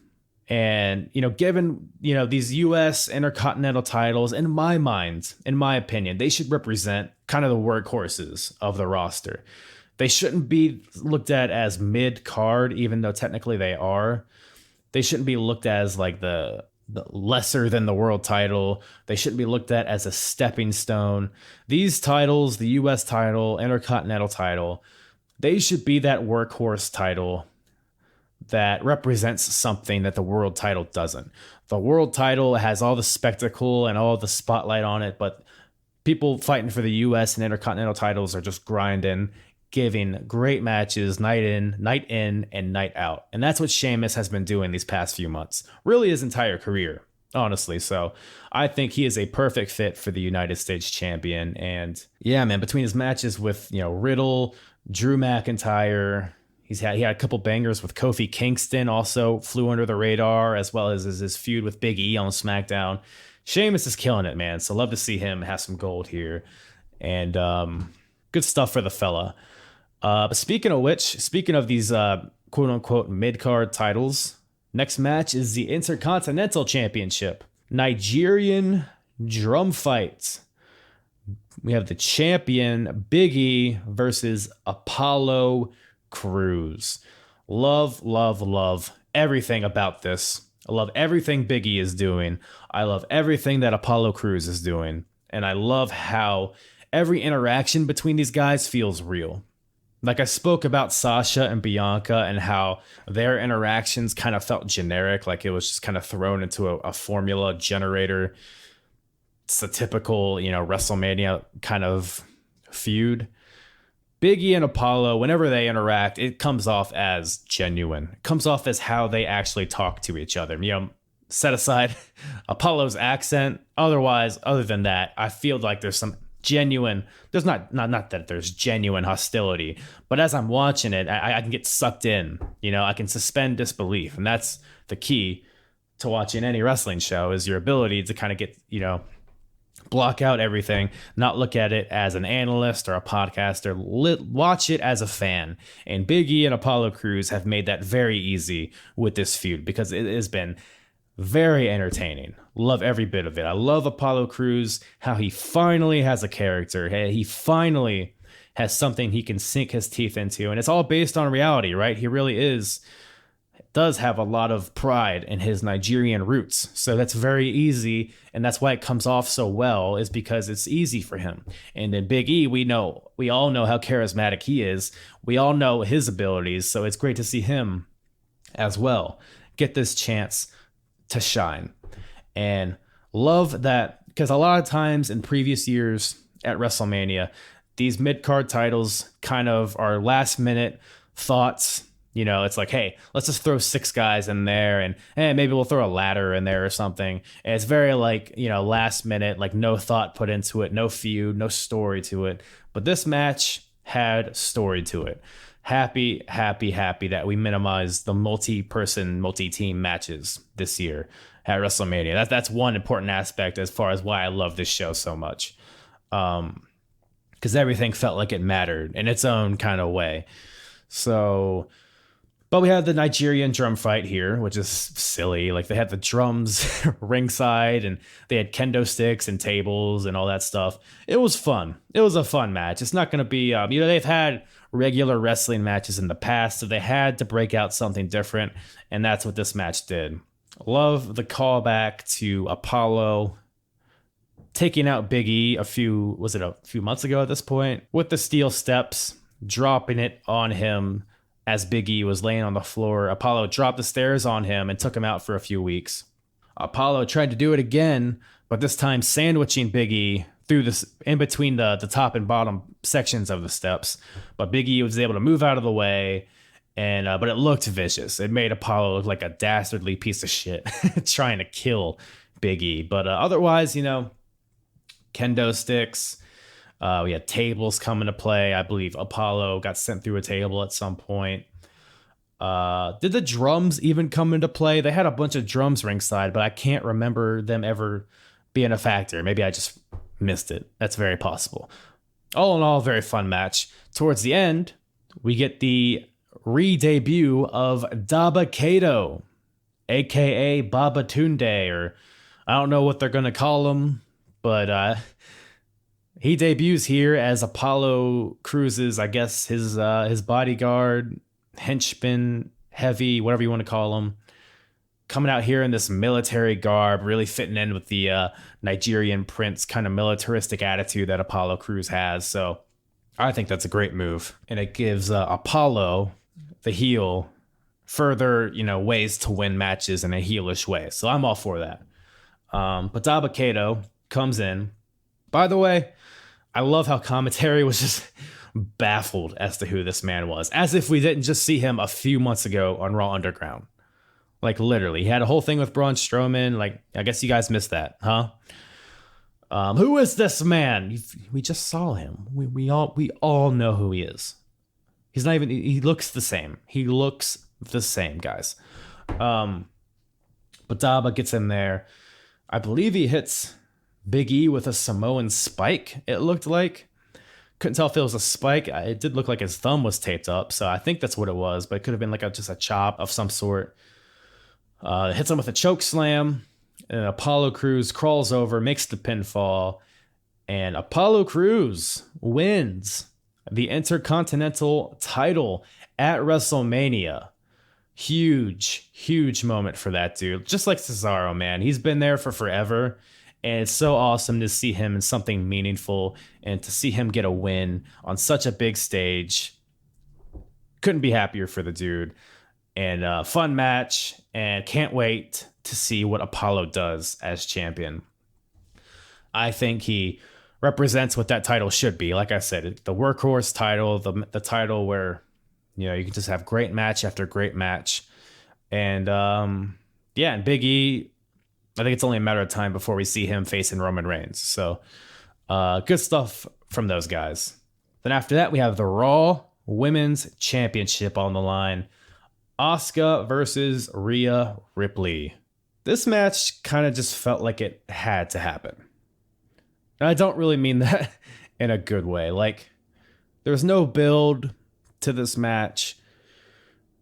And, given, these U.S. Intercontinental titles, in my mind, in my opinion, they should represent kind of the workhorses of the roster. They shouldn't be looked at as mid-card, even though technically they are. They shouldn't be looked at as like the lesser than the world title. They shouldn't be looked at as a stepping stone. These titles, the U.S. title, Intercontinental title, they should be that workhorse title that represents something that the world title doesn't. The world title has all the spectacle and all the spotlight on it, but people fighting for the U.S. and Intercontinental titles are just grinding, giving great matches night in and night out. And that's what Sheamus has been doing these past few months. Really his entire career, honestly. So I think he is a perfect fit for the United States champion. And yeah, man, between his matches with, Riddle, Drew McIntyre, he had a couple bangers with Kofi Kingston, also flew under the radar, as well as his feud with Big E on SmackDown. Sheamus is killing it, man. So love to see him have some gold here. And good stuff for the fella. But speaking of these quote unquote mid-card titles, next match is the Intercontinental Championship. Nigerian drum fight. We have the champion Big E versus Apollo Crews. Love, love, love everything about this. I love everything Big E is doing. I love everything that Apollo Crews is doing. And I love how every interaction between these guys feels real. Like I spoke about Sasha and Bianca and how their interactions kind of felt generic, like it was just kind of thrown into a formula generator. It's a typical, WrestleMania kind of feud. Big E and Apollo, whenever they interact, it comes off as genuine. It comes off as how they actually talk to each other. Set aside Apollo's accent. Otherwise, other than that, I feel like there's some genuine, there's not that there's genuine hostility, but as I'm watching it, I can get sucked in. I can suspend disbelief, and that's the key to watching any wrestling show, is your ability to kind of get, block out everything, not look at it as an analyst or a podcaster, watch it as a fan. And Big E and Apollo Crews have made that very easy with this feud because it has been very entertaining. Love every bit of it. I love Apollo Crews, how he finally has a character. He finally has something he can sink his teeth into. And it's all based on reality, right? He really does have a lot of pride in his Nigerian roots. So that's very easy. And that's why it comes off so well, is because it's easy for him. And then Big E, we all know how charismatic he is. We all know his abilities. So it's great to see him as well get this chance to shine. And love that, because a lot of times in previous years at WrestleMania, these mid-card titles kind of are last minute thoughts. You know, it's like, hey, let's just throw 6 guys in there and maybe we'll throw a ladder in there or something. And it's very like, you know, last minute, like no thought put into it, no feud, no story to it. But this match had story to it. Happy that we minimized the multi-person, multi-team matches this year at WrestleMania. That's one important aspect as far as why I love this show so much. Because everything felt like it mattered in its own kind of way. So... But we had the Nigerian drum fight here, which is silly. Like they had the drums ringside and they had kendo sticks and tables and all that stuff. It was fun. It was a fun match. It's not going to be, you know, they've had regular wrestling matches in the past, so they had to break out something different. And that's what this match did. Love the callback to Apollo taking out Big E a few months ago at this point with the steel steps, dropping it on him. As Big E was laying on the floor, Apollo dropped the stairs on him and took him out for a few weeks. Apollo tried to do it again, but this time sandwiching Big E through this in between the top and bottom sections of the steps. But Big E was able to move out of the way, and but it looked vicious. It made Apollo look like a dastardly piece of shit trying to kill Big E. But otherwise, you know, kendo sticks. We had tables come into play. I believe Apollo got sent through a table at some point. Did the drums even come into play? They had a bunch of drums ringside, but I can't remember them ever being a factor. Maybe I just missed it. That's very possible. All in all, very fun match. Towards the end, we get the re-debut of Dabba-Kato, a.k.a. Baba Tunde, or I don't know what they're going to call him, but... he debuts here as Apollo Cruz's, I guess, his bodyguard, henchman, heavy, whatever you want to call him, coming out here in this military garb, really fitting in with the Nigerian prince kind of militaristic attitude that Apollo Cruz has. So I think that's a great move. And it gives Apollo, the heel, further, you know, ways to win matches in a heelish way. So I'm all for that. But Dabba-Kato comes in. By the way, I love how commentary was just baffled as to who this man was, as if we didn't just see him a few months ago on Raw Underground. Like literally, he had a whole thing with Braun Strowman. Like, I guess you guys missed that, huh? Who is this man? We just saw him. We all know who he is. He's not even. He looks the same. He looks the same, guys. But Dabba gets in there. I believe he hits Big E with a Samoan spike, it looked like. Couldn't tell if it was a spike. It did look like his thumb was taped up, so I think that's what it was, but it could have been like just a chop of some sort. Hits him with a choke slam, and Apollo Crews crawls over, makes the pinfall, and Apollo Crews wins the Intercontinental title at WrestleMania. Huge moment for that dude. Just like Cesaro, man. He's been there for forever. And it's so awesome to see him in something meaningful and to see him get a win on such a big stage. Couldn't be happier for the dude. And fun match. And can't wait to see what Apollo does as champion. I think he represents what that title should be. Like I said, the workhorse title, the title where, you know, you can just have great match after great match. And yeah, and Big E, I think it's only a matter of time before we see him facing Roman Reigns. So good stuff from those guys. Then after that, we have the Raw Women's Championship on the line. Asuka versus Rhea Ripley. This match kind of just felt like it had to happen. And I don't really mean that in a good way. Like, there was no build to this match.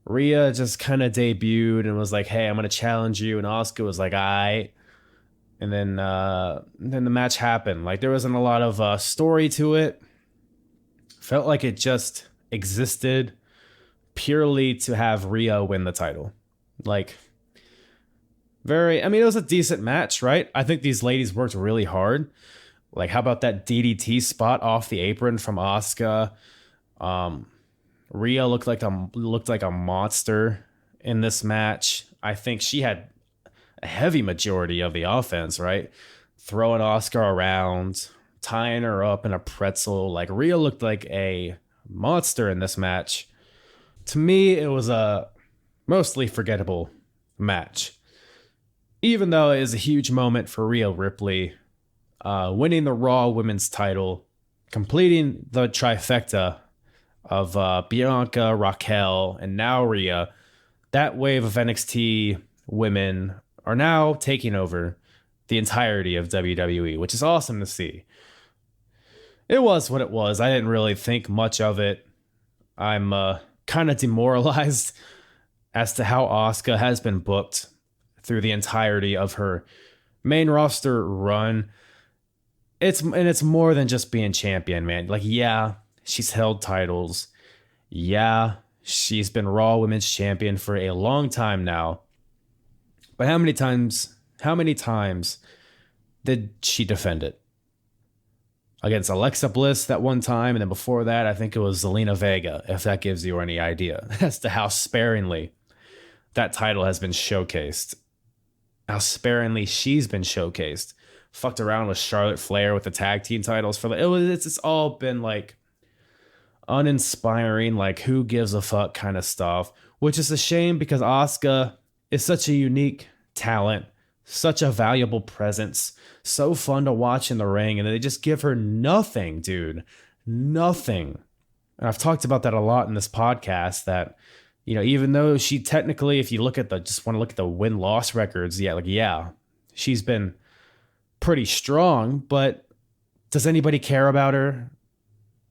Rhea just kind of debuted and was like, hey, I'm going to challenge you. And Asuka was like, all right. And then the match happened. Like, there wasn't a lot of story to it. Felt like it just existed purely to have Rhea win the title. Like, it was a decent match, right? I think these ladies worked really hard. Like, how about that DDT spot off the apron from Asuka? Rhea looked like a monster in this match. I think she had a heavy majority of the offense, right? Throwing Asuka around, tying her up in a pretzel. Like, Rhea looked like a monster in this match. To me, it was a mostly forgettable match. Even though it is a huge moment for Rhea Ripley, winning the Raw Women's title, completing the trifecta of Bianca, Raquel, and now Rhea, that wave of NXT women are now taking over the entirety of WWE, which is awesome to see. It was what it was. I didn't really think much of it. I'm kind of demoralized as to how Asuka has been booked through the entirety of her main roster run. It's more than just being champion, man. Like, yeah, she's held titles. Yeah, she's been Raw Women's Champion for a long time now. But how many times did she defend it? Against Alexa Bliss that one time, and then before that, I think it was Zelina Vega, if that gives you any idea as to how sparingly that title has been showcased. How sparingly she's been showcased. Fucked around with Charlotte Flair with the tag team titles for it's all been like uninspiring, like who gives a fuck kind of stuff, which is a shame because Asuka is such a unique talent, such a valuable presence, so fun to watch in the ring, and they just give her nothing, dude. Nothing. And I've talked about that a lot in this podcast, that, you know, even though she technically, if you look at the win-loss records, yeah, she's been pretty strong, but does anybody care about her?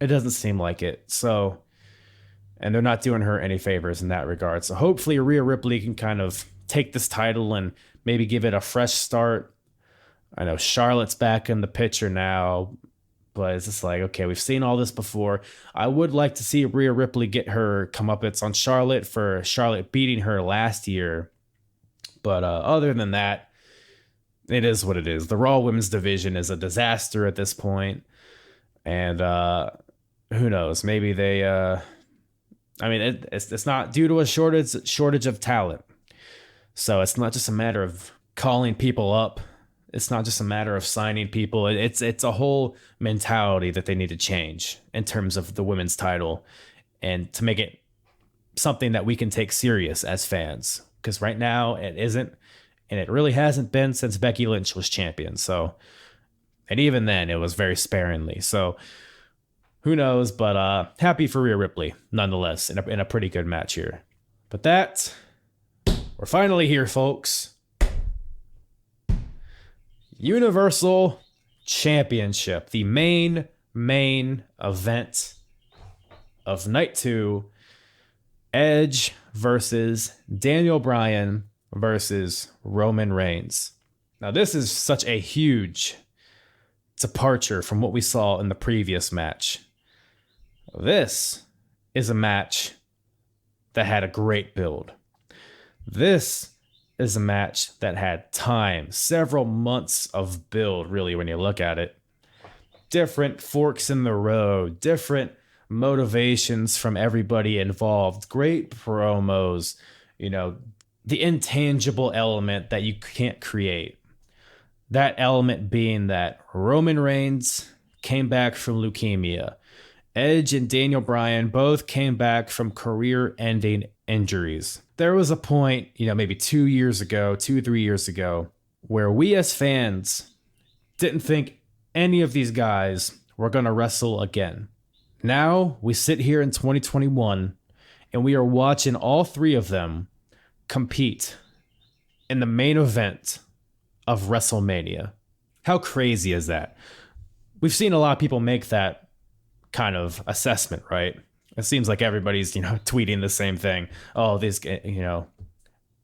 It doesn't seem like it. So, and they're not doing her any favors in that regard. So hopefully Rhea Ripley can kind of take this title and maybe give it a fresh start. I know Charlotte's back in the picture now, but it's just like, okay, we've seen all this before. I would like to see Rhea Ripley get her comeuppance on Charlotte for Charlotte beating her last year. But other than that, it is what it is. The Raw Women's division is a disaster at this point. And who knows? Maybe they... it's not due to a shortage of talent. So it's not just a matter of calling people up. It's not just a matter of signing people. It's a whole mentality that they need to change in terms of the women's title, and to make it something that we can take serious as fans. Because right now it isn't, and it really hasn't been since Becky Lynch was champion. So, and even then it was very sparingly. So who knows? But happy for Rhea Ripley nonetheless in a pretty good match here. But we're finally here, folks. Universal Championship, the main event of night 2. Edge versus Daniel Bryan versus Roman Reigns. Now, this is such a huge departure from what we saw in the previous match. This is a match that had a great build. This is a match that had time, several months of build, really, when you look at it. Different forks in the road, different motivations from everybody involved, great promos, the intangible element that you can't create. That element being that Roman Reigns came back from leukemia. Edge and Daniel Bryan both came back from career-ending injuries. There was a point, maybe 3 years ago, where we as fans didn't think any of these guys were going to wrestle again. Now we sit here in 2021 and we are watching all 3 of them compete in the main event of WrestleMania. How crazy is that? We've seen a lot of people make that kind of assessment, right? It seems like everybody's, tweeting the same thing. Oh,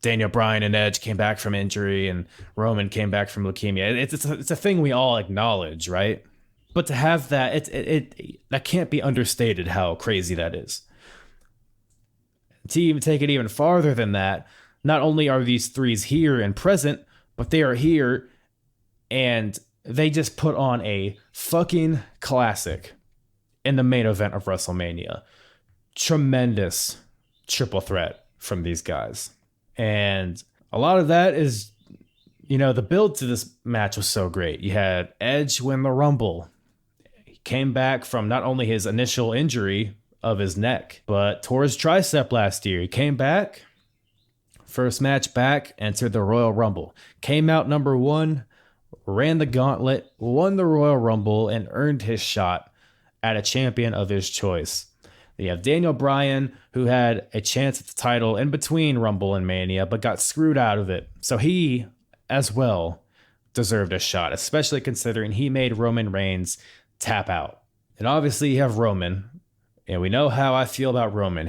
Daniel Bryan and Edge came back from injury and Roman came back from leukemia. It's a thing we all acknowledge, right? But to have that, that can't be understated how crazy that is. To even take it even farther than that, not only are these 3s here and present, but they are here and they just put on a fucking classic in the main event of WrestleMania. Tremendous triple threat from these guys. And a lot of that is, the build to this match was so great. You had Edge win the Rumble. He came back from not only his initial injury of his neck, but tore his tricep last year. He came back, first match back, entered the Royal Rumble, came out number 1, ran the gauntlet, won the Royal Rumble, and earned his shot at a champion of his choice. You have Daniel Bryan, who had a chance at the title in between Rumble and Mania, but got screwed out of it. So he, as well, deserved a shot, especially considering he made Roman Reigns tap out. And obviously you have Roman, and we know how I feel about Roman.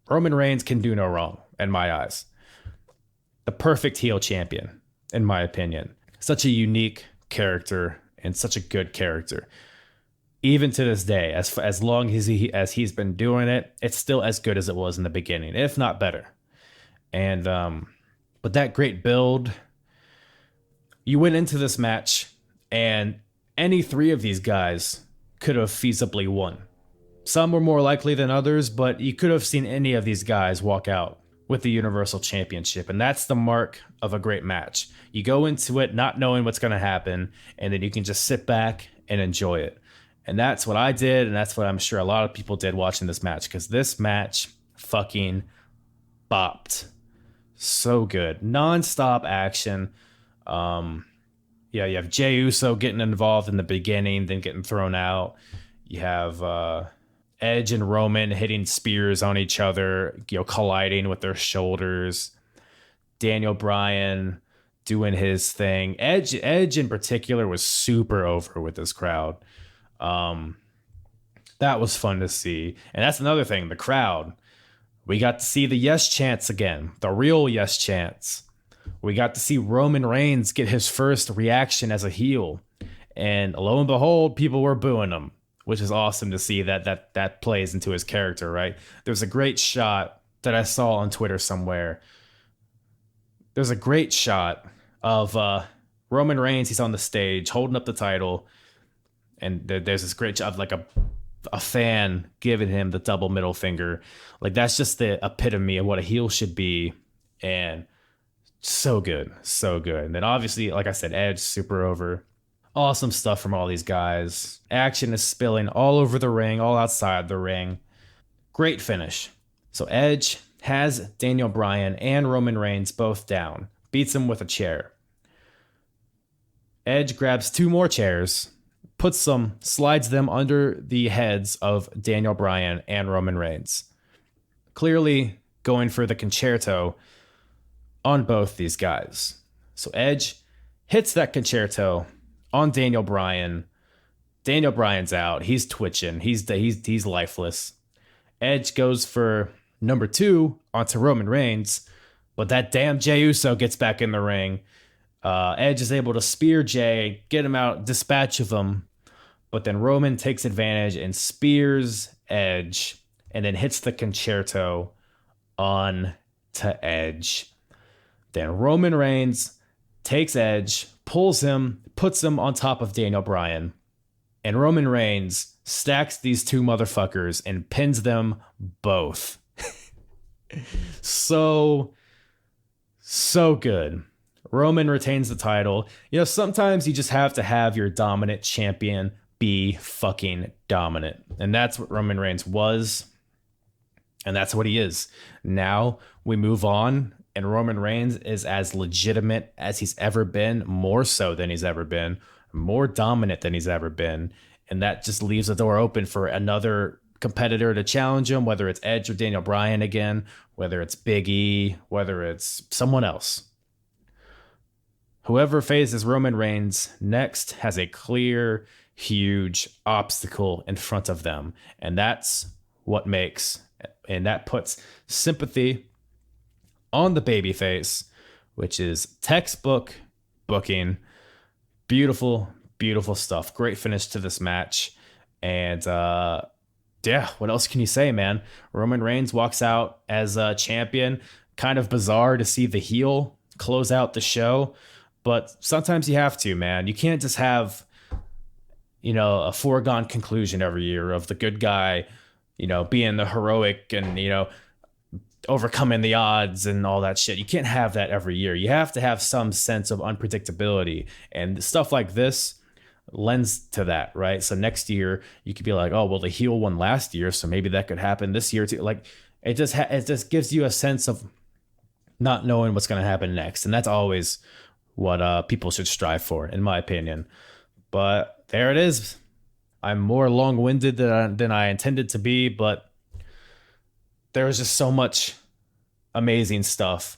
Roman Reigns can do no wrong, in my eyes. The perfect heel champion, in my opinion. Such a unique character and such a good character. Even to this day, as long as he's been doing it, it's still as good as it was in the beginning, if not better. And but that great build, you went into this match, and any 3 of these guys could have feasibly won. Some were more likely than others, but you could have seen any of these guys walk out with the Universal Championship, and that's the mark of a great match. You go into it not knowing what's going to happen, and then you can just sit back and enjoy it. And that's what I did, and that's what I'm sure a lot of people did watching this match, because this match fucking bopped. So good. Non-stop action. You have Jey Uso getting involved in the beginning, then getting thrown out. You have Edge and Roman hitting spears on each other, colliding with their shoulders. Daniel Bryan doing his thing. Edge in particular was super over with this crowd. That was fun to see. And that's another thing, the crowd. We got to see the yes chants again, the real yes chants. We got to see Roman Reigns get his first reaction as a heel. And lo and behold, people were booing him, which is awesome to see that plays into his character, right? There's a great shot that I saw on Twitter somewhere. There's a great shot of Roman Reigns. He's on the stage holding up the title. And there's this great shot of like a fan giving him the double middle finger. Like, that's just the epitome of what a heel should be. And so good. So good. And then obviously, like I said, Edge, super over. Awesome stuff from all these guys. Action is spilling all over the ring, all outside the ring. Great finish. So Edge has Daniel Bryan and Roman Reigns both down. Beats him with a chair. Edge grabs 2 more chairs, slides them under the heads of Daniel Bryan and Roman Reigns. Clearly going for the concerto on both these guys. So Edge hits that concerto on Daniel Bryan. Daniel Bryan's out. He's twitching. He's lifeless. Edge goes for number 2 onto Roman Reigns, but that damn Jey Uso gets back in the ring. Edge is able to spear Jey, get him out, dispatch of him, but then Roman takes advantage and spears Edge and then hits the concerto on to Edge. Then Roman Reigns takes Edge, pulls him, puts him on top of Daniel Bryan, and Roman Reigns stacks these 2 motherfuckers and pins them both. So good. Roman retains the title. Sometimes you just have to have your dominant champion be fucking dominant. And that's what Roman Reigns was. And that's what he is. Now we move on, and Roman Reigns is as legitimate as he's ever been, more so than he's ever been, more dominant than he's ever been. And that just leaves the door open for another competitor to challenge him, whether it's Edge or Daniel Bryan again, whether it's Big E, whether it's someone else. Whoever faces Roman Reigns next has a clear, huge obstacle in front of them. And that's what that puts sympathy on the babyface, which is textbook booking. Beautiful, beautiful stuff. Great finish to this match. And what else can you say, man? Roman Reigns walks out as a champion. Kind of bizarre to see the heel close out the show, but sometimes you have to, man. You can't just have, a foregone conclusion every year of the good guy, being the heroic and, overcoming the odds and all that shit. You can't have that every year. You have to have some sense of unpredictability, and stuff like this, lends to that, right? So next year you could be like, oh, well, the heel won last year, so maybe that could happen this year too. Like it just gives you a sense of not knowing what's going to happen next, and that's always what people should strive for, in my opinion. But there it is. I'm more long-winded than I intended to be, but there was just so much amazing stuff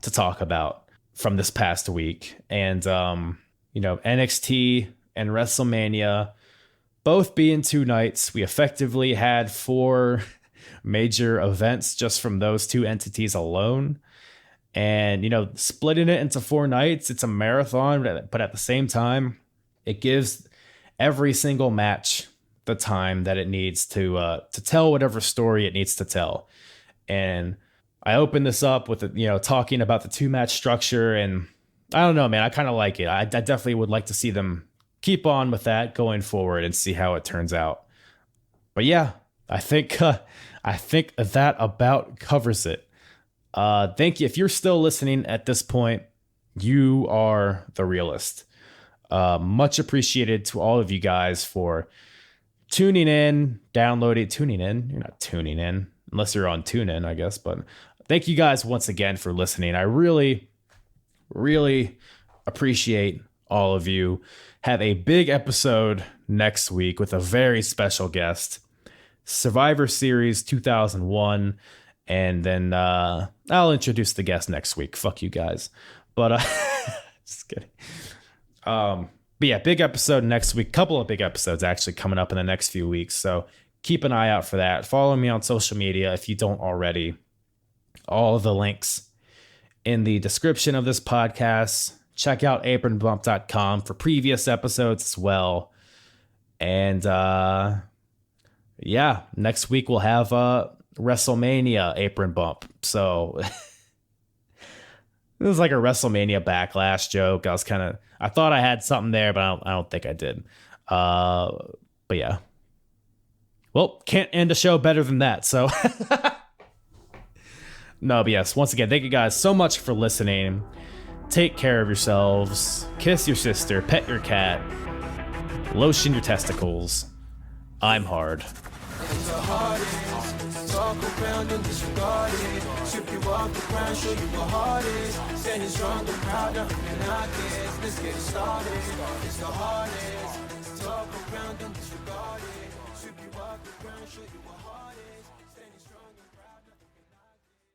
to talk about from this past week. And, NXT and WrestleMania both being 2 nights, we effectively had 4 major events just from those 2 entities alone. And, splitting it into 4 nights, it's a marathon, but at the same time, it gives every single match the time that it needs to tell whatever story it needs to tell. And I opened this up with, talking about the 2-match structure, and I don't know, man, I kind of like it. I definitely would like to see them keep on with that going forward and see how it turns out. But yeah, I think that about covers it. Thank you. If you're still listening at this point, you are the realist. Much appreciated to all of you guys for tuning in. You're not tuning in unless you're on TuneIn, I guess. But thank you guys once again for listening. I really, really appreciate all of you. Have a big episode next week with a very special guest. Survivor Series 2001. And then I'll introduce the guest next week. Fuck you guys. But just kidding. But yeah, big episode next week. Couple of big episodes actually coming up in the next few weeks. So keep an eye out for that. Follow me on social media if you don't already. All of the links in the description of this podcast. Check out apronbump.com for previous episodes as well. And yeah, next week we'll have WrestleMania apron bump. So it was like a WrestleMania backlash joke. I thought I had something there, but I don't think I did. But yeah. Well, can't end a show better than that. So no, but yes, once again, thank you guys so much for listening. Take care of yourselves. Kiss your sister. Pet your cat. Lotion your testicles. I'm hard. Talk around and disregard it. Strip you off the ground, show you what heart is. Standing strong and proud, nothing can knock it. Let's get it started. It's the hardest. Talk around and disregard it. Strip you off the ground, show you what heart is.